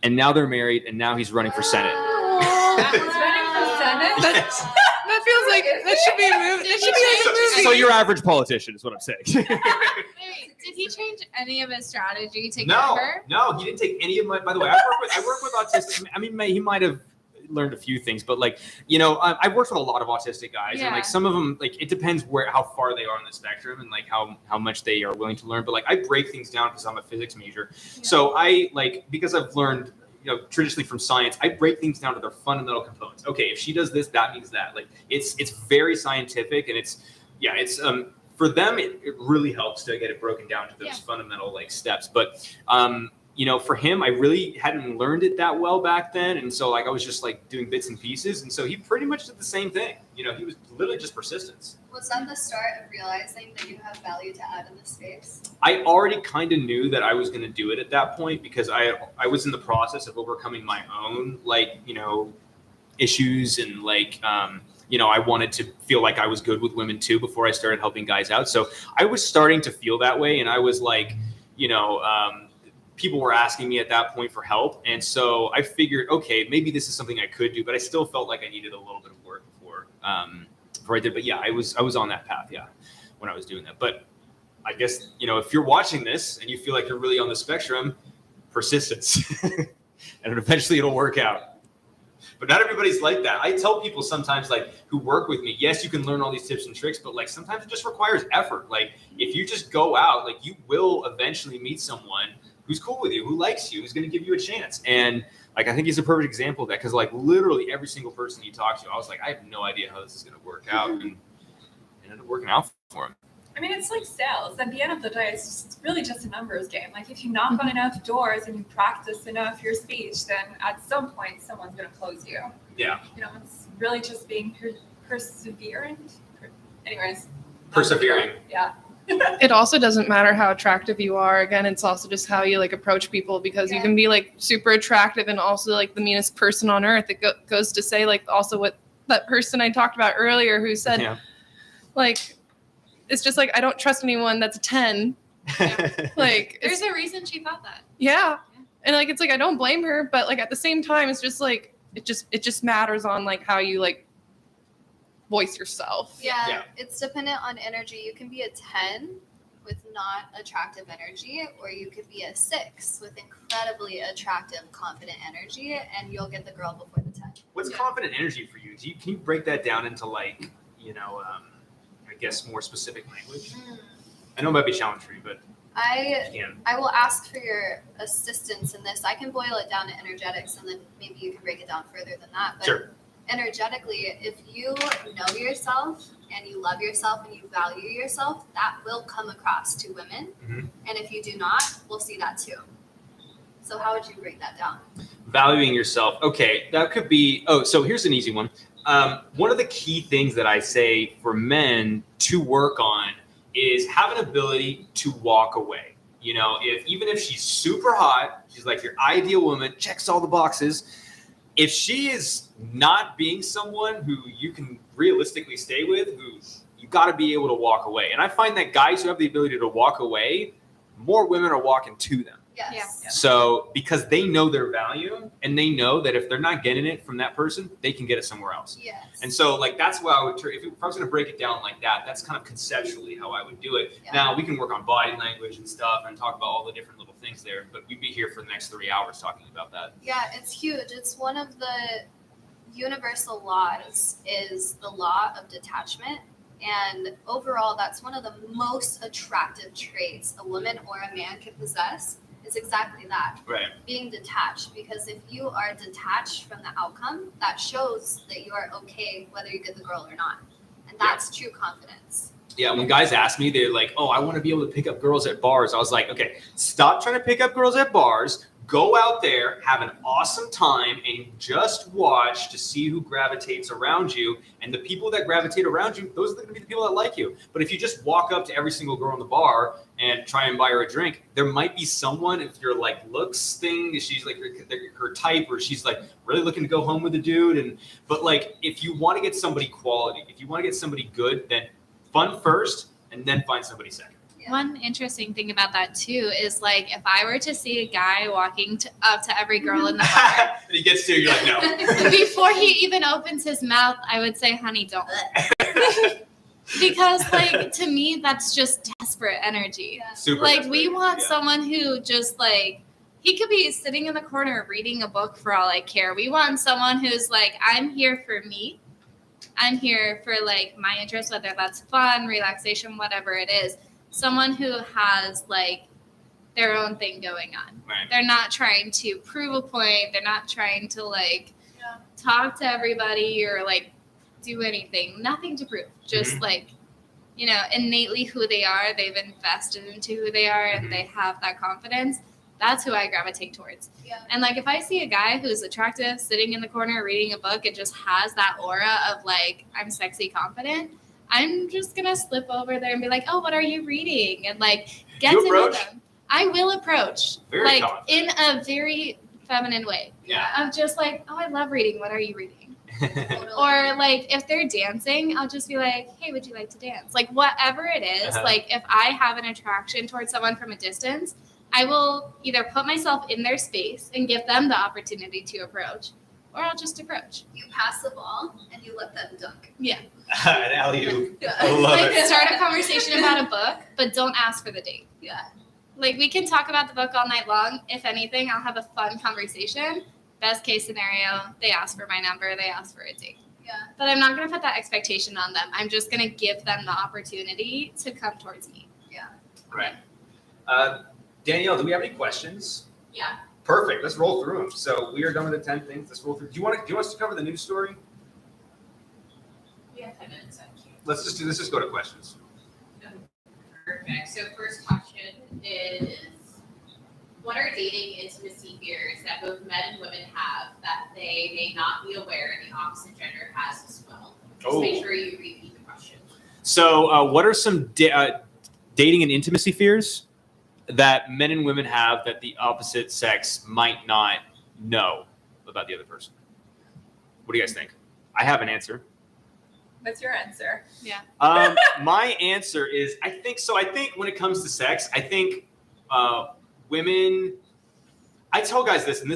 And now they're married and now he's running for Senate. He's running for Senate? That feels like that should be a movie. That should be like a movie. So your average politician is what I'm saying. Wait, did he change any of his strategy to get her? No, he didn't take any of my. By the way, I work with autistic. I mean, he might have learned a few things, but like, you know, I've worked with a lot of autistic guys, and like some of them, like it depends how far they are on the spectrum and like how much they are willing to learn. But like I break things down because I'm a physics major, so I like because I've learned. You know, traditionally from science, I break things down to their fundamental components. Okay, if she does this, that means that. Like it's very scientific, and it's for them it really helps to get it broken down to those fundamental like steps. But you know, for him, I really hadn't learned it that well back then, and so like I was just like doing bits and pieces, and so he pretty much did the same thing. You know, he was literally just persistence. Was that the start of realizing that you have value to add in this space? I already kind of knew that I was going to do it at that point because I was in the process of overcoming my own like, you know, issues and like, you know, I wanted to feel like I was good with women too before I started helping guys out. So I was starting to feel that way. And I was like, you know, people were asking me at that point for help. And so I figured, okay, maybe this is something I could do, but I still felt like I needed a little bit of work before I did. But yeah, I was on that path. Yeah. When I was doing that. But I guess, you know, if you're watching this and you feel like you're really on the spectrum, persistence, and eventually it'll work out. But not everybody's like that. I tell people sometimes like who work with me, yes, you can learn all these tips and tricks, but like sometimes it just requires effort. Like if you just go out, like you will eventually meet someone who's cool with you, who likes you, who's going to give you a chance. And like, I think he's a perfect example of that. Cause like literally every single person he talks to, I was like, I have no idea how this is going to work out. And it ended up working out for him. I mean, it's like sales. At the end of the day, it's really just a numbers game. Like if you knock on enough doors and you practice enough your speech, then at some point someone's going to close you. Yeah. You know, it's really just being perseverant. Anyways. Persevering. Yeah. It also doesn't matter how attractive you are. Again, it's also just how you like approach people because you can be like super attractive and also like the meanest person on earth. It goes to say like also what that person I talked about earlier who said like, it's just like, I don't trust anyone that's a 10. Like there's a reason she thought that. Yeah. And like, it's like, I don't blame her, but like at the same time, it's just like, it just matters on like how you like voice yourself. Yeah. It's dependent on energy. You can be a 10 with not attractive energy, or you could be a 6 with incredibly attractive, confident energy, and you'll get the girl before the 10. What's confident energy for you? Can you break that down into like, you know, I guess more specific language? I know it might be a challenge for you, but I will ask for your assistance in this. I can boil it down to energetics, and then maybe you can break it down further than that. But energetically, if you know yourself and you love yourself and you value yourself, that will come across to women. And if you do not, we'll see that too. So how would you break that down? Valuing yourself. Okay, that could be, so here's an easy one. One of the key things that I say for men to work on is have an ability to walk away. You know, even if she's super hot, she's like your ideal woman, checks all the boxes. If she is not being someone who you can realistically stay with, who you got to be able to walk away. And I find that guys who have the ability to walk away, more women are walking to them. Yes. Yeah. So because they know their value and they know that if they're not getting it from that person, they can get it somewhere else. Yes. And so like that's why I would if I was going to break it down like that, that's kind of conceptually how I would do it. Yeah. Now we can work on body language and stuff and talk about all the different little things there, but we'd be here for the next 3 hours talking about that. Yeah, it's huge. It's one of the universal laws is the law of detachment. And overall, that's one of the most attractive traits a woman or a man can possess. It's exactly that. Right. Being detached, because if you are detached from the outcome, that shows that you are okay whether you get the girl or not. And that's true confidence. Yeah, when guys ask me, they're like, oh, I want to be able to pick up girls at bars. I was like, okay, stop trying to pick up girls at bars. Go out there, have an awesome time, and just watch to see who gravitates around you. And the people that gravitate around you, those are going to be the people that like you. But if you just walk up to every single girl in the bar and try and buy her a drink, there might be someone, if your like looks thing, she's like her type, or she's like really looking to go home with a dude. But like, if you want to get somebody quality, if you want to get somebody good, then fun first, and then find somebody second. One interesting thing about that too is like if I were to see a guy walking up to every girl in the bar, And he gets to you, you're like, no. before he even opens his mouth, I would say, honey, don't. Because like to me, that's just desperate energy. Yeah. Super. Like we desperate. want Yeah. someone who just like, he could be sitting in the corner reading a book for all I care. We want someone who's like, I'm here for me. I'm here for like my interests, whether that's fun, relaxation, whatever it is. Someone who has like their own thing going on. Right. They're not trying to prove a point. They're not trying to like Yeah. talk to everybody or like do anything. Nothing to prove. Just Mhm. like, you know, innately who they are. They've invested into who they are Mhm. and they have that confidence. That's who I gravitate towards. Yeah. And like if I see a guy who's attractive sitting in the corner reading a book, it just has that aura of like, I'm sexy confident. I'm just gonna slip over there and be like, oh, what are you reading? And like get You to know approach? them. I will approach. Very like confident. in a very feminine way. Yeah. I'm just like, oh, I love reading. What are you reading? Totally. Or like if they're dancing, I'll just be like, hey, would you like to dance? Like whatever it is, Uh-huh. like if I have an attraction towards someone from a distance, I will either put myself in their space and give them the opportunity to approach, or I'll just approach. you pass the ball and you let them dunk. An alley-oop. Yeah. I love Like it. start a conversation about a book, but don't ask for the date. Yeah. Like we can talk about the book all night long. If anything, I'll have a fun conversation. Best case scenario, they ask for my number, they ask for a date. Yeah. But I'm not going to put that expectation on them. I'm just going to give them the opportunity to come towards me. Right. Danielle, do we have any questions? Yeah. Perfect. Let's roll through them. So we are done with the 10 things. Let's roll through. Do you want us to cover the news story? We have 10 minutes, thank you. Let's just go to questions. Perfect. So first question is, what are dating intimacy fears that both men and women have that they may not be aware the opposite gender has as well? Just make sure you repeat the question. So what are some dating and intimacy fears that men and women have that the opposite sex might not know about the other person? What do you guys think? I have an answer. What's your answer? My answer is I think when it comes to sex, I think women. I tell guys this, and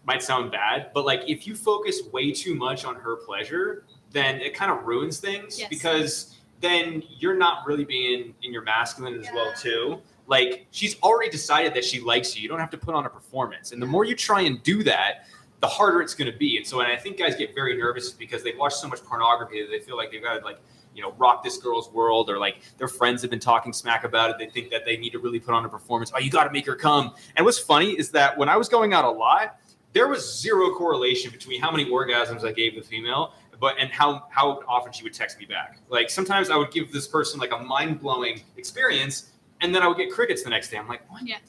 might sound bad, but like if you focus way too much on her pleasure, then it kind of ruins things Yes. because then you're not really being in your masculine as well Yeah. too. Like she's already decided that she likes you. You don't have to put on a performance, and the more you try and do that, the harder it's going to be. And so, and I think guys get very nervous because they've watched so much pornography that they feel like they've got to like, you know, rock this girl's world, or like their friends have been talking smack about it. They think that they need to really put on a performance. Oh, you got to make her come. And what's funny is that when I was going out a lot, there was zero correlation between how many orgasms I gave the female, and how often she would text me back. Like sometimes I would give this person like a mind blowing experience, and then I would get crickets the next day. I'm like, what? Yeah.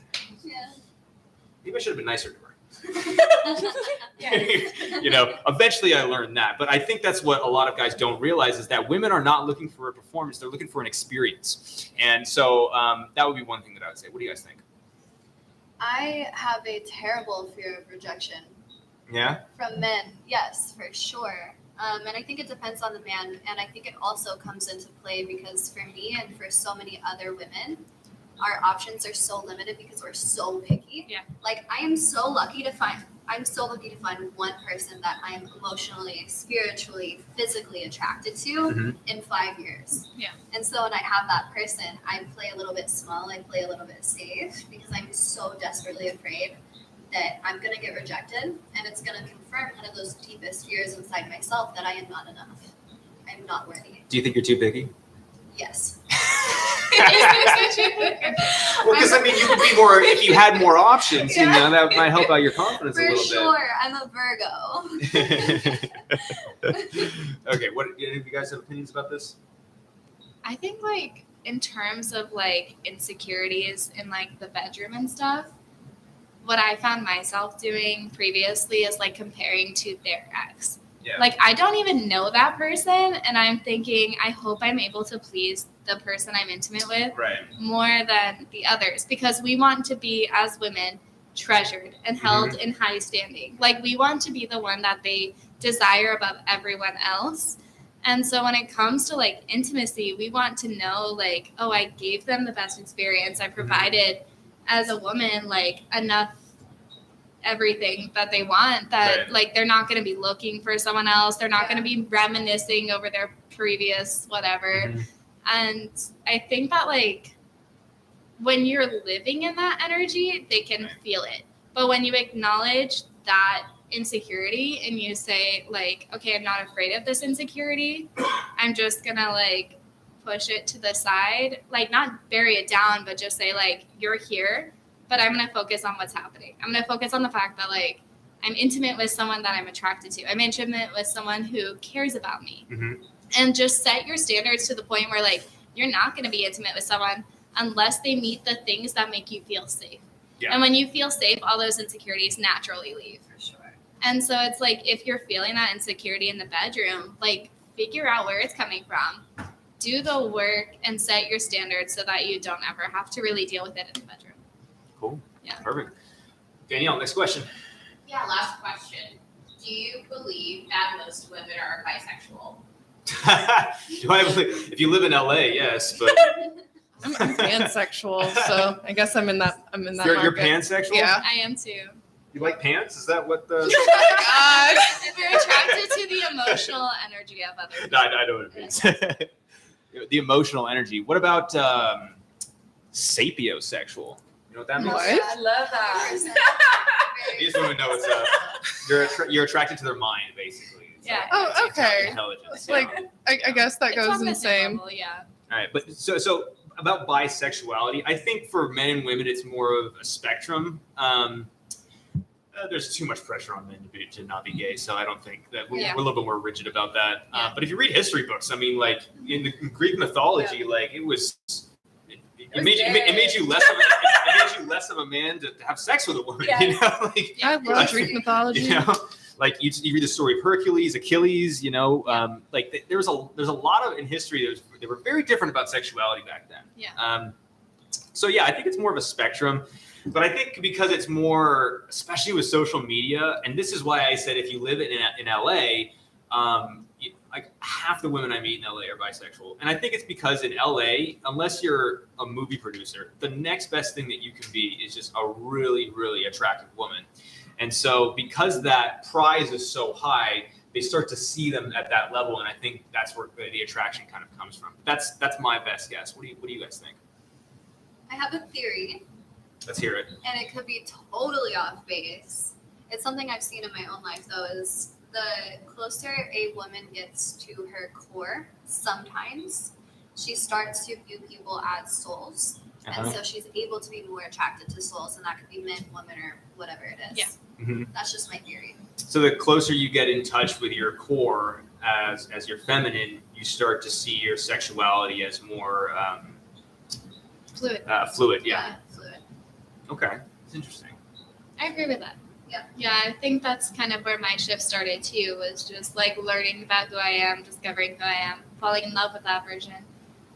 Yeah. Maybe I should have been nicer to her. Yeah. You know, eventually I learned that. But I think that's what a lot of guys don't realize is that women are not looking for a performance. They're looking for an experience. And so that would be one thing that I would say. What do you guys think? I have a terrible fear of rejection Yeah? from men. Yes, for sure. And I think it depends on the man. And I think it also comes into play because for me and for so many other women, our options are so limited because we're so picky. Yeah. Like I'm so lucky to find one person that I am emotionally, spiritually, physically attracted to Mhm. in 5 years. Yeah. And so when I have that person, I play a little bit small, I play a little bit safe because I'm so desperately afraid that I'm gonna get rejected, and it's gonna confirm one of those deepest fears inside myself that I am not enough. I'm not worthy. Do you think you're too picky? Yes. Well, because I mean, you could be more if you had more options. You know, that might help out your confidence a For little sure. I'm a Virgo. bit. Okay, what? Any of you guys have opinions about this? I think like in terms of like insecurities in like the bedroom and stuff, what I found myself doing previously is like comparing to their ex. Yeah. Like I don't even know that person and I'm thinking I hope I'm able to please the person I'm intimate with Right. more than the others because we want to be as women treasured and held in high standing. Like we want to be the one that they desire above everyone else. And so when it comes to like intimacy, we want to know like, oh, I gave them the best experience. I provided as a woman like enough everything that they want that Right. like they're not going to be looking for someone else. They're not going to be reminiscing over their previous whatever. Mhm. And I think that like when you're living in that energy, they can Right. feel it. But when you acknowledge that insecurity and you say like, okay, I'm not afraid of this insecurity. I'm just gonna like push it to the side, like not bury it down, but just say like, you're here, but I'm gonna focus on what's happening. I'm gonna focus on the fact that like I'm intimate with someone that I'm attracted to. I'm intimate with someone who cares about me. Mhm. And just set your standards to the point where like you're not gonna be intimate with someone unless they meet the things that make you feel safe. Yeah. And when you feel safe, all those insecurities naturally leave. For sure. And so it's like if you're feeling that insecurity in the bedroom, like figure out where it's coming from, do the work, and set your standards so that you don't ever have to really deal with it in the bedroom. Cool. Yeah. Perfect. Danielle, next question. Yeah, last question. Do you believe that most women are bisexual? Do I believe, if you live in LA, yes, but I'm pansexual, so I guess I'm in that you're market. pansexual? Yeah. I am too. You like pants? Is that what the? Oh my God. If you're attracted to the emotional energy of other people. No, I know what it means. The emotional energy. What about sapiosexual? You know what that means? What? I love that. These women know what's up. You're attracted to their mind, basically. It's Yeah. like, Oh, it's like okay. Intelligence. Like, you know? I guess that It's goes on in the same. level, yeah. All right, but so about bisexuality, I think for men and women, it's more of a spectrum. There's too much pressure on men to not be gay, so I don't think that we're Yeah. a little bit more rigid about that. Yeah. But if you read history books, I mean, like in the Greek mythology, like it was. It made you less of a man to have sex with a woman. Yeah. You know, like I love Greek mythology. you know, like you read the story of Hercules, Achilles. You know, like there's a lot of in history. They were very different about sexuality back then. Yeah. So yeah, I think it's more of a spectrum, but I think because it's more, especially with social media, and this is why I said if you live in LA, like half the women I meet in LA are bisexual, and I think it's because in LA, unless you're a movie producer, the next best thing that you can be is just a really, really attractive woman, and so because that prize is so high, they start to see them at that level, and I think that's where the attraction kind of comes from. That's my best guess. What do you guys think? I have a theory, Let's hear it. and it could be totally off base. It's something I've seen in my own life, though, is the closer a woman gets to her core, sometimes she starts to view people as souls. Uh-huh. And so she's able to be more attracted to souls, and that could be men, women, or whatever it is. Yeah. Mhm. That's just my theory. So the closer you get in touch with your core as your feminine, you start to see your sexuality as more Fluid. fluid. Yeah. Fluid. Okay. It's interesting. I agree with that. Yeah. Yeah, I think that's kind of where my shift started too, was just like learning about who I am, discovering who I am, falling in love with that version.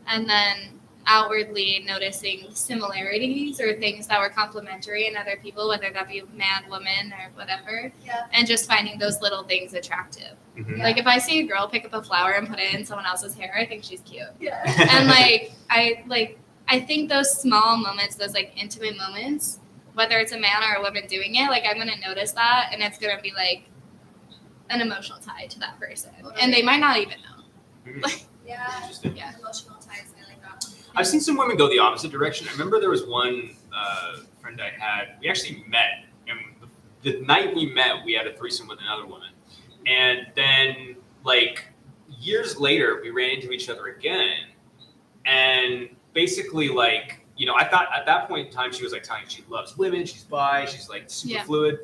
And then outwardly noticing similarities or things that were complementary in other people, whether that be man, woman, or whatever. Yeah. And just finding those little things attractive. Mhm. Like if I see a girl pick up a flower and put it in someone else's hair, I think she's cute. Yeah. And I think those small moments, those like intimate moments, whether it's a man or a woman doing it, like I'm gonna notice that, and it's gonna be like an emotional tie to that person, and they might not even know. Mhm. Yeah. Interesting. Yeah. Emotional ties. I like that. I've seen some women go the opposite direction. I remember there was one friend I had. We actually met, and the night we met, we had a threesome with another woman, and then like years later, we ran into each other again, and basically like. You know, I thought at that point in time she was like telling me she loves women, she's bi, she's like super Yeah. fluid.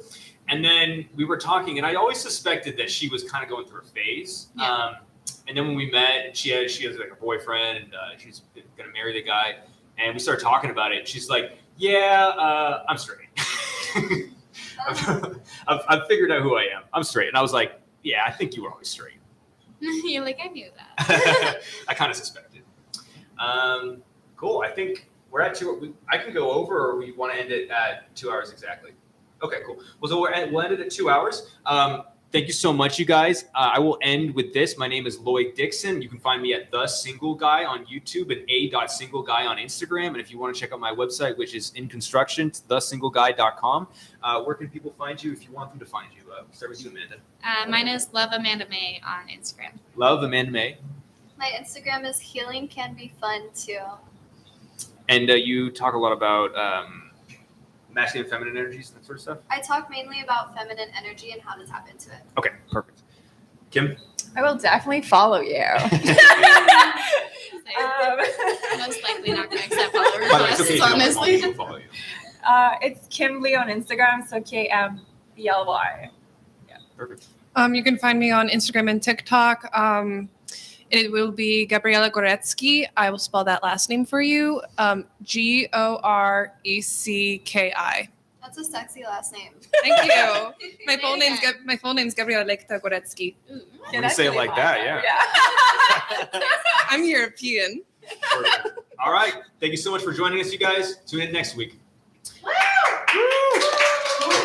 And then we were talking, and I always suspected that she was kind of going through a phase. Yeah. And then when we met, she has like a boyfriend, and she's gonna marry the guy. And we started talking about it. She's like, "Yeah, I'm straight. I've figured out who I am. I'm straight." And I was like, "Yeah, I think you were always straight." You're like, I knew that. I kind of suspected. Cool. I think we're at 2. I can go over, or we want to end it at 2 hours exactly. Okay, cool. Well, so we'll end it at 2 hours. Thank you so much, you guys. I will end with this. My name is Lloyd Dixon. You can find me at The Single Guy on YouTube and a.singleguy on Instagram. And if you want to check out my website, which is in construction, it's thesingleguy.com. Where can people find you if you want them to find you? Start with you, Amanda. Mine is Love Amanda May on Instagram. Love Amanda May. My Instagram is healing can be fun too. And you talk a lot about masculine and feminine energies and that sort of stuff. I talk mainly about feminine energy and how to tap into it. Okay, perfect. Kim? I will definitely follow you. Most likely not going to accept follow By the way, it's requests, okay if you don't honestly. follow, follow you. It's Kimberly on Instagram, so KMBLY. Perfect. You can find me on Instagram and TikTok. It will be Gabriela Goretsky. I will spell that last name for you. Gorecki. That's a sexy last name. Thank you. My full name's Gabriela Lekta Goretsky. Ooh. When you say it like that, yeah. I'm European. Perfect. All right. Thank you so much for joining us, you guys. Tune in next week. Woo!